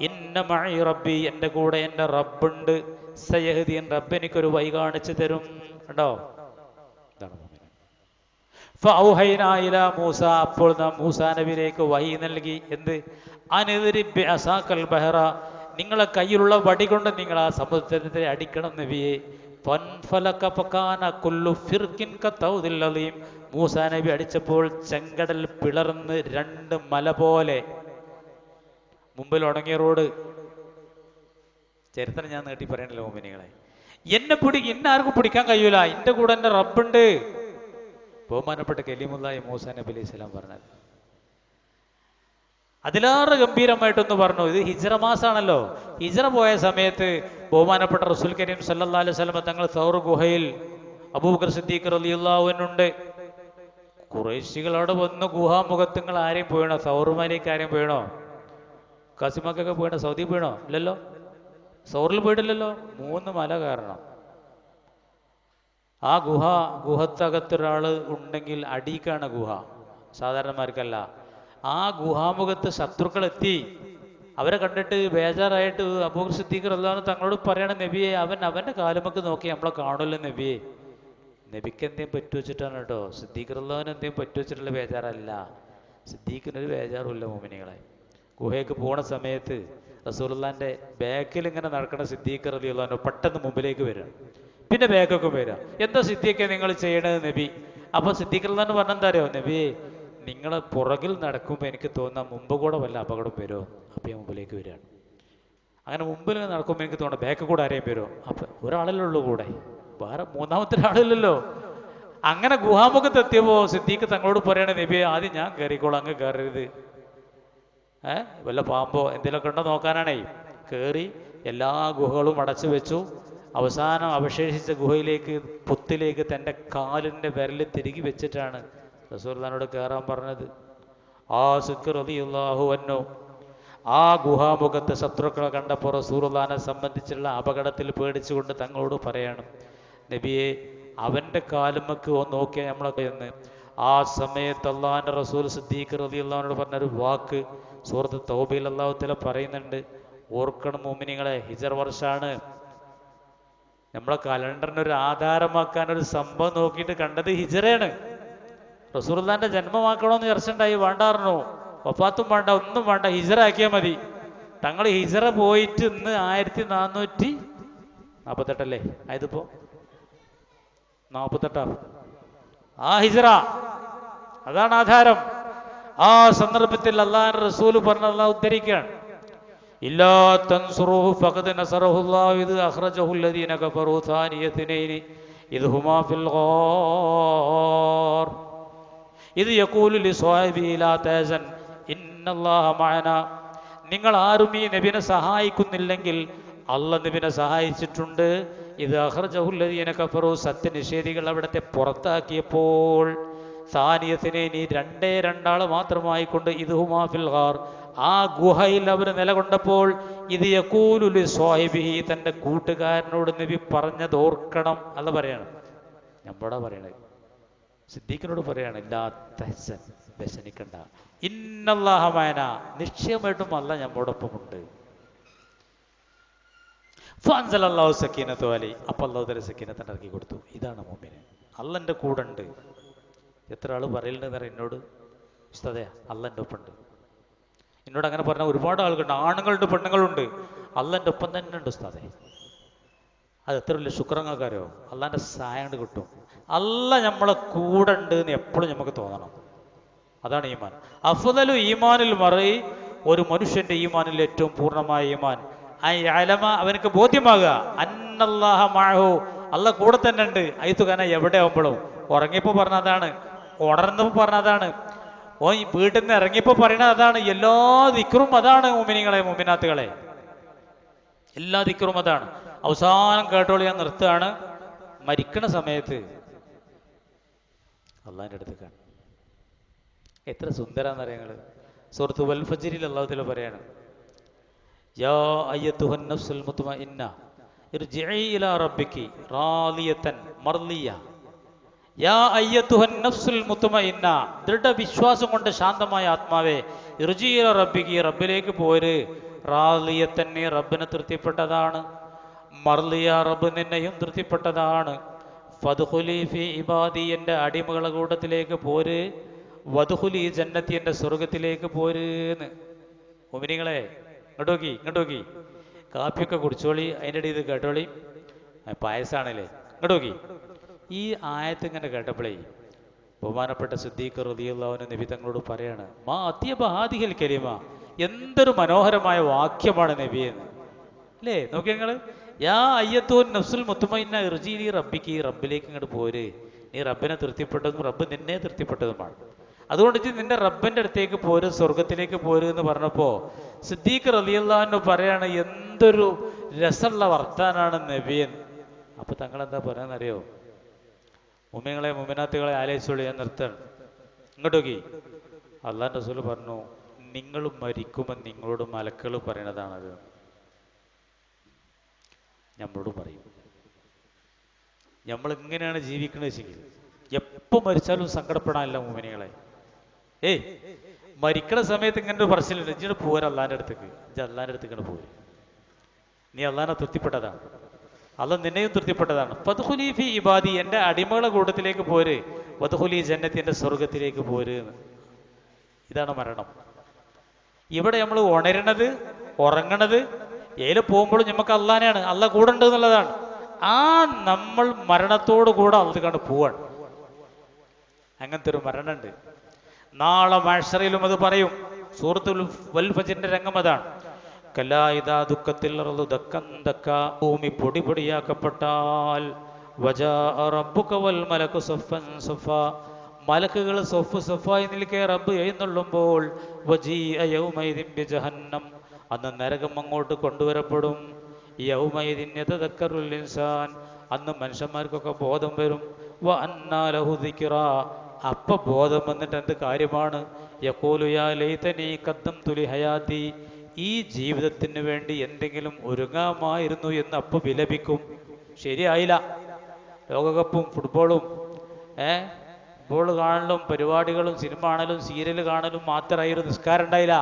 ഇന്ന മഅഇ റബ്ബി, എൻ്റെ കൂടെ എൻ്റെ റബ്ബുണ്ട്. സയഹ്ദീൻ, റബ്ബ് എനിക്കൊരു വഴി കാണിച്ചു തരും. കണ്ടോ? ഇതാണ് ഫഔഹൈനാ ഇലാ മൂസ, അപ്പോൾ നാം മൂസാ നബിയിലേക്ക് വഹി നൽകി. എന്ത്? അനിദ്രിബ് ബിഅസാക്കൽ ബഹറ, നിങ്ങളെ കയ്യിലുള്ള വടി കൊണ്ട് നിങ്ങൾ ആ സമുദ്രത്തെ അടിക്കണം നബിയെ. ഫൻഫലക ഫകാന കുല്ലു ഫിർഖിൻ കതൗദിൽ അലീം. മൂസാ നബി അടിച്ചപ്പോൾ ചെങ്കടൽ പിളർന്ന് 2 മല പോലെ. മുമ്പിൽ ഉണങ്ങിയ റോഡ്. ചരിത്രം ഞാൻ നീട്ടി പറയണല്ലോ മുഅ്മിനീങ്ങളെ. എന്നെ ആർക്കും പിടിക്കാൻ കഴിയൂല, എൻ്റെ കൂടെ എൻ്റെ റബ്ബുണ്ട്. ബഹുമാനപ്പെട്ട കലീമുല്ലാഹി മൂസാ നബി അലൈഹി സ്വലാം പറഞ്ഞത്. അതിലേറെ ഗംഭീരമായിട്ടൊന്ന് പറഞ്ഞു. ഇത് ഹിജ്റ മാസമാണല്ലോ. ഹിജ്റ പോയ സമയത്ത് ബഹുമാനപ്പെട്ട റസൂൽ കരീം സല്ലല്ലാഹു അലൈഹി വസല്ലം തങ്ങൾ സൗർ ഗുഹയിൽ അബൂബക്കർ സിദ്ദീഖ് റളിയല്ലാഹു അൻഹു ഉണ്ട്. ഖുറൈശികൾ അവിടെ വന്ന് ഗുഹാമുഖത്തുങ്ങൾ ആരെയും പോയണോ? സൗറുമാലേക്ക് ആരെയും പോയണോ? കാസിമാക്കൊക്കെ പോയണോ? സൗദി പോയണോ? ഇല്ലല്ലോ. സൗറിൽ പോയിട്ടില്ലല്ലോ. 3 മല കാരണം ആ ഗുഹത്തകത്തൊരാൾ ഉണ്ടെങ്കിൽ അടിക്കാണ് ഗുഹ, സാധാരണമാർക്കല്ല. ആ ഗുഹാമുഖത്ത് ശത്രുക്കൾ എത്തി. അവരെ കണ്ടിട്ട് ബേജാറായിട്ട് അബൂബക്കർ സിദ്ദീഖ് റളിയല്ലാഹു അൻഹു തങ്ങളോട് പറയണ, നബിയെ അവൻ്റെ കാലുമൊക്കെ നോക്കി നമ്മളെ കാണുമല്ലോ നബിയെ. നബിക്ക് എന്തെങ്കിലും പറ്റു വെച്ചിട്ടാണ് കേട്ടോ. സിദ്ദീഖ് റളിയല്ലാഹു അൻഹു എന്തെങ്കിലും പറ്റു വെച്ചിട്ടുള്ള ബേജാറല്ല. സിദ്ദീഖിനൊരു ബേജാറുമില്ല മോമിനികളെ. ഗുഹയ്ക്ക് പോണ സമയത്ത് റസൂലുള്ളാഹിന്റെ ബാക്കിൽ ഇങ്ങനെ നടക്കണ സിദ്ദീഖ് റളിയല്ലാഹു അൻഹു പെട്ടെന്ന് മുമ്പിലേക്ക് വരിക, പിന്നെ ബാക്കൊക്കെ വരിക. എന്താ സിദ്ദീഖെ നിങ്ങൾ ചെയ്യണത് നബി? അപ്പോൾ സിദ്ദീഖ് റളിയല്ലാഹു അൻഹു പറഞ്ഞെന്താ അറിയോ? നബിയെ, നിങ്ങളെ പുറകിൽ നടക്കുമ്പോൾ എനിക്ക് തോന്നാം മുമ്പ് കൂടെ വല്ല അപകടം വരുമോ. അപ്പം ഞാൻ മുമ്പിലേക്ക് വരികയാണ്. അങ്ങനെ മുമ്പിൽ നടക്കുമ്പോൾ എനിക്ക് തോന്നാം ബാക്ക് കൂടെ ആരെയും വരുമോ. അപ്പം ഒരാളല്ലേ ഉള്ളൂ കൂടെ, വേറെ മൂന്നാമത്തെ ഒരാളില്ലല്ലോ. അങ്ങനെ ഗുഹാമുഖത്ത് എത്തിയപ്പോൾ സിദ്ദീഖ് തങ്ങളോട് പറയണേ, നബിയെ ആദ്യം ഞാൻ കയറിക്കോളാം, അങ്ങ് കയറരുത്. വല്ല പാമ്പോ എന്തെങ്കിലുമൊക്കെ ഉണ്ടോ നോക്കാനാണേ. കയറി എല്ലാ ഗുഹകളും അടച്ചു വെച്ചു. അവസാനം അവശേഷിച്ച ഗുഹയിലേക്ക്, പൊത്തിലേക്ക് തൻ്റെ കാലിൻ്റെ വിരൽ തിരികെ വെച്ചിട്ടാണ് റസൂലുള്ളാഹിനോട് കയറാൻ പറഞ്ഞത്. ആ സിദ്ദീഖ് റളിയല്ലാഹു അൻഹു ആ ഗുഹാമുഖത്ത് ശത്രുക്കളെ കണ്ടപ്പോൾ റസൂലുള്ളാഹിനെ സംബന്ധിച്ചുള്ള അപകടത്തിൽ പേടിച്ചുകൊണ്ട് തങ്ങളോട് പറയണം, നബിയെ അവൻ്റെ കാലുമക്ക് ഒന്ന് നോക്കിയാൽ നമ്മളൊക്കെ എന്ന്. ആ സമയത്ത് അള്ളാഹിൻ്റെ റസൂൽ സിദ്ദീഖ് റളിയല്ലാഹു അൻഹു പറഞ്ഞൊരു വാക്ക് സൂറത്ത് തൗബയിൽ അല്ലാഹു തആല പറയുന്നുണ്ട്. ഓർക്കണം മോമിനികളെ, ഹിജ്റ വർഷമാണ്. നമ്മളെ കലണ്ടറിനൊരു ആധാരമാക്കാനൊരു സംഭവം നോക്കിയിട്ട് കണ്ടത് ഹിജ്റയാണ്. റസൂലുള്ളാഹിന്റെ ജന്മമാക്കണമെന്ന് ചർച്ച ഉണ്ടായി. വേണ്ടായിരുന്നു, വഫാത്തും വേണ്ട, ഒന്നും വേണ്ട, ഹിജ്റ ആക്കിയാൽ മതി. തങ്ങൾ ഹിജ്റ പോയിട്ട് ഇന്ന് 1448 ആയതിപ്പോ 48 ആ ഹിജ്റ, അതാണ് ആധാരം. ആ സന്ദർഭത്തിൽ അല്ലാഹുവിന്റെ റസൂൽ പറഞ്ഞ അല്ലാഹു ഉദ്ധരിക്കുകയാണ്, ഇല്ലാ തൻസുറുഹു ഫഖദ് നസറഹുല്ലാഹു ഇദ് അഖ്റജഹു അല്ലദീന കഫറൂ സാനിയ ഇത്നൈനി ഇദ് ഹുമാ ഫിൽ ഗാർ ഇദ് യഖൂലു ലിസ്വാഹിബിഹി ലാ തഹസൻ ഇന്നല്ലാഹ മഅനാ. നിങ്ങൾ ആരും ഈ നബിനെ സഹായിക്കുന്നില്ലെങ്കിൽ അല്ലാഹു നബിനെ സഹായിച്ചിട്ടുണ്ട്. ഇത് അഖ്റജഹു അല്ലദീന കഫറൂ, സത്യനിഷേധികൾ അവിടത്തെ പുറത്താക്കിയപ്പോൾ, സാനിയത്തിനെ നീ രണ്ടാൾ മാത്രമായിക്കൊണ്ട് ഇത് ഹുമാ ഫിൽ ഗാർ, ആ ഗുഹയിൽ അവർ നിലകൊണ്ടപ്പോൾ, ഇത് യഖൂലു ലിസ്വാഹിബിഹി, തൻ്റെ കൂട്ടുകാരനോട് നബി പറഞ്ഞത് ഓർക്കണം. അല്ല പറയാണ്, നമ്മളോടാ പറയണത്, സിദ്ദീഖിനോട് പറയാണ്, ലാ തഹ്സൻ, വ്യസനിക്കണ്ട, ഇന്നല്ലാഹ മഅനാ, നിശ്ചയമായിട്ടും അല്ലാഹ് നമ്മോടൊപ്പമുണ്ട്. ഫഅൻസലല്ലാഹു സക്കീനത്തു അലൈഹി, അപ്പോൾ അല്ലാഹു തആല സക്കീനത്ത് ഇറക്കി കൊടുത്തു. ഇതാണ് മുഅ്മിൻ, അല്ലാഹുവിൻ്റെ കൂടെ ഉണ്ട്. എത്ര ആൾ പറയലുണ്ടെന്ന് എന്നോട്, ഉസ്താദേ അല്ലാഹുവിൻ്റെ ഒപ്പമുണ്ട്. എന്നോട് അങ്ങനെ പറഞ്ഞ ഒരുപാട് ആളുകളുണ്ട്, ആണുങ്ങളുണ്ട് പെണ്ണുങ്ങളുണ്ട്. അല്ലാഹുവിൻ്റെ ഒപ്പം തന്നെ ഉണ്ട് ഉസ്താദേ. അത് എത്ര വലിയ ശുക്രങ്ങൾക്കാരോ, അല്ലാഹുവിൻ്റെ സഹായം കൊണ്ട് കിട്ടും. അല്ലാഹ് നമ്മളെ കൂടെ ഉണ്ട് എന്ന് എപ്പോഴും നമുക്ക് തോന്നണം. അതാണ് ഈമാൻ. അഫ്ദലു ഈമാനിൽ മറി, ഒരു മനുഷ്യന്റെ ഈമാനിൽ ഏറ്റവും പൂർണ്ണമായ ഈമാൻ അലമ, അവനക്ക് ബോധ്യമാകുക, അന്നല്ലാഹ മഅഹു, അല്ലാഹ് കൂടെ തന്നെ ഉണ്ട്. അയ്തുകാന, എവിടെ ആവുമ്പോഴും. ഉറങ്ങിയപ്പോൾ പറഞ്ഞതാണ്, ഉണർന്നപ്പോൾ പറഞ്ഞതാണ്, ഓ ഈ വീട്ടിൽ നിന്ന് ഇറങ്ങിയപ്പോൾ പറയണത് അതാണ്. എല്ലാ ദിക്റും അതാണ് മുഅ്മിനീങ്ങളെ, മുഅ്മിനാത്തുകളെ, എല്ലാ ദിക്റും അതാണ്. അവസാനം കേട്ടോളി, ഞാൻ നിർത്തുകയാണ്. മരിക്കണ സമയത്ത് അള്ളാഹിൻ്റെ അടുത്തേക്കാണ്. എത്ര സുന്ദരാന്നറിയങ്ങള്. സൂറത്ത് വൽ ഫജ്റിൽ അല്ലാഹു തആല പറയാണ്, യാ അയ്യത്തുഹൻ നഫ്സുൽ മുത്മഇന്ന ഇർജിഇ ഇലാ റബ്ബികി റാദിയതൻ മർദിയ. യാ അയ്യത്തുഹൻ നഫ്സുൽ മുത്മഇന്ന, ദൃഢവിശ്വാസം കൊണ്ട് ശാന്തമായ ആത്മാവേ, ഇർജിഇ ഇലാ റബ്ബികി, റബ്ബിലേക്ക് പോര്, റാദിയതൻ, നീ റബ്ബിനെ തൃപ്തിപ്പെട്ടതാണ്, മർദിയ, റബ്ബ് നിന്നെയും തൃപ്തിപ്പെട്ടതാണ്, ഫദ്ഖുലി ഫി ഇബാദി, എൻ്റെ അടിമകളുടെ കൂട്ടത്തിലേക്ക് പോര്, വദ്ഖുലി ജന്നത്തി, എൻ്റെ സ്വർഗത്തിലേക്ക് പോരെന്ന്. മുഅ്മിനീങ്ങളെ, ഇങ്ങോട്ട് നോക്കി, കാപ്പിയൊക്കെ കുടിച്ചോളി, അതിൻ്റെ ഇടയിൽ ഇത് കേട്ടോളി, പായസാണല്ലേ, ഇങ്ങോട്ട് നോക്കി. ഈ ആയത്ത് ഇങ്ങനെ കേട്ടപ്പോഴേ ബഹുമാനപ്പെട്ട സിദ്ദീഖ് റളിയല്ലാഹു അൻഹു നബി തങ്ങളോട് പറയാണ്, മാ അത്യബ ഹാദിഹിൽ കലിമ, എന്തൊരു മനോഹരമായ വാക്യമാണ് നബിയെന്ന്. അല്ലേ, നോക്കിയ നിങ്ങൾ, യാ അയ്യത്തുൻ നഫ്സുൽ മുത്മഇന്ന ഇർജിഇ റബ്ബികി, റബ്ബിലേക്ക് ഇങ്ങോട്ട് പോര്, നീ റബ്ബിനെ തൃപ്തിപ്പെട്ടതും റബ്ബ് നിന്നെ തൃപ്തിപ്പെട്ടതുമാണ്. അതുകൊണ്ട് ഇജ്ജ് നിന്റെ റബ്ബിന്റെ അടുത്തേക്ക് പോര്, സ്വർഗത്തിലേക്ക് പോര് എന്ന് പറഞ്ഞപ്പോൾ സിദ്ദീഖ് റളിയല്ലാഹു അൻഹു പറയാണ്, എന്തൊരു രസമുള്ള വർത്താനാണ് നബിയൻ. അപ്പൊ തങ്ങൾ എന്താ പറയാന്നറിയോ? മുഅ്മിനീങ്ങളെ മുഅ്മിനാത്തുകളെ ആലോചിച്ചോളൂ, ഞാൻ നിർത്തണം. ഇങ്ങോട്ട് നോക്കി. അള്ളാഹുവിന്റെ റസൂൽ പറഞ്ഞു, നിങ്ങൾ മരിക്കുമെന്ന് നിങ്ങളോട് മലക്കുകൾ പറയണതാണത്. നമ്മളോട് പറയും. നമ്മൾ എങ്ങനെയാണ് ജീവിക്കുന്നത് വെച്ചെങ്കിൽ എപ്പോൾ മരിച്ചാലും സങ്കടപ്പെടാനല്ല മുഅ്മിനീങ്ങളെ. മരിക്കണ സമയത്ത് ഇങ്ങനെ ഒരു പറച്ചിലുണ്ട്, ഇജ്ജ് പോരാ അള്ളാഹിന്റെ അടുത്തേക്ക്, ഇജ്ജ് അള്ളാഹിന്റെ അടുത്തേക്ക് പോര്, നീ അള്ളാഹിനെ തൃപ്തിപ്പെട്ടതാണ്, അള്ളാഹ് നിന്നെയും തൃപ്തിപ്പെട്ടതാണ്. ഫദ്ഖുലി ഫി ഇബാദി, എൻ്റെ അടിമകളെ കൂട്ടത്തിലേക്ക് പോര്, വദ്ഖുലി ജന്നത്തി, എൻ്റെ സ്വർഗത്തിലേക്ക് പോര്. ഇതാണ് മരണം. ഇവിടെ നമ്മൾ ഉണരണത്, ഉറങ്ങണത്, ഏല് പോകുമ്പോഴും നമുക്ക് അള്ളാനെയാണ്, അള്ളാഹ് കൂടെ ഉണ്ട് എന്നുള്ളതാണ്. ആ നമ്മൾ മരണത്തോടു കൂടെ അത് കണ്ട് പോവാണ്. അങ്ങനത്തെ ഒരു മരണമുണ്ട്. നാളെ മഹ്ശറിലും അത് പറയും. സൂറത്തുൽ ഫജ്റിന്റെ രംഗം അതാണ്. കല്ലാ ഇദാ ദുഃഖത്തിൽ ദക്കൻ ദക്ക, ഭൂമി പൊടി പൊടിയാക്കപ്പെട്ടാൽ, വജാഅ റബ്ബുക വൽ മലകു സഫൻ സഫ, മലക്കുകൾ സൊഫ് സഫായി നിൽക്കെ റബ്ബ് എഴുന്നള്ളുമ്പോൾ, വജീഅ യൗമൈദിൻ ബിജഹന്നം, അന്ന് നരകം അങ്ങോട്ട് കൊണ്ടുവരപ്പെടും. യൗമൈദിൻ യതദക്കറുൽ ഇൻസാൻ, അന്ന് മനുഷ്യന്മാർക്കൊക്കെ ബോധം വരും. വ അന്നാ ലഹു ദിക്റ, അപ്പ ബോധം വന്നിട്ട് എന്ത് കാര്യമാണ്? യഖൂലു യാ ലൈതനി ഖദ്ദംതു ലി ഹയാതി, ഈ ജീവിതത്തിന് വേണ്ടി എന്തെങ്കിലും ഒരുങ്ങാമായിരുന്നു എന്ന് അപ്പ വിലപിക്കും. ശരിയായില്ല. ലോകകപ്പും ഫുട്ബോളും ഫുട്ബോൾ കാണലും പരിപാടികളും സിനിമ കാണലും സീരിയൽ കാണലും മാത്രമായിരുന്നു, നിസ്കാരം ഉണ്ടായില്ല.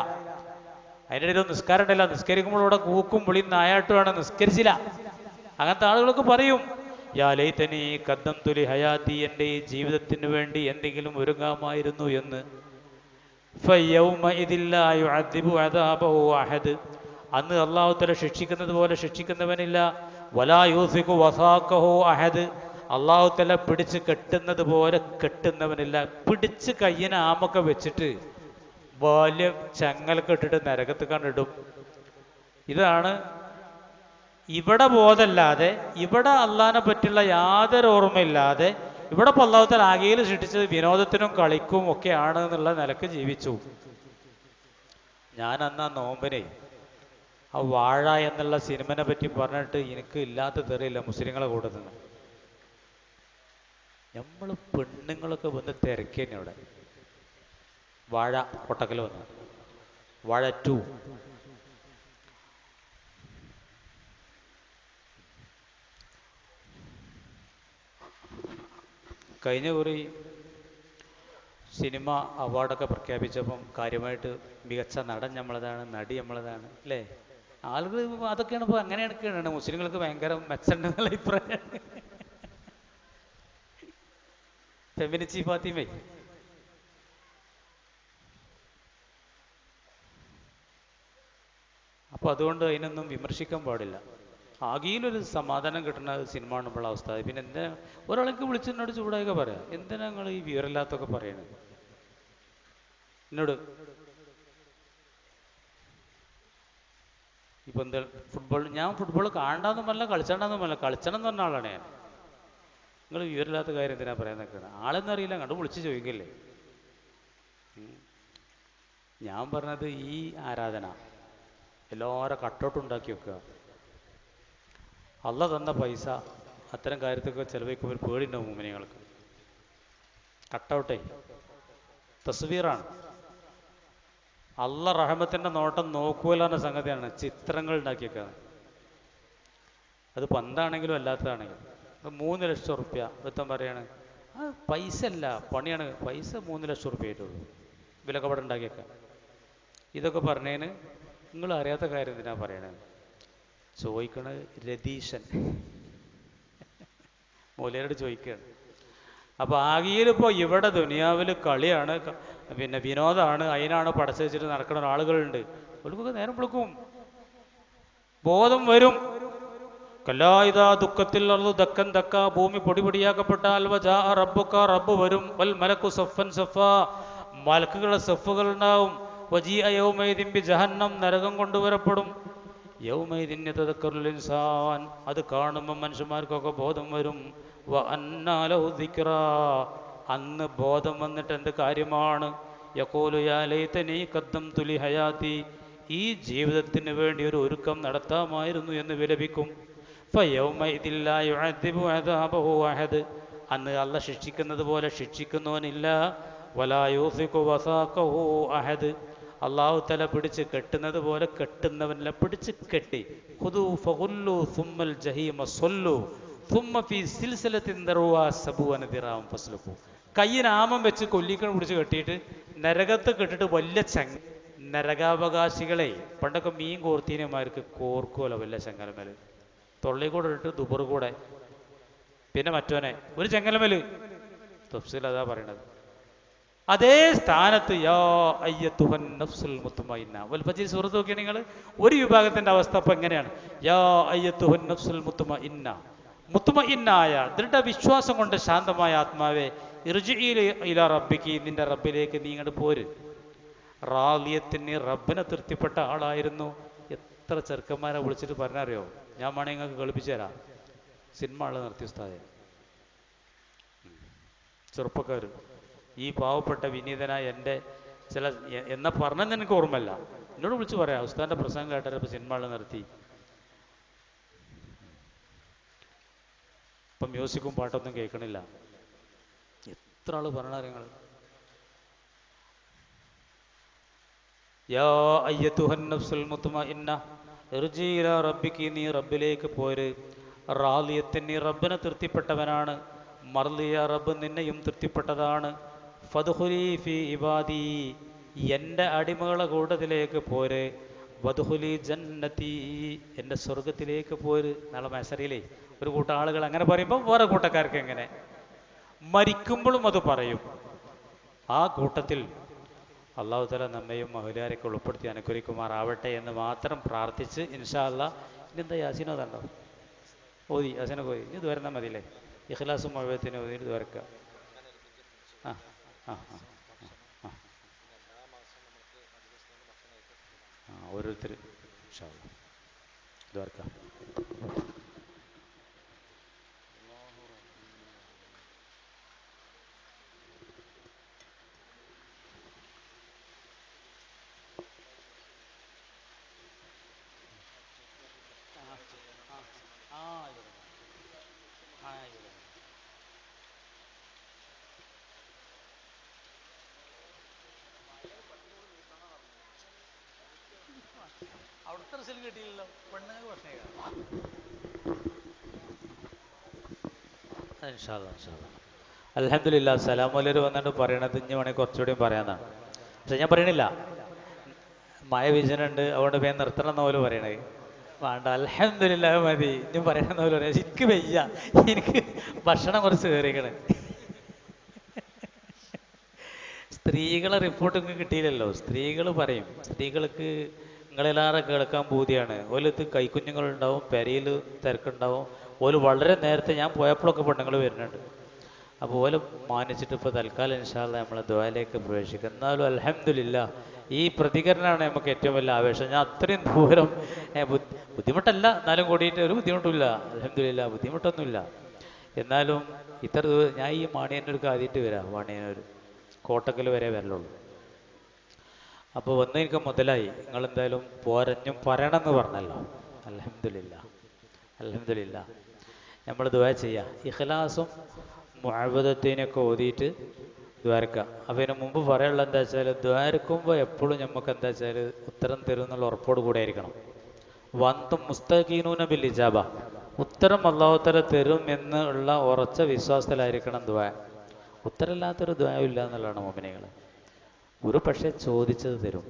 അതിൻ്റെ ഇടയിൽ നിസ്കാരം ഉണ്ടായില്ല. നിസ്കരിക്കുമ്പോൾ ഇവിടെ കൂക്കും വിളിയും നായാട്ടുമാണ്, നിസ്കരിച്ചില്ല. അങ്ങനത്തെ ആളുകളൊക്കെ പറയും, യാ ലൈതനി ഖദ്ദംതു ലി ഹയാതി, എൻ്റെ ഈ ജീവിതത്തിന് വേണ്ടി എന്തെങ്കിലും ഒരുങ്ങാമായിരുന്നു എന്ന്. ഫയൗമഇദിൻ ലാ യുഅദ്ദിബു അദാബഹു അഹദ്, അന്ന് അല്ലാഹു തആല ശിക്ഷിക്കുന്നത് പോലെ ശിക്ഷിക്കുന്നവനില്ല. വലാ യൂസിഖു വസാഖഹു അഹദ്, അല്ലാഹു തആല പിടിച്ച് കെട്ടുന്നത് പോലെ കെട്ടുന്നവനില്ല. പിടിച്ച് കയ്യിന് ആമൊക്കെ വെച്ചിട്ട് വലിയ ചങ്ങലൊക്കെ ഇട്ടിട്ട് നരകത്ത് കണ്ടിടും. ഇതാണ് ഇവിടെ ബോധമല്ലാതെ, ഇവിടെ അള്ളാഹിനെ പറ്റിയുള്ള യാതൊരു ഓർമ്മയില്ലാതെ, ഇവിടെ ഇപ്പോൾ അല്ലാഹു തആല ആകെയിൽ സൃഷ്ടിച്ചത് വിനോദത്തിനും കളിക്കും ഒക്കെയാണ് എന്നുള്ള നിലക്ക് ജീവിച്ചു. ഞാൻ അന്ന് ആ നോമ്പിനെ ആ വാഴ എന്നുള്ള സിനിമനെ പറ്റി പറഞ്ഞിട്ട് എനിക്ക് ഇല്ലാത്ത തെറിയില്ല മുസ്ലിങ്ങളെ കൂടെ നിന്ന്. നമ്മൾ പെണ്ണുങ്ങളൊക്കെ വന്ന് തിരക്കി തന്നെ അവിടെ. വാഴ കൊട്ടക്കൽ വന്നു, വാഴ 2. കഴിഞ്ഞ കുറി സിനിമ അവാർഡൊക്കെ പ്രഖ്യാപിച്ചപ്പം കാര്യമായിട്ട് മികച്ച നടൻ നമ്മളതാണ്, നടി നമ്മളതാണ് അല്ലേ? ആളുകൾ അതൊക്കെയാണ് ഇപ്പോൾ അങ്ങനെയാണ്. മുസ്ലിങ്ങൾക്ക് ഭയങ്കര മെച്ചമുണ്ടെന്നുള്ള അഭിപ്രായമാണ്. ഫെമിനിച്ചി ഫാത്തിമേ, അപ്പോൾ അതുകൊണ്ട് അതിനൊന്നും വിമർശിക്കാൻ പാടില്ല. ആകെയിലൊരു സമാധാനം കിട്ടുന്ന സിനിമ ആണുള്ള അവസ്ഥ. പിന്നെ എന്താ ഒരാൾക്ക് വിളിച്ചെന്നോട് ചൂടായൊക്കെ പറയാം, എന്തിനാ നിങ്ങൾ ഈ വിവരമില്ലാത്തൊക്കെ പറയണത് എന്നോട്? ഇപ്പം എന്താ ഞാൻ ഫുട്ബോൾ കാണാണ്ടെന്നുമല്ല കളിച്ചാണ്ടെന്നുമല്ല, കളിച്ചണം എന്ന് പറഞ്ഞ ആളാണ് ഞാൻ. നിങ്ങൾ വിവരമില്ലാത്ത കാര്യം എന്തിനാ പറയാന്നൊക്കെയാണ്. ആളെന്ന് അറിയില്ല, കണ്ടു വിളിച്ച് ചോദിക്കല്ലേ. ഞാൻ പറഞ്ഞത് ഈ ആരാധന എല്ലാവരും കട്ടൗട്ട് ഉണ്ടാക്കി വെക്കുക. അള്ള തന്ന പൈസ അത്തരം കാര്യത്തൊക്കെ ചിലവഴിക്കുമ്പോൾ ഒരു പേടിയുണ്ടാവും മുഅ്മിനീങ്ങൾക്ക്. കട്ടൗട്ടേ തസ്വീറാണ്. അള്ള റഹ്മത്തിൻ്റെ നോട്ടം നോക്കൂല എന്ന സംഗതിയാണ്. ചിത്രങ്ങൾ ഉണ്ടാക്കിയേക്കുക. അത് പന്താണെങ്കിലും അല്ലാത്തതാണെങ്കിലും. 3 ലക്ഷം റുപ്യ വൃത്തം പറയാണ്. പൈസ അല്ല, പണിയാണ്. പൈസ 3 ലക്ഷം റുപ്യ ആയിട്ടുള്ളൂ. വിലക്കവിടെ ഉണ്ടാക്കിയേക്കാം. ഇതൊക്കെ പറഞ്ഞതിന് നിങ്ങൾ അറിയാത്ത കാര്യം എന്തിനാ പറയണത് ചോദിക്കണത്. രതീശൻ മൂലയോട് ചോദിക്കുകയാണ്. അപ്പോൾ ആകെയിലിപ്പോൾ ഇവിടെ ദുനിയാവിൽ കളിയാണ്, പിന്നെ വിനോദമാണ്, അതിനാണ് പടച്ചു വെച്ചിട്ട് നടക്കുന്ന ആളുകളുണ്ട്. അവർക്കൊക്കെ നേരം വിളിക്കും, ബോധം വരും. കല്ലായിതാ ദുഃഖത്തിൽ ദക്കൻ ദക്ക, ഭൂമി പൊടി പൊടിയാക്കപ്പെട്ടാൽ വജാഅ റബ്ബുക, റബ്ബ് വരും. വൽ മലക്കു സഫൻ സഫ, മലക്കുകളുടെ സഫുകൾ ഉണ്ടാവും. വജീഅ യൗമൈദിൻ ബിജഹന്നം, നരകം കൊണ്ടുവരപ്പെടും. യൗമൈദിൻ യതദക്കറുൽ ഇൻസാൻ, അത് കാണുമ്പോൾ മനുഷ്യന്മാർക്കൊക്കെ ബോധം വരും. വ അന്നാ ലഹു ദിക്റാ, അന്ന് ബോധം വന്നിട്ട് എന്ത് കാര്യമാണ്? യഖൂലു യാ ലൈതനി ഖദ്ദംതു ലി ഹയാതി, ഈ ജീവിതത്തിന് വേണ്ടി ഒരു ഒരുക്കം നടത്താമായിരുന്നു എന്ന് വിലപിക്കും. ഫയൗമഇദിൻ ലാ യുഅദ്ദിബു അദാബഹു അഹദ്, അന്ന് അള്ളാഹ് ശിക്ഷിക്കുന്നത് പോലെ ശിക്ഷിക്കുന്നവനില്ല. വലാ യൂസിഖു വസാഖഹു അഹദ്, അള്ളാഹു തല പിടിച്ച് കെട്ടുന്നത് പോലെ കെട്ടുന്നവനില്ല. പിടിച്ച് കെട്ടി ഖുദൂ ഫഗുല്ലു സുമ്മൽ ജഹീമ സ്വല്ലു സുമ്മ ഫീ സിൽസിലത്തിൻ ദർഉഹാ സബൂന ദിറാം ഫസ്ലുഖു, കയ്യിന് ആമം വെച്ച് കൊല്ലിക്കൺ പിടിച്ച് കെട്ടിയിട്ട് നരകത്ത് കെട്ടിട്ട് വലിയ നരകാവകാശികളെ പണ്ടൊക്കെ മീൻ കോർത്തീനമാർക്ക് കോർക്കുമല്ലോ വലിയ ചെങ്ങലമേല്, തൊള്ളി കൂടെ ഇട്ട് ദുബർ കൂടെ, പിന്നെ മറ്റോനെ ഒരു ചെങ്ങലമേല്. തഫ്സീൽ അതാ പറയണത്. അതേ സ്ഥാനത്ത് യാ അയ്യത്തുഹൻ നഫ്സുൽ മുത്മഇന്ന, വൽ ഫജ്ർ സൂറത്ത് നോക്കിയാൽ നിങ്ങൾ ഒരു വിഭാഗത്തിന്റെ അവസ്ഥ അപ്പം എങ്ങനെയാണ്? യാ അയ്യത്തുഹൻ നഫ്സുൽ മുത്മഇന്ന, മുത്മഇന്നായ ദൃഢവിശ്വാസം കൊണ്ട് ശാന്തമായ ആത്മാവെ, ഇർജിഇ ഇലാ റബ്ബിക്കി, നിന്റെ റബ്ബിലേക്ക് നീ ഇങ്ങോട്ട് പോര്. റാലിയത്തിന് റബ്ബിനെ തൃപ്തിപ്പെട്ട ആളായിരുന്നു. എത്ര ചെറുക്കന്മാരെ വിളിച്ചിട്ട് പറഞ്ഞറിയോ? ഞാൻ വേണമെങ്കിൽ നിങ്ങൾക്ക് കളിപ്പിച്ചു തരാം. സിനിമ ആള് നിർത്തി ഉസ്താദെ. ചെറുപ്പക്കാർ ഈ പാവപ്പെട്ട വിനീതനായ എൻ്റെ ചില എന്നാ പറഞ്ഞെന്ന് എനിക്ക് ഓർമ്മയില്ല, എന്നോട് വിളിച്ച് പറയാം, ഉസ്താദിൻ്റെ പ്രസംഗം കേട്ടപ്പോൾ സിനിമ ആള് നിർത്തി. ഇപ്പം മ്യൂസിക്കും പാട്ടൊന്നും കേൾക്കണില്ല. എത്ര ആള് പറഞ്ഞ നിങ്ങൾ? യാ അയ്യത്തുഹൻ നഫ്സുൽ മുത്മഇന്ന ഇർജി ഇലാ റബ്ബിക്കി, നീ റബ്ബിലേക്ക് പോര്. റാലിയത്തിൻ, നീ റബ്ബിനെ തൃപ്തിപ്പെട്ടവനാണ്. മർലിയ, റബ്ബ് നിന്നെയും തൃപ്തിപ്പെട്ടതാണ്. ഫദ്ഖുലി ഫി ഇബാദി, എൻ്റെ അടിമകളെ കൂട്ടത്തിലേക്ക് പോര്. വദ്ഖുലി ജന്നതി, എൻ്റെ സ്വർഗത്തിലേക്ക് പോര്. നാളെ മസറിയിലേ ഒരു കൂട്ടം ആളുകൾ അങ്ങനെ പറയുമ്പോൾ വേറെ കൂട്ടക്കാർക്ക് എങ്ങനെ? മരിക്കുമ്പോഴും അത് പറയും. ആ കൂട്ടത്തിൽ അള്ളാഹു തആല നമ്മയും മഹുലാരൊക്കെ ഉൾപ്പെടുത്തി അനുഗ്രഹിക്കുമാറാവട്ടെ എന്ന് മാത്രം പ്രാർത്ഥിച്ച് ഇൻഷാ അല്ലാഹ്. ഇനിയെന്താ യാസീനോ തണ്ടോ? ഓതി യാസീനൊക്കെ ഓതി. ഇനി ഇത് വരുന്നാൽ മതിയില്ലേ? ഇഖ്ലാസും മുഅവ്വദത്തിനും ഓതി ഇത് വരക്കാം. ആ ആ ആ ആ ഓരോരുത്തർ ഇൻഷാ അല്ലാഹ് ഇത് വരക്കാം. അവിടുത്തെ റിസൾട്ട് കിട്ടിയില്ലല്ലോ, പെണ്ണുങ്ങൾക്ക് പ്രശ്നമില്ല. അൽഹംദുലില്ലാഹ്. സലാമുലര് വന്നിട്ട് പറയണത് ഇനി വേണമെങ്കിൽ കുറച്ചുകൂടിയും പറയാന്നാണ്. പക്ഷെ ഞാൻ പറയണില്ല, മഴ വീശനുണ്ട് അതുകൊണ്ട് വേഗം നിർത്തണം എന്ന പോലെ പറയണേ. വേണ്ട, അൽഹംദുലില്ലാഹ് മതി. ഇനി പറയണമെന്ന പോലെ പറയാം. എനിക്ക് വയ്യ, എനിക്ക് ഭക്ഷണം കുറച്ച് കയറിക്കണേ. സ്ത്രീകളെ റിപ്പോർട്ട് നിങ്ങൾക്ക് കിട്ടിയില്ലല്ലോ. സ്ത്രീകൾ പറയും, സ്ത്രീകൾക്ക് നിങ്ങളെല്ലാവരും കേൾക്കാൻ പൂതിയാണ്. ഓലത്ത് കൈക്കുഞ്ഞുങ്ങളുണ്ടാവും, പെരയിൽ തിരക്കുണ്ടാവും. ഓല് വളരെ നേരത്തെ, ഞാൻ പോയപ്പോഴൊക്കെ പെണ്ണുങ്ങൾ വരുന്നുണ്ട്. അപ്പോൾ ഓല് മാനിച്ചിട്ട് ഇപ്പോൾ തൽക്കാലം ഇൻഷാ അല്ലാഹ് നമ്മളെ ദുആയിലേക്ക് പ്രവേശിക്കും. എന്നാലും അൽഹംദുലില്ലാഹ് ഈ പ്രതികരണമാണ് നമുക്ക് ഏറ്റവും വലിയ ആവേശം. ഞാൻ അത്രയും ദൂരം ബുദ്ധിമുട്ടല്ല, എന്നാലും കൂടിയിട്ട് ഒരു ബുദ്ധിമുട്ടില്ല. അൽഹംദുലില്ലാഹ് ബുദ്ധിമുട്ടൊന്നുമില്ല. എന്നാലും ഇത്ര ഞാൻ ഈ മാണിയന്നൂർക്ക് ആദ്യമായിട്ട് വരാം. മാണിയന്നൂർ കോട്ടക്കൽ വരെ വരലുള്ളൂ. അപ്പോൾ വന്നെനിക്ക് മുതലായി. നിങ്ങളെന്തായാലും പോരഞ്ഞും പറയണമെന്ന് പറഞ്ഞല്ലോ. അൽഹംദുലില്ലാഹ് അൽഹംദുലില്ലാഹ്. നമ്മൾ ദുആ ചെയ്യുക, ഇഖ്ലാസും മുഅവ്വദത്തിനൊക്കെ ഓതിയിട്ട് ദ്വാരക്കുക. അപ്പോൾ ഇതിന് മുമ്പ് പറയാനുള്ളത് എന്താ വെച്ചാൽ, ദ്വാരക്കുമ്പോൾ എപ്പോഴും നമുക്ക് എന്താ വെച്ചാൽ ഉത്തരം തരും എന്നുള്ള ഉറപ്പോട് കൂടെ ആയിരിക്കണം. വന്തും മുസ്തഖീനൂന ബിൽ ഇജാബ, ഉത്തരം അല്ലാഹു തആല തരും എന്നുള്ള ഉറച്ച വിശ്വാസത്തിലായിരിക്കണം ദ്വാ. ഉത്തരമില്ലാത്തൊരു ദ്വായും ഇല്ല എന്നുള്ളതാണ് മുഅ്മിനീങ്ങൾ. ഒരു പക്ഷേ ചോദിച്ചത് തരും,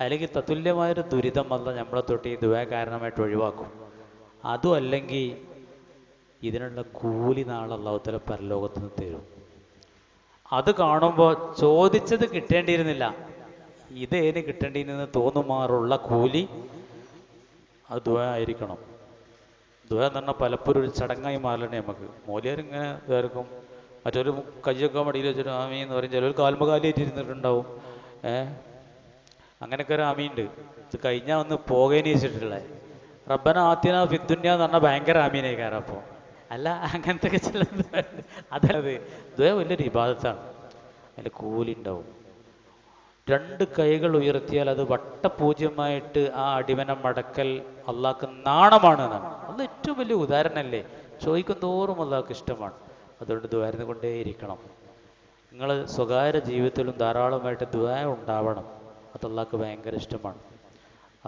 അല്ലെങ്കിൽ തത്തുല്യമായൊരു ദുരിതം അല്ലാഹ് നമ്മളെ തൊട്ട് ഈ ദ്വാ കാരണമായിട്ട് ഒഴിവാക്കും. അതും അല്ലെങ്കിൽ ഇതിനുള്ള കൂലി നാളെ അല്ലാഹു തആല പരലോകത്ത് നിന്ന് തരും. അത് കാണുമ്പോൾ ചോദിച്ചത് കിട്ടേണ്ടിയിരുന്നില്ല, ഇതേന് കിട്ടേണ്ടിയിരുന്നെന്ന് തോന്നുമാറുള്ള കൂലി അത് ദുആ ആയിരിക്കണം. ദുആ എന്ന് പറഞ്ഞാൽ പലപ്പോഴും ഒരു ചടങ്ങായി മാറലേ നമുക്ക്. മൂല്യരിങ്ങനെ ഇതായിരിക്കും, മറ്റൊരു കയ്യൊക്കെ മടിയിൽ വെച്ചിട്ട് ആമീൻ എന്ന് പറയും. ചിലർ കാൽമകാലിയായിട്ട് ഇരുന്നിട്ടുണ്ടാവും. അങ്ങനെയൊക്കെ ഒരു ആമീനുണ്ട്. ഇത് കഴിഞ്ഞാൽ ഒന്ന് പോകേനി വെച്ചിട്ടുള്ളത്. റബ്ബന ആത്തിന ഫിദ്ദുന്യ എന്ന് പറഞ്ഞാൽ ഭയങ്കര ആമീനായി കയറാം. അപ്പോൾ അല്ല അങ്ങനത്തെ ഒക്കെ ചില അതല്ലത് ദ്വയ വലിയൊരു ഇബാദത്താണ്. അതിൻ്റെ കൂലി ഉണ്ടാവും. രണ്ട് കൈകൾ ഉയർത്തിയാൽ അത് വട്ടപൂജ്യമായിട്ട് ആ അടിമനെ മടക്കൽ അള്ളാഹ്ക്ക് നാണമാണ് എന്നാണ്. അത് ഏറ്റവും വലിയ ഉദാഹരണമല്ലേ. ചോദിക്കും തോറും അള്ളാഹ്ക്ക് ഇഷ്ടമാണ്. അതുകൊണ്ട് ദ്വാരുന്ന് കൊണ്ടേയിരിക്കണം. നിങ്ങൾ സ്വകാര്യ ജീവിതത്തിലും ധാരാളമായിട്ട് ദ്വാ ഉണ്ടാവണം. അത് അള്ളാഹ്ക്ക് ഭയങ്കര ഇഷ്ടമാണ്.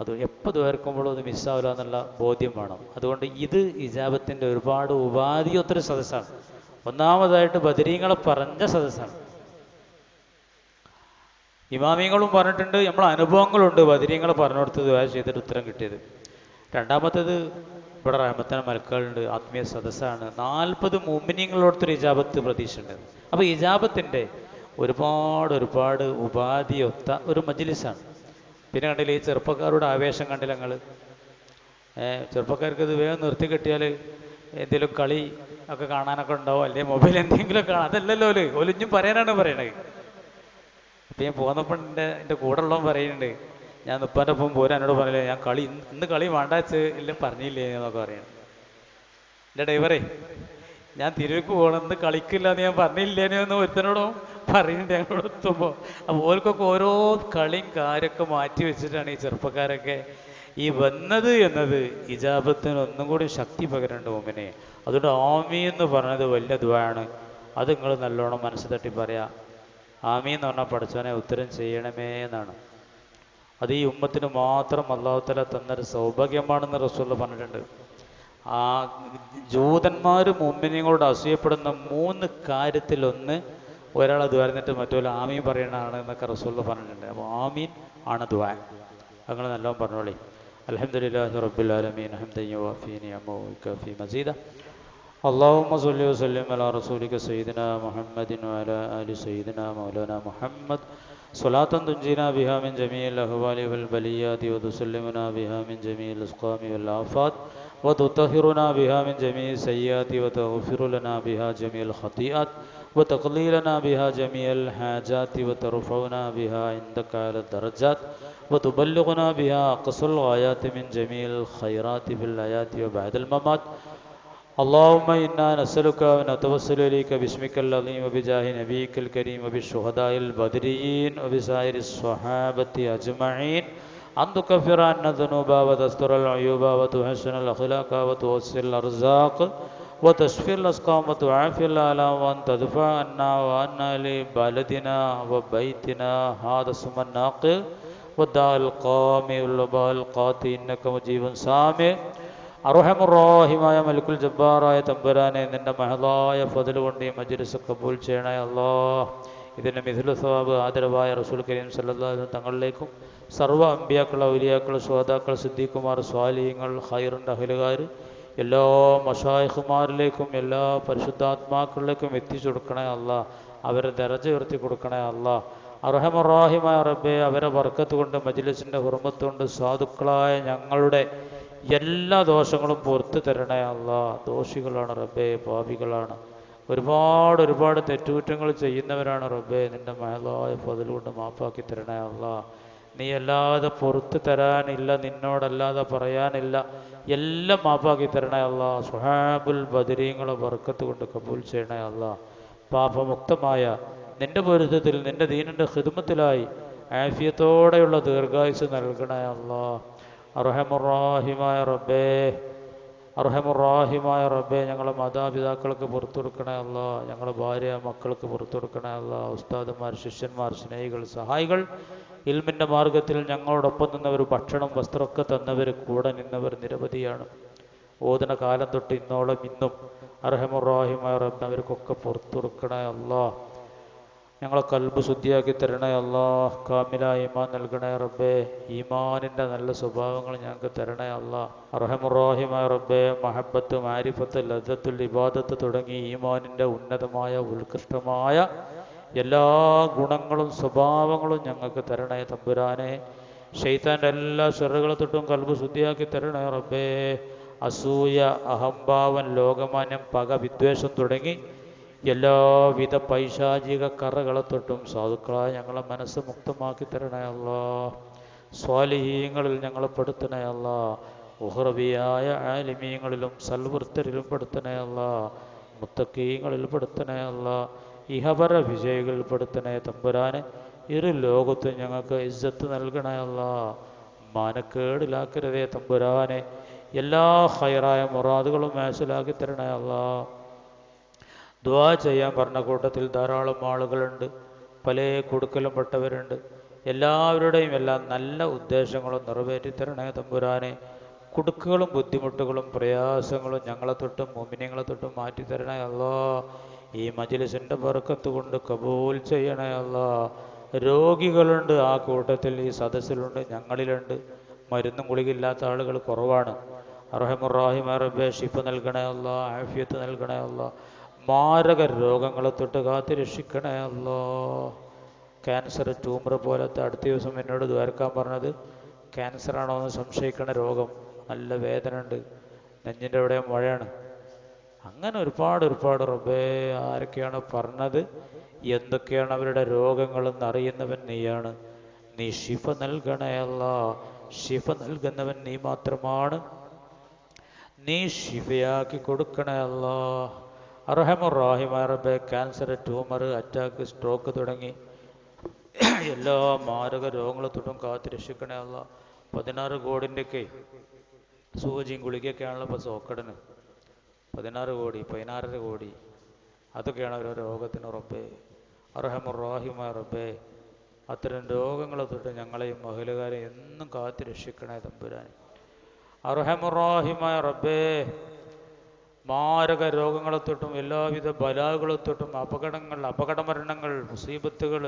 അത് എപ്പോൾ ദ്വാരക്കുമ്പോഴും അത് മിസ്സാവില്ല എന്നുള്ള ബോധ്യം വേണം. അതുകൊണ്ട് ഇത് ഇജാബത്തിൻ്റെ ഒരുപാട് ഉപാധിയൊത്തൊരു സദസ്സാണ്. ഒന്നാമതായിട്ട് ബദരീങ്ങളെ പറഞ്ഞ സദസ്സാണ്. ഇമാമിയങ്ങളും പറഞ്ഞിട്ടുണ്ട്, നമ്മളെ അനുഭവങ്ങളുണ്ട് ബദരീങ്ങൾ പറഞ്ഞുകൊടുത്ത് ദുആ ചെയ്തിട്ട് ഉത്തരം കിട്ടിയത്. രണ്ടാമത്തേത് ഇവിടെ റഹ്മത്തിന് മലക്കുകളുണ്ട്, ആത്മീയ സദസ്സാണ്. 40 മുഅ്മിനീങ്ങളോടത്തൊരു ഇജാബത്ത് പ്രതീക്ഷയുണ്ട്. അപ്പോൾ ഇജാബത്തിൻ്റെ ഒരുപാട് ഉപാധിയൊത്ത ഒരു മജ്ലിസാണ്. പിന്നെ കണ്ടില്ലേ ഈ ചെറുപ്പക്കാരുടെ ആവേശം കണ്ടില്ല നിങ്ങൾ? ചെറുപ്പക്കാർക്ക് ഇത് വേഗം നിർത്തി കിട്ടിയാൽ എന്തെങ്കിലും കളി ഒക്കെ കാണാനൊക്കെ ഉണ്ടാവും, അല്ലെങ്കിൽ മൊബൈൽ എന്തെങ്കിലും കാണാം. അതല്ലല്ലോ ഒലിഞ്ഞും പറയാനാണ് പറയണത്. അപ്പം ഞാൻ പോന്നപ്പോൾ എൻ്റെ കൂടെ ഉള്ളവൻ പറയുന്നുണ്ട്, ഞാൻ നിപ്പാൻ്റെ ഒപ്പം പോരാ, എന്നോട് പറഞ്ഞില്ലേ ഞാൻ ഇന്ന് കളി വേണ്ട വെച്ച് ഇല്ല പറഞ്ഞില്ലേ എന്നൊക്കെ പറയണം. എൻ്റെ ഡ്രൈവറേ, ഞാൻ തിരുവക്ക് പോകണം, ഇന്ന് കളിക്കില്ല എന്ന് ഞാൻ പറഞ്ഞില്ലേനോ എന്ന് ഒരുത്തനോടും പറയുന്നുണ്ട് ഞങ്ങളോട് എത്തുമ്പോൾ. അപ്പോൾ ഓർക്കൊക്കെ ഓരോ കളിയും കാര്യമൊക്കെ മാറ്റി വെച്ചിട്ടാണ് ഈ ചെറുപ്പക്കാരൊക്കെ ഈ വന്നത് എന്നത് ഇജാബത്തിന് ഒന്നും കൂടി ശക്തി പകരേണ്ട മുമ്പിനെ. അതുകൊണ്ട് ആമീൻ എന്ന് പറഞ്ഞത് വലിയ ദുആണ്. അത് നിങ്ങൾ നല്ലോണം മനസ്സ് തട്ടി പറയാം. ആമീൻ എന്ന് പറഞ്ഞാൽ പഠിച്ചവനെ ഉത്തരം ചെയ്യണമേ എന്നാണ്. അത് ഈ ഉമ്മത്തിന് മാത്രം അല്ലാഹു തആല തന്നൊരു സൗഭാഗ്യമാണെന്ന് റസൂൽ പറഞ്ഞിട്ടുണ്ട്. ആ ജൂതന്മാർ മുഅ്മിനീങ്ങളോട് അസൂയപ്പെടുന്ന 3 കാര്യത്തിലൊന്ന് ഒരാളെ ദ്വാരന്നിട്ട് മറ്റൊരു ആമീൻ പറയണതാണ് എന്നൊക്കെ റസൂൽ പറഞ്ഞിട്ടുണ്ട്. അപ്പോൾ ആമീൻ ആണ് ദുആ. അങ്ങനെ നല്ലോണം പറഞ്ഞോളി. അൽഹംദുലില്ലാഹി റബ്ബിൽ ആലമീൻ ഹംദൻ യുവാഫി നിഅമഹു വയുകാഫി മസീദ. اللهم صل وسلم على رسولك سيدنا محمد وعلى آل سيدنا مولانا محمد صلاة تنجينا بها من جميع الأهوال والبليات وتسلمنا بها من جميع الأسقام والآفات وتطهرنا بها من جميع السيئات وتغفر لنا بها جميع الخطيئات وتقضي لنا بها جميع الحاجات وترفعنا بها عندك على الدرجات وتبلغنا بها أقصى الغايات من جميع الخيرات في الحياة وبعد الممات. اللهم إنا نسألك ونتوسل إليك باسمك العظيم وبجاه نبيك الكريم وبالشهداء البدريين وبسائر الصحابة أجمعين أن تكفر عنا الذنوب وتستر العيوب وتحسن الأخلاق وتوسع الأرزاق وتشفي الأسقام وتعافي الآلام وأن تدفع عنا وعنا لبلدنا وبيتنا هذا السم الناقل والداء القامي والوباء القاتل إنك مجيب سامع. അർഹമുറാഹിമായ മലിക്കുൽ ജബ്ബാറായ തമ്പുരാനെ, നിന്റെ മഹദായ ഫദ്ൽ കൊണ്ട് ഈ മജ്ലിസ് കബൂൽ ചെയ്യണേ അല്ലാഹ്. ഇതിൻ്റെ മിഥുലു സവാബ് ആദരവായ റസൂൽ കരീം സല്ലല്ലാഹു അലൈഹി വസല്ലം തങ്ങളിലേക്കും സർവ്വ അമ്പിയാക്കൾ, ഔലിയാക്കൾ, ശുഹദാക്കൾ, സിദ്ദീഖുമാർ, സ്വാലിഹീങ്ങൾ, ഖൈറിൻ്റെ അഹ്ലുകാർ എല്ലാ മശായിഖുമാരിലേക്കും എല്ലാ പരിശുദ്ധാത്മാക്കളിലേക്കും എത്തിച്ചു കൊടുക്കണേ അല്ലാഹ്. അവരെ ദറജ ഉയർത്തി കൊടുക്കണേ അല്ലാഹ്. അർഹമുറാഹിമായ റബ്ബേ, അവരെ ബർക്കത്ത് കൊണ്ട് മജ്ലിസിൻ്റെ ഹുർമത്ത് കൊണ്ട് സാധുക്കളായ ഞങ്ങളുടെ എല്ലാ ദോഷങ്ങളും പുറത്തു തരണേ അല്ലാഹ്. ദോഷികളാണ് റബ്ബേ, പാപികളാണ്, ഒരുപാട് തെറ്റുകുറ്റങ്ങൾ ചെയ്യുന്നവരാണ് റബ്ബേ. നിൻ്റെ മഹദായ ഫദ്ൽ കൊണ്ട് മാപ്പാക്കി തരണേ അല്ലാഹ്. നീ അല്ലാതെ പുറത്തു തരാനില്ല, നിന്നോടല്ലാതെ പറയാനില്ല, എല്ലാം മാപ്പാക്കി തരണേ അല്ലാഹ്. സുഹാബുൽ ബദരീങ്ങളെ ബർക്കത്ത് കൊണ്ട് കബൂൽ ചെയ്യണേ അല്ലാഹ്. പാപമുക്തമായ നിൻ്റെ പൊരുത്തത്തിൽ നിൻ്റെ ദീനിൻ്റെ ഖിദ്മത്തിലായി ആഫിയത്തോടെയുള്ള ദീർഘായുസ് നൽകണേ അല്ലാഹ്. അർഹമുറാഹിമായ റബ്ബേ, ഞങ്ങളെ മാതാപിതാക്കൾക്ക് പുറത്തു കൊടുക്കണേ അല്ലാഹ്. ഞങ്ങളെ ഭാര്യ മക്കൾക്ക് പുറത്തു കൊടുക്കണേ അല്ലാഹ്. ഉസ്താദുമാർ, ശിഷ്യന്മാർ, സ്നേഹികൾ, സഹായികൾ, ഇൽമിൻ്റെ മാർഗത്തിൽ ഞങ്ങളോടൊപ്പം നിന്നവർ, ഭക്ഷണം വസ്ത്രമൊക്കെ തന്നവർ, കൂടെ നിന്നവർ നിരവധിയാണ്. ഓതുന കാലം തൊട്ട് ഇന്നോളം ഇന്നും അർഹമുറാഹിമായ റബ്ബേ, അവർക്കൊക്കെ പുറത്തു കൊടുക്കണേ അല്ലാഹ്. ഞങ്ങളെ കൽബ് ശുദ്ധിയാക്കി തരണേ അല്ലാഹ്. കാമിലായ ഈമാൻ നൽകണേ റബ്ബേ. ഈമാനിൻ്റെ നല്ല സ്വഭാവങ്ങൾ ഞങ്ങൾക്ക് തരണേ അല്ലാഹ്. അർഹമുറാഹിമായ റബ്ബേ, മഹബത്ത്, മാരിഫത്ത്, ലദ്ദത്തുൽ ഇബാദത്ത് തുടങ്ങി ഈമാനിൻ്റെ ഉന്നതമായ ഉത്കൃഷ്ടമായ എല്ലാ ഗുണങ്ങളും സ്വഭാവങ്ങളും ഞങ്ങൾക്ക് തരണേ തമ്പുരാനെ. ശൈത്താൻ്റെ എല്ലാ ഷറുകളെ തൊട്ടും കൽബ് ശുദ്ധിയാക്കി തരണേ റബ്ബേ. അസൂയ, അഹംഭാവം, ലോകമാന്യം, പക, വിദ്വേഷം തുടങ്ങി എല്ലാവിധ പൈശാചിക കറകളെ തൊട്ടും സാധുക്കളായ ഞങ്ങളെ മനസ്സ് മുക്തമാക്കി തരണേ അല്ലാഹ്. സ്വാലിഹീങ്ങളിൽ ഞങ്ങളെ പെടുത്തണേ അല്ലാഹ്. ഉഹ്റവിയായ ആലിമീങ്ങളിലും സൽവൃത്തരിലും പെടുത്തണേ അല്ലാ, മുത്തക്കീങ്ങളിൽ പെടുത്തണേ അല്ലാ, ഇഹപര വിജയികളിൽ പെടുത്തണേ തമ്പുരാനെ. ഇരു ലോകത്തും ഞങ്ങൾക്ക് ഇസ്സത്ത് നൽകണേ അല്ലാ, മാനക്കേടിലാക്കരുതേ തമ്പുരാനെ. എല്ലാ ഹൈറായ മുറാദുകളും മനസ്സിലാക്കി തരണേ അല്ലാ. ദുആ ചെയ്യാൻ പറഞ്ഞ കൂട്ടത്തിൽ ധാരാളം ആളുകളുണ്ട്, പല കൊടുക്കലും പെട്ടവരുണ്ട്. എല്ലാവരുടെയും എല്ലാ നല്ല ഉദ്ദേശങ്ങളും നിറവേറ്റി തരണേ തമ്പുരാനെ. കുടുക്കുകളും ബുദ്ധിമുട്ടുകളും പ്രയാസങ്ങളും ഞങ്ങളെ തൊട്ടും മുഅ്മിനീങ്ങളെ തൊട്ടും മാറ്റി തരണേ അല്ലാ. ഈ മജ്ലിസിൻ്റെ ബർക്കത്ത് കൊണ്ട് കബൂൽ ചെയ്യണേ അല്ലാ. രോഗികളുണ്ട് ആ കൂട്ടത്തിൽ, ഈ സദസ്സിലുണ്ട്, ഞങ്ങളിലുണ്ട്. മരുന്നും ഗുളികയില്ലാത്ത ആളുകൾ കുറവാണ്. അർഹമുർ-റഹീമായ റബ്ബേ, ശിഫ നൽകണേ അല്ലാ, ആഫിയത്ത് നൽകണേ അല്ലാ. മാരക രോഗങ്ങളെ തൊട്ട് കാത്ത് രക്ഷിക്കണേ അല്ലാ. ക്യാൻസർ, ട്യൂമർ പോലത്തെ, അടുത്ത ദിവസം എന്നോട് ദ്വാരക്കാൻ പറഞ്ഞത് ക്യാൻസറാണോ എന്ന് സംശയിക്കണ രോഗം. നല്ല വേദന ഉണ്ട്, നെഞ്ഞിൻ്റെ എവിടെ മഴയാണ്. അങ്ങനെ ഒരുപാട് റബ്ബേ, ആരൊക്കെയാണ് പറഞ്ഞത്, എന്തൊക്കെയാണ് അവരുടെ രോഗങ്ങളെന്ന് അറിയുന്നവൻ നീയാണ്. നീ ശിഫ നൽകണേ അല്ലാ. ശിഫ നൽകുന്നവൻ നീ മാത്രമാണ്. നീ ശിഫയാക്കി കൊടുക്കണേ അല്ലാ. അർഹമുർ-റഹീമായ റബ്ബേ, ക്യാൻസർ, ട്യൂമർ, അറ്റാക്ക്, സ്ട്രോക്ക് തുടങ്ങി എല്ലാ മാരക രോഗങ്ങളെ തൊട്ടും കാത്ത് രക്ഷിക്കണേ അല്ലാ. 16 കോടിൻ്റെയൊക്കെ സൂചിയും ഗുളികയൊക്കെയാണല്ലോ ഇപ്പോൾ സോക്കടന്. 16 കോടി, 16.5 കോടി, അതൊക്കെയാണ് ഓരോ രോഗത്തിന് റബ്ബേ. അർഹമുർ-റഹീമായ റബ്ബേ, അത്തരം രോഗങ്ങളെ തൊട്ട് ഞങ്ങളെയും മഹലുകാരെയും എന്നും കാത്ത് രക്ഷിക്കണേ തമ്പുരാൻ. അർഹമുർ-റഹീമായ റബ്ബേ, മാരക രോഗങ്ങളെ തൊട്ടും എല്ലാവിധ ബലാകളെ തൊട്ടും അപകട മരണങ്ങൾ, മുസീബത്തുകൾ,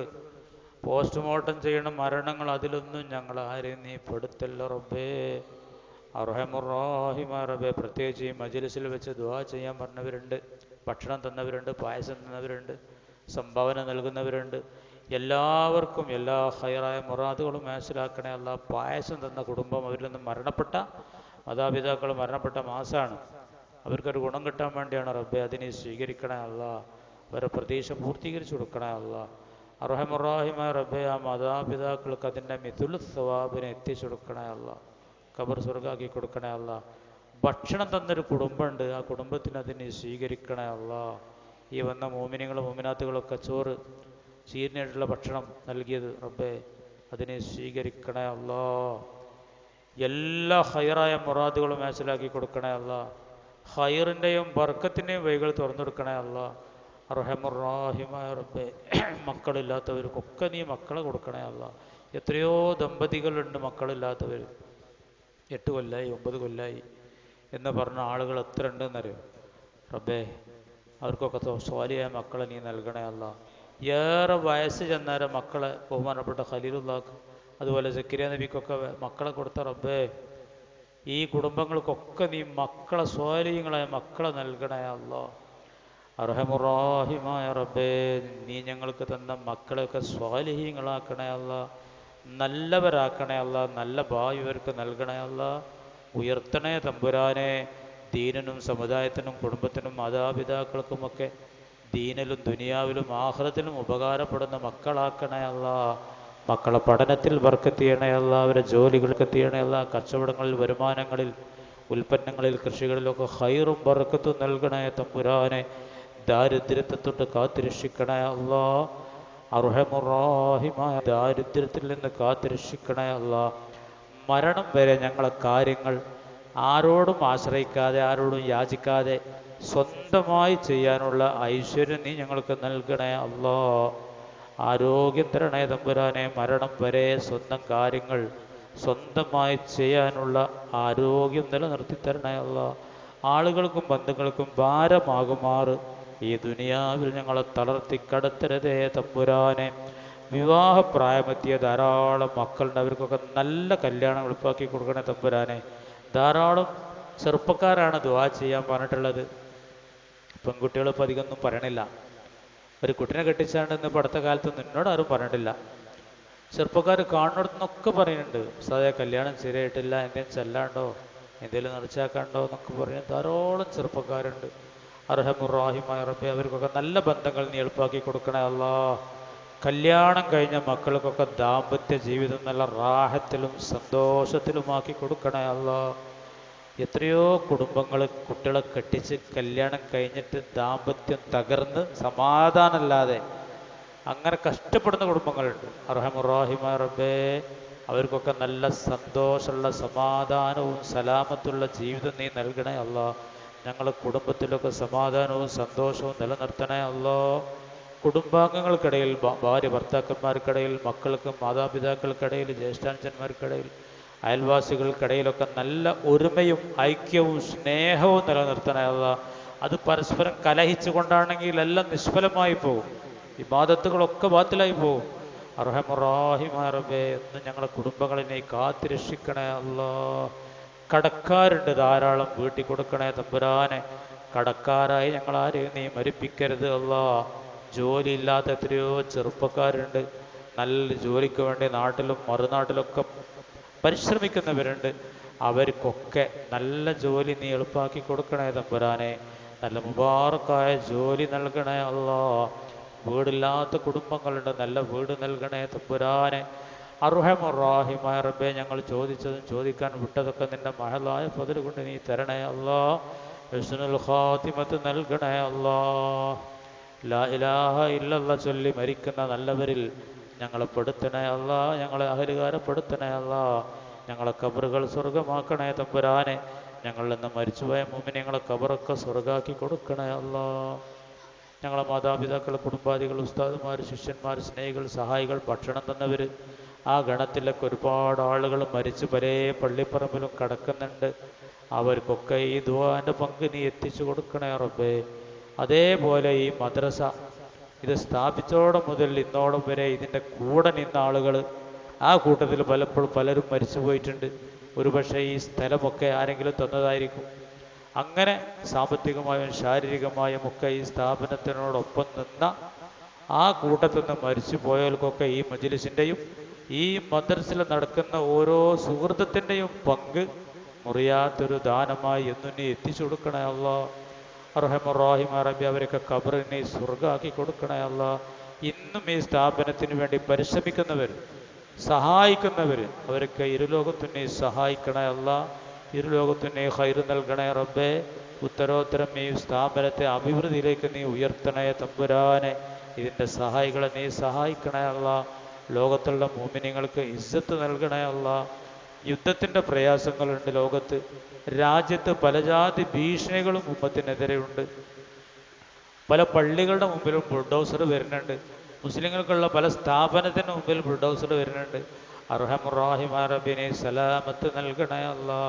പോസ്റ്റ്മോർട്ടം ചെയ്യണ മരണങ്ങൾ, അതിലൊന്നും ഞങ്ങൾ ആരെയും നീ പെടുത്തല്ല റബ്ബേ. അർഹമുർ-റഹീമായ റബ്ബേ, പ്രത്യേകിച്ച് ഈ മജ്ലിസിൽ വെച്ച് ദുആ ചെയ്യാൻ പറഞ്ഞവരുണ്ട്, ഭക്ഷണം തന്നവരുണ്ട്, പായസം തന്നവരുണ്ട്, സംഭാവന നൽകുന്നവരുണ്ട്. എല്ലാവർക്കും എല്ലാ ഹൈറായ മുറാദുകളും മനസ്സിലാക്കണേ അല്ലാ. പായസം തന്ന കുടുംബം, അവരിൽ നിന്ന് മരണപ്പെട്ട മാതാപിതാക്കൾ മരണപ്പെട്ട മാസമാണ്, അവർക്കൊരു ഗുണം കിട്ടാൻ വേണ്ടിയാണ് റബ്ബെ. അതിനെ സ്വീകരിക്കണേ അല്ലാ. അവരെ പ്രതീക്ഷ പൂർത്തീകരിച്ചു കൊടുക്കണേ അല്ലാ. അർഹമുർ-റഹീമായ റബ്ബെ, ആ മാതാപിതാക്കൾക്ക് അതിൻ്റെ മിഥുൽ സവാബിനെ എത്തിച്ചു കൊടുക്കണേ അല്ലാ. ഖബർ സ്വർഗ്ഗാക്കി കൊടുക്കണേ അല്ലാ. ഭക്ഷണം തന്നൊരു കുടുംബമുണ്ട്, ആ കുടുംബത്തിന് അതിനെ സ്വീകരിക്കണേ അല്ലാ. ഈ വന്ന മോമിനികളും മോമിനാത്തുകളൊക്കെ ചോറ് ചീരിനായിട്ടുള്ള ഭക്ഷണം നൽകിയത് റബ്ബെ, അതിനെ സ്വീകരിക്കണേ അല്ലാ. എല്ലാ ഹൈറായ മുറാദുകളും മനസ്സിലാക്കി കൊടുക്കണേ അല്ലാ. ഹൈറിൻ്റെയും ബർക്കത്തിൻ്റെയും വഴികൾ തുറന്നെടുക്കണേ അല്ലാ. അർഹമുർ-റഹീമായ റബ്ബെ, മക്കളില്ലാത്തവർക്കൊക്കെ നീ മക്കളെ കൊടുക്കണേ അല്ലാ. എത്രയോ ദമ്പതികളുണ്ട് മക്കളില്ലാത്തവർ, 8 കൊല്ലമായി 9 കൊല്ലമായി എന്ന് പറഞ്ഞ ആളുകൾ എത്ര ഉണ്ടെന്നറിയോ റബ്ബേ. അവർക്കൊക്കെ സ്വാലിയായ മക്കളെ നീ നൽകണേ അല്ലാ. ഏറെ വയസ്സ് ചെന്നേരം മക്കളെ ബഹുമാനപ്പെട്ട ഖലീലുള്ളാഹ്ക്ക്, അതുപോലെ സക്കരിയ നബിക്കൊക്കെ മക്കളെ കൊടുത്ത റബ്ബേ, ഈ കുടുംബങ്ങൾക്കൊക്കെ നീ മക്കളെ, സ്വാലിഹീങ്ങളായ മക്കളെ നൽകണേ അല്ലാ. അർഹമുർ-റഹീമായ റബ്ബേ, നീ ഞങ്ങൾക്ക് തന്ന മക്കളെയൊക്കെ സ്വാലിഹീങ്ങളാക്കണേ അല്ലാ. നല്ലവരാക്കണേ അല്ലാ. നല്ല ഭാവി ഇവർക്ക് നൽകണേ അല്ലാ. ഉയർത്തണേ തമ്പുരാനെ. ദീനിനും സമുദായത്തിനും കുടുംബത്തിനും മാതാപിതാക്കൾക്കുമൊക്കെ ദീനിലും ദുനിയാവിലും ആഖിറത്തിലും ഉപകാരപ്പെടുന്ന മക്കളാക്കണേ അല്ലാ. മക്കളെ പഠനത്തിൽ ബർക്കത്ത് ചെയ്യണേ അല്ലാ. അവരെ ജോലികൾക്ക് ചെയ്യണേ അല്ലാ. കച്ചവടങ്ങളിൽ, വരുമാനങ്ങളിൽ, ഉൽപ്പന്നങ്ങളിൽ, കൃഷികളിലൊക്കെ ഹൈറും ബർക്കത്തും നൽകണേ തമ്പുരാനെ. ദാരിദ്ര്യത്തെ തൊട്ട് കാത്തുരക്ഷിക്കണേ അല്ലാ. അർഹമുർ-റഹീമായ ദാരിദ്ര്യത്തിൽ നിന്ന് കാത്തുരക്ഷിക്കണേ അല്ലാ. മരണം വരെ ഞങ്ങളെ കാര്യങ്ങൾ ആരോടും ആശ്രയിക്കാതെ, ആരോടും യാചിക്കാതെ സ്വന്തമായി ചെയ്യാനുള്ള ഐശ്വര്യം നീ ഞങ്ങൾക്ക് നൽകണേ അല്ലാ. ആരോഗ്യം തരണേ തമ്പുരാനെ. മരണം വരെ സ്വന്തം കാര്യങ്ങൾ സ്വന്തമായി ചെയ്യാനുള്ള ആരോഗ്യം നിലനിർത്തി തരണേ അല്ലാ. ആളുകൾക്കും ബന്ധുക്കൾക്കും ഭാരമാകുമാറ് ഈ ദുനിയാവിൽ ഞങ്ങളെ തളർത്തി കടത്തരുതേ തമ്പുരാനെ. വിവാഹപ്രായമെത്തിയ ധാരാളം മക്കളുണ്ട്, അവർക്കൊക്കെ നല്ല കല്യാണം എളുപ്പമാക്കി കൊടുക്കണേ തമ്പുരാനെ. ധാരാളം ചെറുപ്പക്കാരാണ് ദുആ ചെയ്യാൻ പറഞ്ഞിട്ടുള്ളത്. പെൺകുട്ടികൾ ഇപ്പോൾ അധികമൊന്നും പറയണില്ല. ഒരു കുട്ടിനെ കെട്ടിച്ചാണ്ടെന്ന് ഇപ്പോൾ അടുത്ത കാലത്തൊന്നും എന്നോട് ആരും പറഞ്ഞിട്ടില്ല. ചെറുപ്പക്കാർ കാണുന്നിടത്തുനിന്നൊക്കെ പറയുന്നുണ്ട്, സാധാ കല്യാണം ശരിയായിട്ടില്ല, എന്തെങ്കിലും ചെല്ലാണ്ടോ, എന്തെങ്കിലും നിറച്ചാക്കാണ്ടോ എന്നൊക്കെ പറയുന്നത് ധാരാളം ചെറുപ്പക്കാരുണ്ട്. അർഹമുർ-റഹീമായ റബ്ബേ, അവർക്കൊക്കെ നല്ല ബന്ധങ്ങൾ നീ എളുപ്പമാക്കി കൊടുക്കണേ അല്ലാ. കല്യാണം കഴിഞ്ഞ മക്കൾക്കൊക്കെ ദാമ്പത്യ ജീവിതം നല്ല റാഹത്തിലും സന്തോഷത്തിലുമാക്കി കൊടുക്കണേ അല്ലാ. എത്രയോ കുടുംബങ്ങൾ കുട്ടികളെ കെട്ടിച്ച് കല്യാണം കഴിഞ്ഞിട്ട് ദാമ്പത്യം തകർന്ന് സമാധാനമല്ലാതെ അങ്ങനെ കഷ്ടപ്പെടുന്ന കുടുംബങ്ങളുണ്ട്. അർഹമുറാഹിമായ റബ്ബേ, അവർക്കൊക്കെ നല്ല സന്തോഷമുള്ള സമാധാനവും സലാമത്തുള്ള ജീവിതം നീ നൽകണേ അല്ലാ. ഞങ്ങളുടെ കുടുംബത്തിലൊക്കെ സമാധാനവും സന്തോഷവും നിലനിർത്തണേ അല്ലാ. കുടുംബാംഗങ്ങൾക്കിടയിൽ, ഭാര്യ ഭർത്താക്കന്മാർക്കിടയിൽ, മക്കൾക്ക് മാതാപിതാക്കൾക്കിടയിൽ, ജ്യേഷ്ഠാനുജന്മാർക്കിടയിൽ, അയൽവാസികൾക്കിടയിലൊക്കെ നല്ല ഒരുമയും ഐക്യവും സ്നേഹവും നിലനിർത്തണേ അല്ലാ. അത് പരസ്പരം കലഹിച്ചു കൊണ്ടാണെങ്കിൽ എല്ലാം നിഷ്ഫലമായി പോകും, ഇബാദത്തുകളൊക്കെ ബാത്തിലായി പോകും. അർഹമുറാഹിമായ റബ്ബേ, എന്ന് ഞങ്ങളുടെ കുടുംബങ്ങളെ നീ കാത്തുരക്ഷിക്കണേ അല്ലാ. കടക്കാരുണ്ട് ധാരാളം, വീട്ടിൽ കൊടുക്കണേ തമ്പുരാനെ. കടക്കാരായി ഞങ്ങളാരെയും നീ മരിപ്പിക്കരുത് അല്ലാ. ജോലിയില്ലാത്ത എത്രയോ ചെറുപ്പക്കാരുണ്ട്, നല്ല ജോലിക്ക് വേണ്ടി നാട്ടിലും മറുനാട്ടിലൊക്കെ പരിശ്രമിക്കുന്നവരുണ്ട്. അവർക്കൊക്കെ നല്ല ജോലി നീ എളുപ്പമാക്കി കൊടുക്കണേ തമ്പുരാനെ. നല്ല മുബാറക്കായ ജോലി നൽകണേ അല്ലാ. വീടില്ലാത്ത കുടുംബങ്ങളുണ്ട്, നല്ല വീട് നൽകണേ തമ്പുരാനെ. അർഹമുറാഹിമായ റബ്ബേ, ഞങ്ങൾ ചോദിച്ചതും ചോദിക്കാൻ വിട്ടതൊക്കെ നിന്റെ മഹലായ ഫദ്ൽ കൊണ്ട് നീ തരണേ അല്ലാ. ഹുസ്നുൽ ഖാതിമത്ത് നൽകണേ അല്ലാ. ലാ ഇലാഹ ഇല്ലല്ലാഹ് ചൊല്ലി മരിക്കുന്ന നല്ലവരിൽ ഞങ്ങളെ പെടുത്തണേ അല്ലാ. ഞങ്ങളെ അഹലുകാരെ പെടുത്തണേ അല്ലാ. ഞങ്ങളെ ഖബറുകൾ സ്വർഗമാക്കണേ തമ്പുരാനെ. ഞങ്ങളിൽ നിന്ന് മരിച്ചുപോയ മുഅ്മിനീങ്ങളെ ഖബറൊക്കെ സ്വർഗാക്കി കൊടുക്കണേ അല്ലാ. ഞങ്ങളെ മാതാപിതാക്കൾ, കുടുംബാദികൾ, ഉസ്താദുമാർ, ശിഷ്യന്മാർ, സ്നേഹികൾ, സഹായികൾ, ഭക്ഷണം തന്നവർ, ആ ഗണത്തിലൊക്കെ ഒരുപാട് ആളുകൾ മരിച്ച് പല പള്ളിപ്പറമ്പിലും കിടക്കുന്നുണ്ട്. അവർക്കൊക്കെ ഈ ദുആന്റെ പങ്ക് നീ എത്തിച്ചു കൊടുക്കണേ റബ്ബേ. അതേപോലെ ഈ മദ്രസ ഇത് സ്ഥാപിച്ചോടം മുതൽ ഇന്നോളം വരെ ഇതിൻ്റെ കൂടെ നിന്ന ആളുകൾ, ആ കൂട്ടത്തിൽ പലരും മരിച്ചു പോയിട്ടുണ്ട്. ഒരുപക്ഷെ ഈ സ്ഥലമൊക്കെ ആരെങ്കിലും തന്നതായിരിക്കും. അങ്ങനെ സാമ്പത്തികമായും ശാരീരികമായും ഒക്കെ ഈ സ്ഥാപനത്തിനോടൊപ്പം നിന്ന ആ കൂട്ടത്തിൽ നിന്ന് മരിച്ചു പോയവർക്കൊക്കെ ഈ മജ്ലിസിൻ്റെയും ഈ മദ്രസയിൽ നടക്കുന്ന ഓരോ സുഹൃത്തത്തിൻ്റെയും പങ്ക് മുറിയാത്തൊരു ദാനമായി എന്നും നീ എത്തിച്ചു കൊടുക്കണേ അല്ലാ. അർഹമുറാഹിമായ റബ്ബേ, അവരൊക്കെ ഖബറിനെ സ്വർഗാക്കി കൊടുക്കണേ അല്ലാ. ഇന്നും ഈ സ്ഥാപനത്തിന് വേണ്ടി പരിശ്രമിക്കുന്നവർ, സഹായിക്കുന്നവർ, അവരൊക്കെ ഇരുലോകത്തും നീ സഹായിക്കണേ അല്ലാ. ഇരുലോകത്തും നീ ഖൈർ നൽകണേ റബ്ബേ. ഉത്തരോത്തരം ഈ സ്ഥാപനത്തെ അഭിവൃദ്ധിയിലേക്ക് നീ ഉയർത്തണേ തമ്പുരാനെ. ഇതിൻ്റെ സഹായികളെ നീ സഹായിക്കണേ അല്ലാ. ലോകത്തുള്ള മുഅ്മിനീങ്ങൾക്ക് ഇസ്സത്ത് നൽകണേ അല്ലാ. യുദ്ധത്തിൻ്റെ പ്രയാസങ്ങളുണ്ട് ലോകത്ത്. രാജ്യത്ത് പലജാതി ഭീഷണികളും ഉമ്മത്തിനെതിരെയുണ്ട്. പല പള്ളികളുടെ മുമ്പിലും ബുൾഡോസർ വരുന്നുണ്ട്. മുസ്ലിങ്ങൾക്കുള്ള പല സ്ഥാപനത്തിന് മുമ്പിൽ ബുൾഡോസർ വരുന്നുണ്ട്. അർഹമുറാഹിമായ റബ്ബിനെ സലാമത്ത് നൽകണേ അല്ലാ.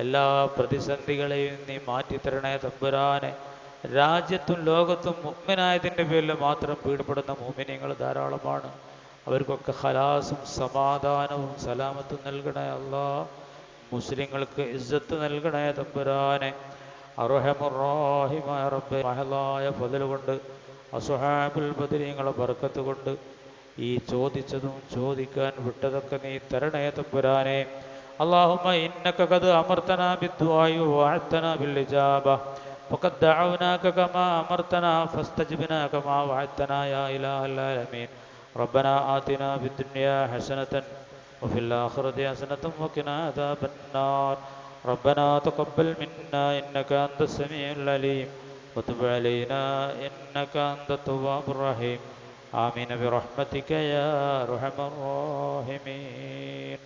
എല്ലാ പ്രതിസന്ധികളെയും നീ മാറ്റിത്തരണേ തമ്പുരാനെ. രാജ്യത്തും ലോകത്തും മുഅ്മിനായതിൻ്റെ പേരിൽ മാത്രം പീഡപ്പെടുന്ന മുഅ്മിനീങ്ങൾ ധാരാളമാണ്. അവർക്കൊക്കെ ഖലാസും സമാധാനവും സലാമത്തും നൽകണേ അല്ലാ. മുസ്ലിങ്ങൾക്ക് ഇസ്സത്ത് നൽകണേ തമ്പുരാനെ. അർഹമുറാഹിമായ റബ്ബേ, മഹലായ ഫദ്ൽ കൊണ്ട്, അസ്ഹാബുൽ ബദരീങ്ങളെ ബർക്കത്ത് കൊണ്ട് ഈ ചോദിച്ചതും ചോദിക്കാൻ വിട്ടതൊക്കെ നീ തരണേ തമ്പുരാനെ. اللهم إنك قد أمرتنا بالدعاء ووعدتنا بالإجابة وقد دعوناك كما أمرتنا فاستجبنا كما وعدتنا يا إله العالمين. ربنا آتنا في الدنيا حسنة وفي الآخرة حسنة وقنا عذاب النار. ربنا تقبل منا إنك أنت السميع العليم وتب علينا إنك أنت التواب الرحيم. آمين برحمتك يا أرحم الراحمين.